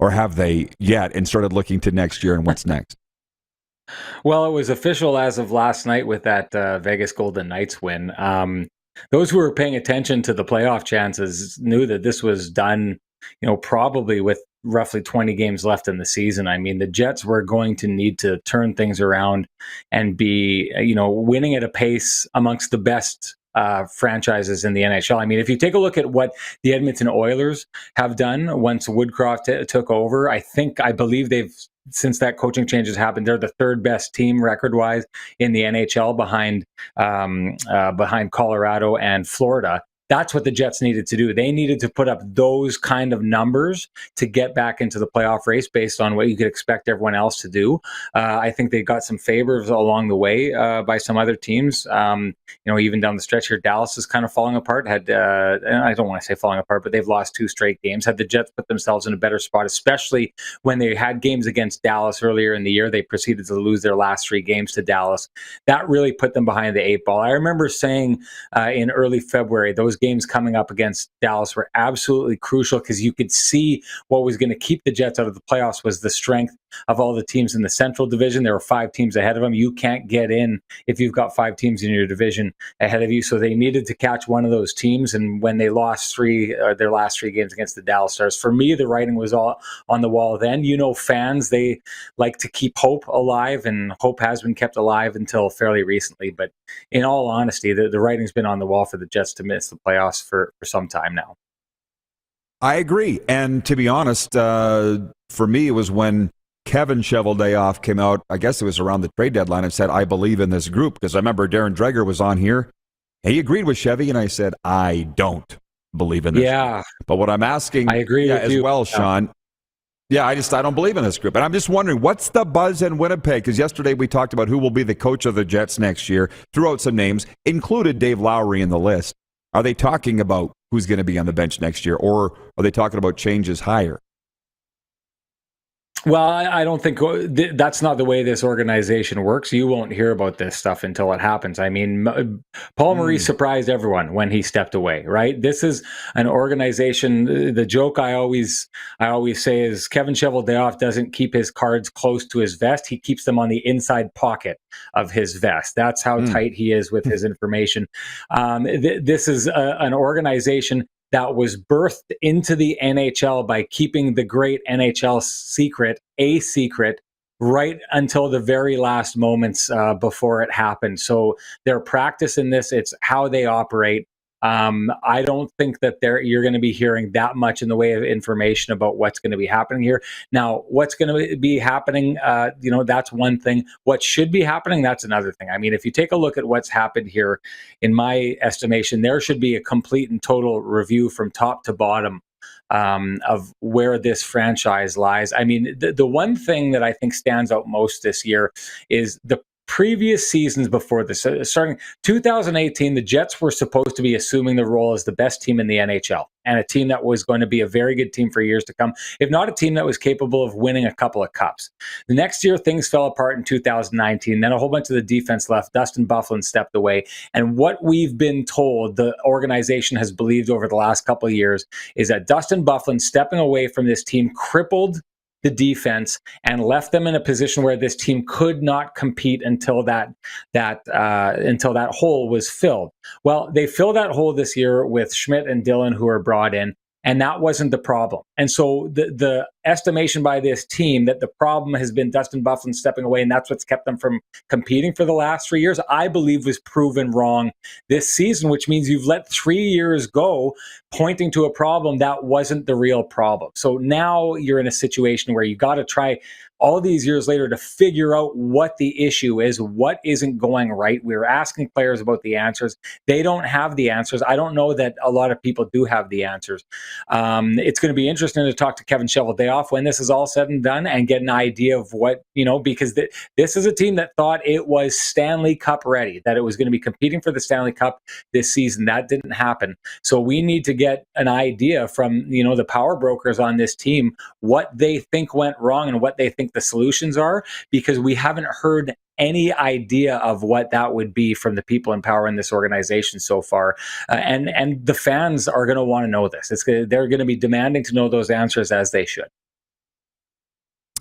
Or have they yet and started looking to next year and what's next? Well, it was official as of last night with that Vegas Golden Knights win. Those who were paying attention to the playoff chances knew that this was done, probably with roughly 20 games left in the season. I mean, the Jets were going to need to turn things around and be, winning at a pace amongst the best franchises in the NHL. I mean, if you take a look at what the Edmonton Oilers have done once Woodcroft took over, I believe they've, since that coaching change has happened, they're the third best team record-wise in the NHL behind Colorado and Florida. That's what the Jets needed to do. They needed to put up those kind of numbers to get back into the playoff race based on what you could expect everyone else to do. I think they got some favors along the way by some other teams. Even down the stretch here, Dallas is kind of falling apart. I don't want to say falling apart, but they've lost 2 straight games. Had the Jets put themselves in a better spot, especially when they had games against Dallas earlier in the year, they proceeded to lose their last 3 games to Dallas. That really put them behind the 8 ball. I remember saying in early February, those games coming up against Dallas were absolutely crucial because you could see what was going to keep the Jets out of the playoffs was the strength of all the teams in the Central Division. There were 5 teams ahead of them. You can't get in if you've got 5 teams in your division ahead of you. So they needed to catch one of those teams. And when they lost their last 3 games against the Dallas Stars, for me, the writing was all on the wall then. Fans, they like to keep hope alive, and hope has been kept alive until fairly recently. But in all honesty, the writing's been on the wall for the Jets to miss the playoffs for some time now. I agree. And to be honest, for me, it was when Kevin Cheveldayoff came out, I guess it was around the trade deadline, and said, I believe in this group. Because I remember Darren Dreger was on here. He agreed with Chevy, and I said, I don't believe in this group. But what I'm asking I agree with as you. well, Sean, I don't believe in this group. And I'm just wondering, what's the buzz in Winnipeg? Because yesterday we talked about who will be the coach of the Jets next year, threw out some names, included Dave Lowry in the list. Are they talking about who's going to be on the bench next year, or are they talking about changes higher? Well, I don't think that's not the way this organization works. You won't hear about this stuff until it happens. I mean, Paul Maurice surprised everyone when he stepped away, right? This is an organization. The joke I always say is Kevin Cheveldayoff doesn't keep his cards close to his vest. He keeps them on the inside pocket of his vest. That's how tight he is with his information. This is an organization that was birthed into the NHL by keeping the great NHL secret a secret right until the very last moments before it happened. So their practice in this, it's how they operate. I don't think that you're going to be hearing that much in the way of information about what's going to be happening here. Now, what's going to be happening, that's one thing. What should be happening, that's another thing. I mean, if you take a look at what's happened here, in my estimation, there should be a complete and total review from top to bottom of where this franchise lies. I mean, the one thing that I think stands out most this year is the previous seasons before this. Starting 2018, the Jets were supposed to be assuming the role as the best team in the NHL. and a team that was going to be a very good team for years to come, if not a team that was capable of winning a couple of cups. The next year, things fell apart in 2019. Then a whole bunch of the defense left. Dustin Byfuglien stepped away. And what we've been told, the organization has believed over the last couple of years, is that Dustin Byfuglien stepping away from this team crippled the defense and left them in a position where this team could not compete until that hole was filled. Well, they filled that hole this year with Schmidt and Dillon, who are brought in, and that wasn't the problem. And so the estimation by this team that the problem has been Dustin Byfuglien stepping away, and that's what's kept them from competing for the last 3 years, I believe was proven wrong this season, which means you've let 3 years go pointing to a problem that wasn't the real problem. So now you're in a situation where you got to try all these years later to figure out what the issue is, what isn't going right. We're asking players about the answers. They don't have the answers. I don't know that a lot of people do have the answers. It's going to be interesting to talk to Kevin Cheveldayoff when this is all said and done and get an idea of what, because this is a team that thought it was Stanley Cup ready, that it was going to be competing for the Stanley Cup this season. That didn't happen. So we need to get an idea from, the power brokers on this team, what they think went wrong and what they think the solutions are, because we haven't heard any idea of what that would be from the people in power in this organization so far. And the fans are going to want to know this. They're going to be demanding to know those answers, as they should.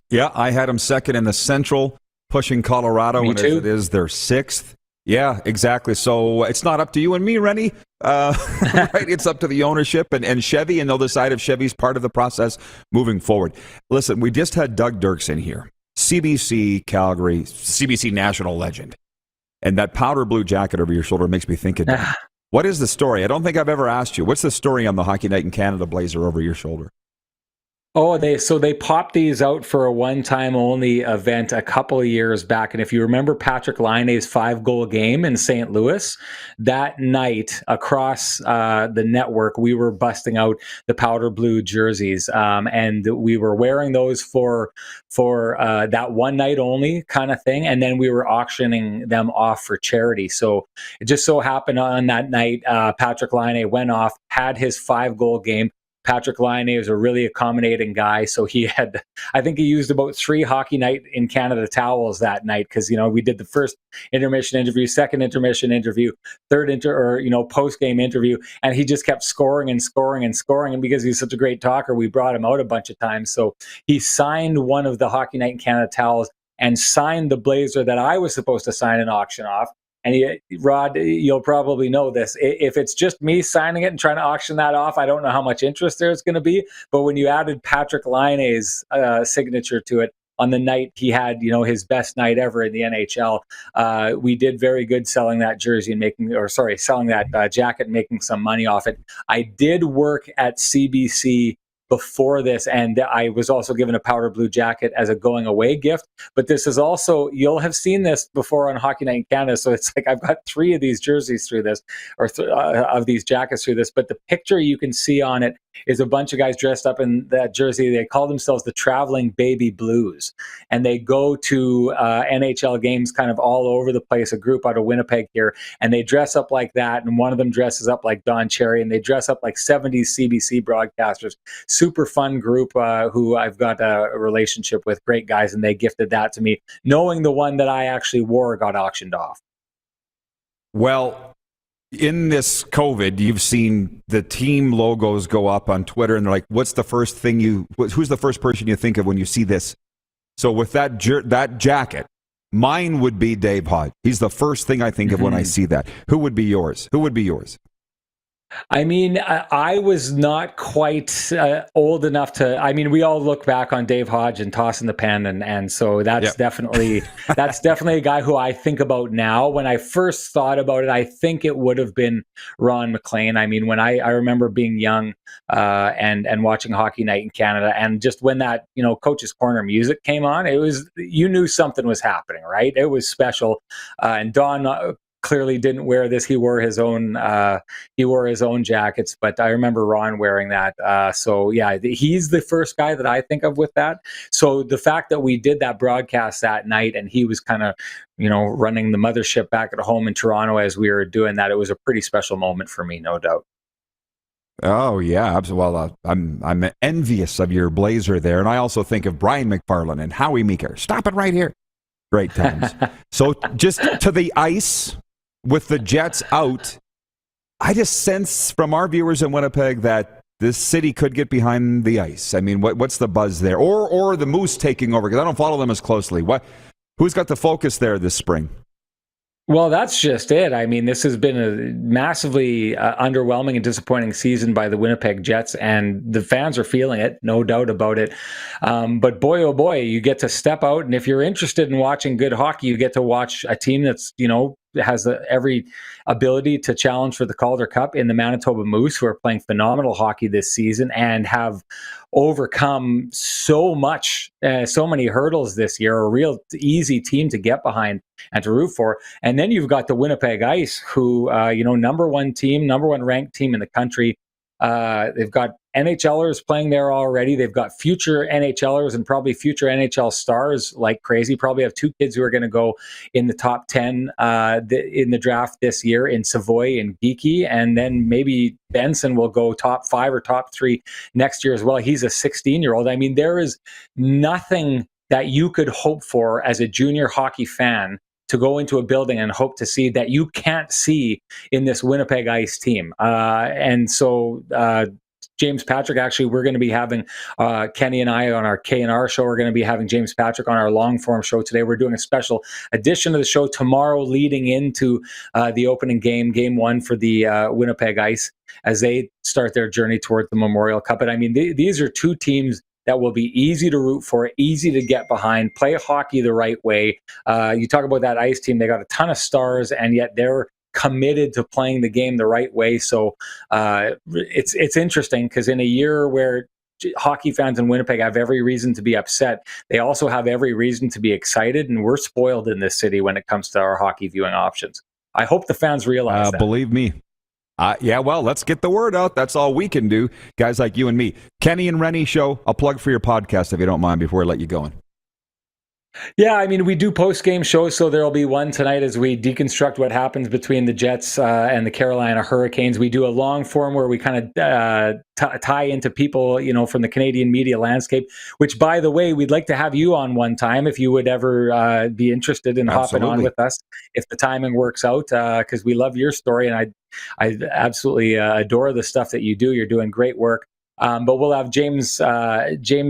Yeah, I had them second in the Central, pushing Colorado, and as it is, they're sixth. Yeah, exactly. So it's not up to you and me, Rennie. Right? It's up to the ownership and Chevy, and they'll decide if Chevy's part of the process moving forward. Listen, we just had Doug Dirks in here, CBC Calgary, CBC national legend. And that powder blue jacket over your shoulder makes me think of that. What is the story? I don't think I've ever asked you. What's the story on the Hockey Night in Canada blazer over your shoulder? Oh, they popped these out for a one-time only event a couple of years back. And if you remember Patrik Laine's 5-goal game in St. Louis, that night across the network, we were busting out the powder blue jerseys. And we were wearing those for that one night only kind of thing. And then we were auctioning them off for charity. So it just so happened on that night, Patrik Laine went off, had his 5-goal game. Patrik Laine is a really accommodating guy, so I think he used about 3 Hockey Night in Canada towels that night, because we did the first intermission interview, second intermission interview, third post-game interview, and he just kept scoring and scoring and scoring. And because he's such a great talker, we brought him out a bunch of times. So he signed one of the Hockey Night in Canada towels and signed the blazer that I was supposed to sign and auction off. And Rod, you'll probably know this. If it's just me signing it and trying to auction that off, I don't know how much interest there's going to be. But when you added Patrik Laine's signature to it on the night he had, his best night ever in the NHL, we did very good selling that jersey and selling that jacket and making some money off it. I did work at CBC before this, and I was also given a powder blue jacket as a going away gift. But this is also, you'll have seen this before on Hockey Night in Canada, so it's like I've got 3 of these jerseys through this, or of these jackets through this. But the picture you can see on it is a bunch of guys dressed up in that jersey. They call themselves the Traveling Baby Blues, and they go to NHL games kind of all over the place, a group out of Winnipeg here, and they dress up like that, and one of them dresses up like Don Cherry, and they dress up like 70s CBC broadcasters. Super fun group who I've got a relationship with, great guys, and they gifted that to me, knowing the one that I actually wore got auctioned off. Well, in this COVID, you've seen the team logos go up on Twitter, and they're like, who's the first person you think of when you see this? So with that jacket, mine would be Dave Hodge. He's the first thing I think of when I see that. Who would be yours? I mean, I was not quite old enough to. We all look back on Dave Hodge and Toss in the Pen, and so that's definitely a guy who I think about now. When I first thought about it, I think it would have been Ron McLean. When I remember being young and watching Hockey Night in Canada, and just when that Coach's Corner music came on, you knew something was happening, right? It was special, and Don clearly didn't wear this. He wore his own jackets, but I remember Ron wearing that. So yeah, he's the first guy that I think of with that. So the fact that we did that broadcast that night, and he was kind of, running the mothership back at home in Toronto as we were doing that, it was a pretty special moment for me, no doubt. Oh, yeah. Well, I'm envious of your Blazer there. And I also think of Brian McFarlane and Howie Meeker. Stop it right here. Great times. So just to the ice with the Jets out, I just sense from our viewers in Winnipeg that this city could get behind the ice. I mean, what's the buzz there? Or the Moose taking over? Because I don't follow them as closely. Who's got the focus there this spring? Well, that's just it. I mean, this has been a massively underwhelming and disappointing season by the Winnipeg Jets, and the fans are feeling it, no doubt about it. But boy, oh boy, you get to step out, and if you're interested in watching good hockey, you get to watch a team that's, has every ability to challenge for the Calder Cup in the Manitoba Moose, who are playing phenomenal hockey this season and have overcome so many hurdles this year, a real easy team to get behind and to root for. And then you've got the Winnipeg Ice, who, number one ranked team in the country. They've got NHLers playing there already. They've got future NHLers and probably future NHL stars like crazy. Probably have two kids who are going to go in the top 10 in the draft this year in Savoy and Geeky. And then maybe Benson will go top 5 or top 3 next year as well. He's a 16-year-old. I mean, there is nothing that you could hope for as a junior hockey fan to go into a building and hope to see that you can't see in this Winnipeg Ice team. And so James Patrick, actually, we're going to be having Kenny and I on our K&R show. We're going to be having James Patrick on our long form show today. We're doing a special edition of the show tomorrow leading into the opening game 1 for the Winnipeg Ice as they start their journey towards the Memorial Cup. But I mean, these are two teams that will be easy to root for, easy to get behind, play hockey the right way. You talk about that Ice team, they got a ton of stars, and yet they're committed to playing the game the right way. So it's interesting because in a year where hockey fans in Winnipeg have every reason to be upset, they also have every reason to be excited, and we're spoiled in this city when it comes to our hockey viewing options. I hope the fans realize that. Believe me. Yeah, well, let's get the word out. That's all we can do, guys like you and me. Kenny and Rennie show, a plug for your podcast if you don't mind before I let you go in. Yeah, I mean, we do post-game shows, so there'll be one tonight as we deconstruct what happens between the Jets and the Carolina Hurricanes. We do a long form where we kind of tie into people, from the Canadian media landscape, which, by the way, we'd like to have you on one time if you would ever be interested in hopping on with us, if the timing works out, because we love your story, and I absolutely adore the stuff that you do. You're doing great work. But we'll have James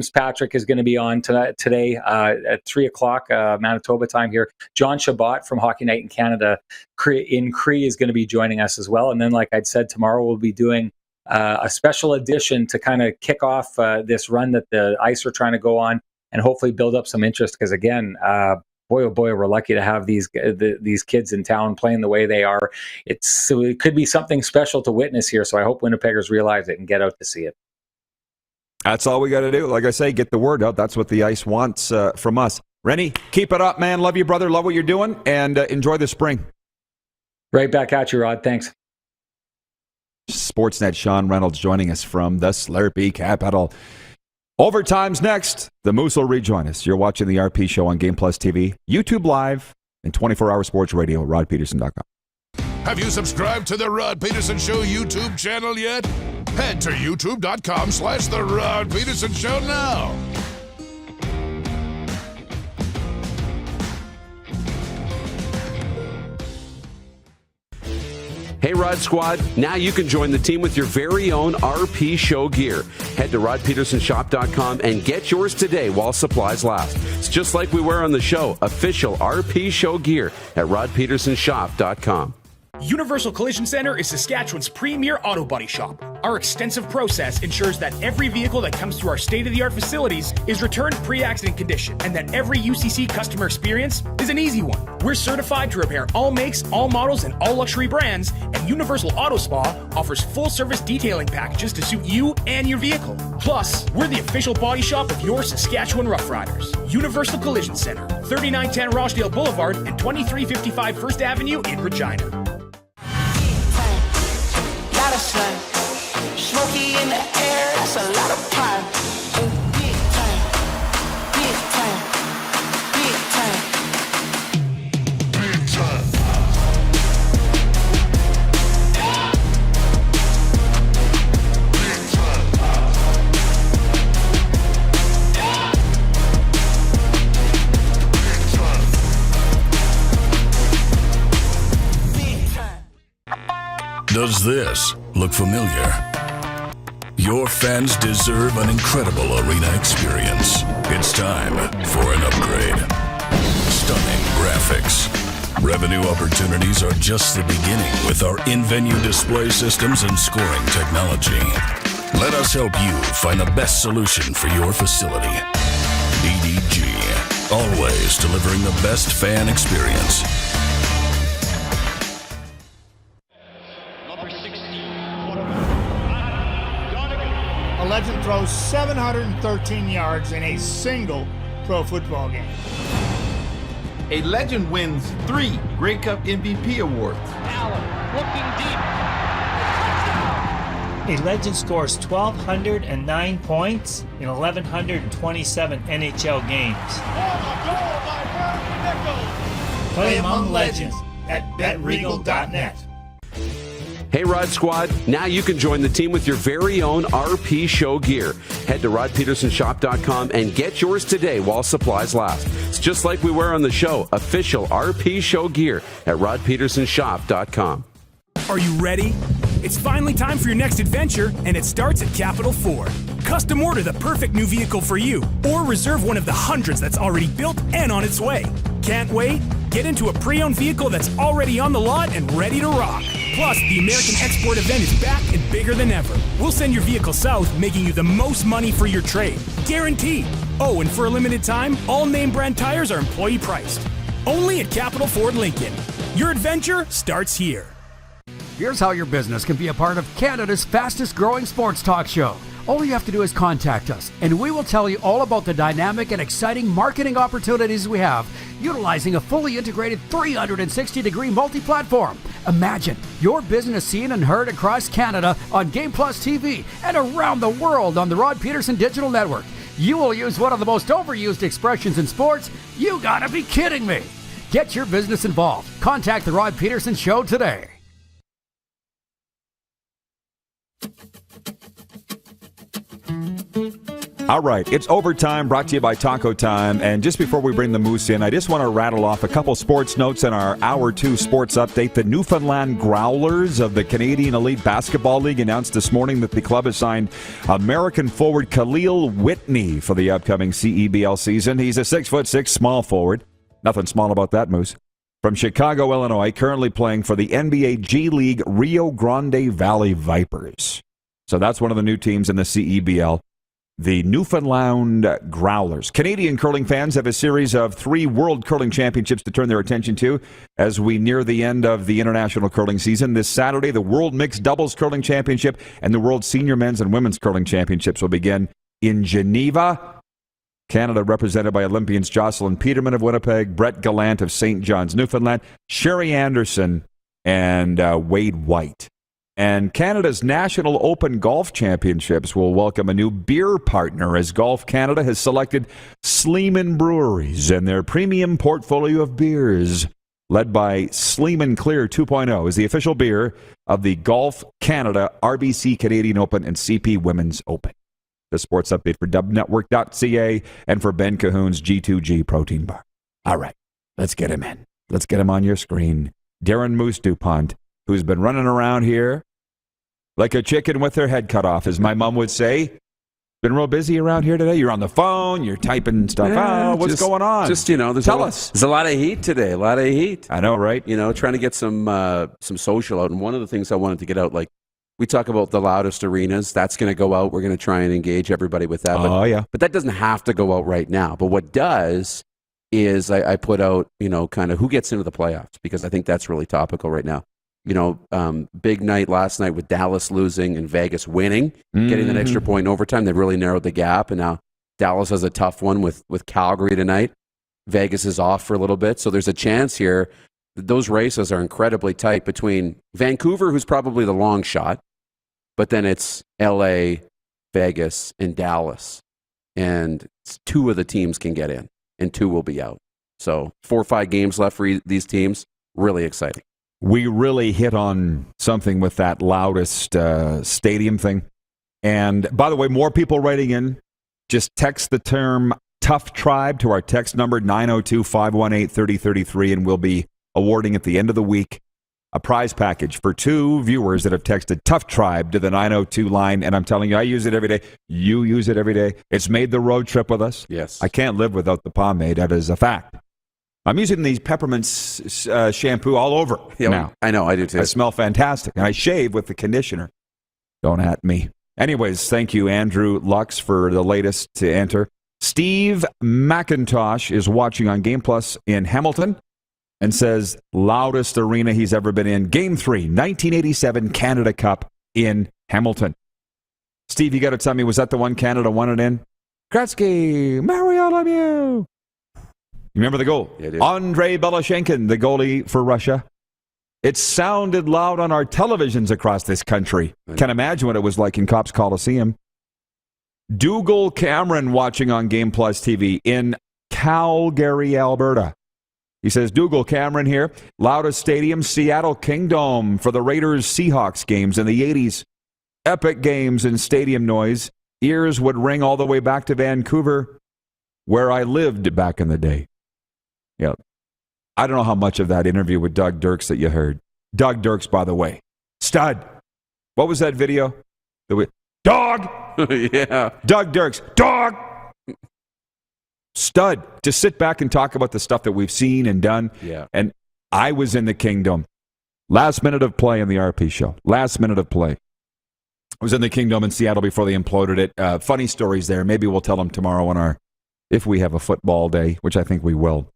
Patrick is going to be on today at 3:00 Manitoba time here. John Shabbat from Hockey Night in Canada in Cree is going to be joining us as well. And then, like I'd said, tomorrow we'll be doing a special edition to kind of kick off this run that the Ice are trying to go on and hopefully build up some interest. Because again, boy, oh boy, we're lucky to have these kids in town playing the way they are. It could be something special to witness here. So I hope Winnipeggers realize it and get out to see it. That's all we got to do. Like I say, get the word out. That's what the Ice wants from us. Rennie, keep it up, man. Love you, brother. Love what you're doing, and enjoy the spring. Right back at you, Rod. Thanks. Sportsnet Sean Reynolds joining us from the Slurpee capital. Overtime's next. The Moose will rejoin us. You're watching the RP Show on Game Plus TV, YouTube Live, and 24-hour sports radio, rodpeterson.com. Have you subscribed to the Rod Peterson Show YouTube channel yet? Head to youtube.com/The Rod Peterson Show now. Hey, Rod Squad, now you can join the team with your very own RP Show gear. Head to rodpetersonshop.com and get yours today while supplies last. It's just like we wear on the show, official RP Show gear at rodpetersonshop.com. Universal Collision Center is Saskatchewan's premier auto body shop. Our extensive process ensures that every vehicle that comes through our state-of-the-art facilities is returned pre-accident condition, and that every UCC customer experience is an easy one. We're certified to repair all makes, all models, and all luxury brands, and Universal Auto Spa offers full-service detailing packages to suit you and your vehicle. Plus, we're the official body shop of your Saskatchewan Rough Riders. Universal Collision Center, 3910 Rochdale Boulevard and 2355 First Avenue in Regina. Lot of slime, smoky in the air, that's a lot of pine. Big time, big time, big time, big time. Does this look familiar? Your fans deserve an incredible arena experience. It's time for an upgrade. Stunning graphics. Revenue opportunities are just the beginning with our in-venue display systems and scoring technology. Let us help you find the best solution for your facility. DDG, always delivering the best fan experience. A legend throws 713 yards in a single pro football game. A legend wins 3 Grey Cup MVP awards. Allen looking deep. A legend scores 1,209 points in 1,127 NHL games. Play among legends at betregal.net. Hey, Rod Squad, now you can join the team with your very own RP Show gear. Head to rodpetersonshop.com and get yours today while supplies last. It's just like we wear on the show, official RP Show gear at rodpetersonshop.com. Are you ready? It's finally time for your next adventure, and it starts at Capital Ford. Custom order the perfect new vehicle for you, or reserve one of the hundreds that's already built and on its way. Can't wait? Get into a pre-owned vehicle that's already on the lot and ready to rock. Plus, the American Export event is back and bigger than ever. We'll send your vehicle south, making you the most money for your trade. Guaranteed. Oh, and for a limited time, all name brand tires are employee priced. Only at Capital Ford Lincoln. Your adventure starts here. Here's how your business can be a part of Canada's fastest growing sports talk show. All you have to do is contact us, and we will tell you all about the dynamic and exciting marketing opportunities we have, utilizing a fully integrated 360-degree multi-platform. Imagine your business seen and heard across Canada on Game Plus TV and around the world on the Rod Pedersen Digital Network. You will use one of the most overused expressions in sports. You gotta be kidding me. Get your business involved. Contact the Rod Pedersen Show today. All right, it's overtime, brought to you by Taco Time. And just before we bring the Moose in, I just want to rattle off a couple sports notes in our Hour 2 sports update. The Newfoundland Growlers of the Canadian Elite Basketball League announced this morning that the club has signed American forward Khalil Whitney for the upcoming CEBL season. He's a 6'6" small forward. Nothing small about that, Moose. From Chicago, Illinois, currently playing for the NBA G League Rio Grande Valley Vipers. So that's one of the new teams in the CEBL. The Newfoundland Growlers. Canadian curling fans have a series of 3 World Curling Championships to turn their attention to as we near the end of the international curling season. This Saturday, the World Mixed Doubles Curling Championship and the World Senior Men's and Women's Curling Championships will begin in Geneva. Canada represented by Olympians Jocelyn Peterman of Winnipeg, Brett Gallant of St. John's, Newfoundland, Sherry Anderson, and Wade White. And Canada's National Open Golf Championships will welcome a new beer partner as Golf Canada has selected Sleeman Breweries and their premium portfolio of beers, led by Sleeman Clear 2.0, is the official beer of the Golf Canada, RBC Canadian Open, and CP Women's Open. The sports update for dubnetwork.ca and for Ben Cahoon's G2G Protein Bar. All right, let's get him in. Let's get him on your screen. Darren Moose DuPont, who's been running around here like a chicken with their head cut off, as my mom would say. Been real busy around here today. You're on the phone. You're typing stuff out. What's going on? Just, there's a lot of heat today. A lot of heat. I know, right? Trying to get some social out. And one of the things I wanted to get out, like we talk about the Loudest arenas. That's going to go out. We're going to try and engage everybody with that. But that doesn't have to go out right now. But what does is I put out, kind of who gets into the playoffs, because I think that's really topical right now. Big night last night with Dallas losing and Vegas winning, getting that extra point in overtime. They really narrowed the gap, and now Dallas has a tough one with Calgary tonight. Vegas is off for a little bit, so there's a chance here. Those races are incredibly tight between Vancouver, who's probably the long shot, but then it's LA, Vegas, and Dallas. And 2 of the teams can get in, and 2 will be out. So 4 or 5 games left for these teams. Really exciting. We really hit on something with that Loudest stadium thing. And by the way, more people writing in. Just text the term Tough Tribe to our text number 902-518-3033, and we'll be awarding at the end of the week a prize package for 2 viewers that have texted Tough Tribe to the 902 line. And I'm telling you, I use it every day. You use it every day. It's made the road trip with us. Yes. I can't live without the pomade. That is a fact. I'm using these peppermint shampoo all over now. I know, I do too. I smell fantastic. And I shave with the conditioner. Don't at me. Anyways, thank you, Andrew Lux, for the latest to enter. Steve McIntosh is watching on Game Plus in Hamilton and says, loudest arena he's ever been in. Game 3, 1987 Canada Cup in Hamilton. Steve, you got to tell me, was that the one Canada won it in? Gretzky, Mario Lemieux. You remember the goal? Yeah, I do. Andrei Beloshenkin, the goalie for Russia. It sounded loud on our televisions across this country. Can't imagine what it was like in Cops Coliseum. Dougal Cameron watching on Game Plus TV in Calgary, Alberta. He says, Dougal Cameron here. Loudest stadium, Seattle Kingdom for the Raiders Seahawks games in the 80s. Epic games and stadium noise. Ears would ring all the way back to Vancouver, where I lived back in the day. Yeah. I don't know how much of that interview with Doug Dirks that you heard. Doug Dirks, by the way. Stud. What was that video? Dog! Yeah. Doug Dirks. Dog! Stud. Just sit back and talk about the stuff that we've seen and done. Yeah. And I was in the Kingdom. Last minute of play on the RP show. Last minute of play. I was in the Kingdom in Seattle before they imploded it. Funny stories there. Maybe we'll tell them tomorrow on if we have a football day, which I think we will.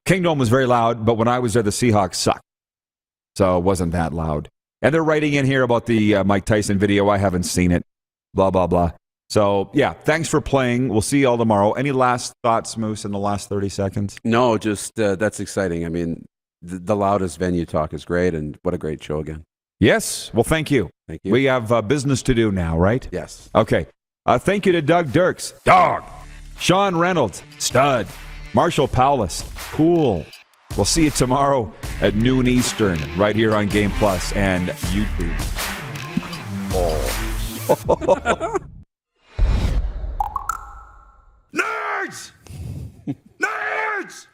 Kingdom was very loud, but when I was there, the Seahawks sucked. So it wasn't that loud. And they're writing in here about the Mike Tyson video. I haven't seen it. Blah, blah, blah. So, yeah, thanks for playing. We'll see you all tomorrow. Any last thoughts, Moose, in the last 30 seconds? No, just that's exciting. I mean, the Loudest venue talk is great, and what a great show again. Yes. Well, thank you. Thank you. We have business to do now, right? Yes. Okay. Thank you to Doug Dirks. Dog. Sean Reynolds. Stud. Marshall Powless. Cool. We'll see you tomorrow at noon Eastern, right here on Game Plus and YouTube. Oh. Nerds! Nerds!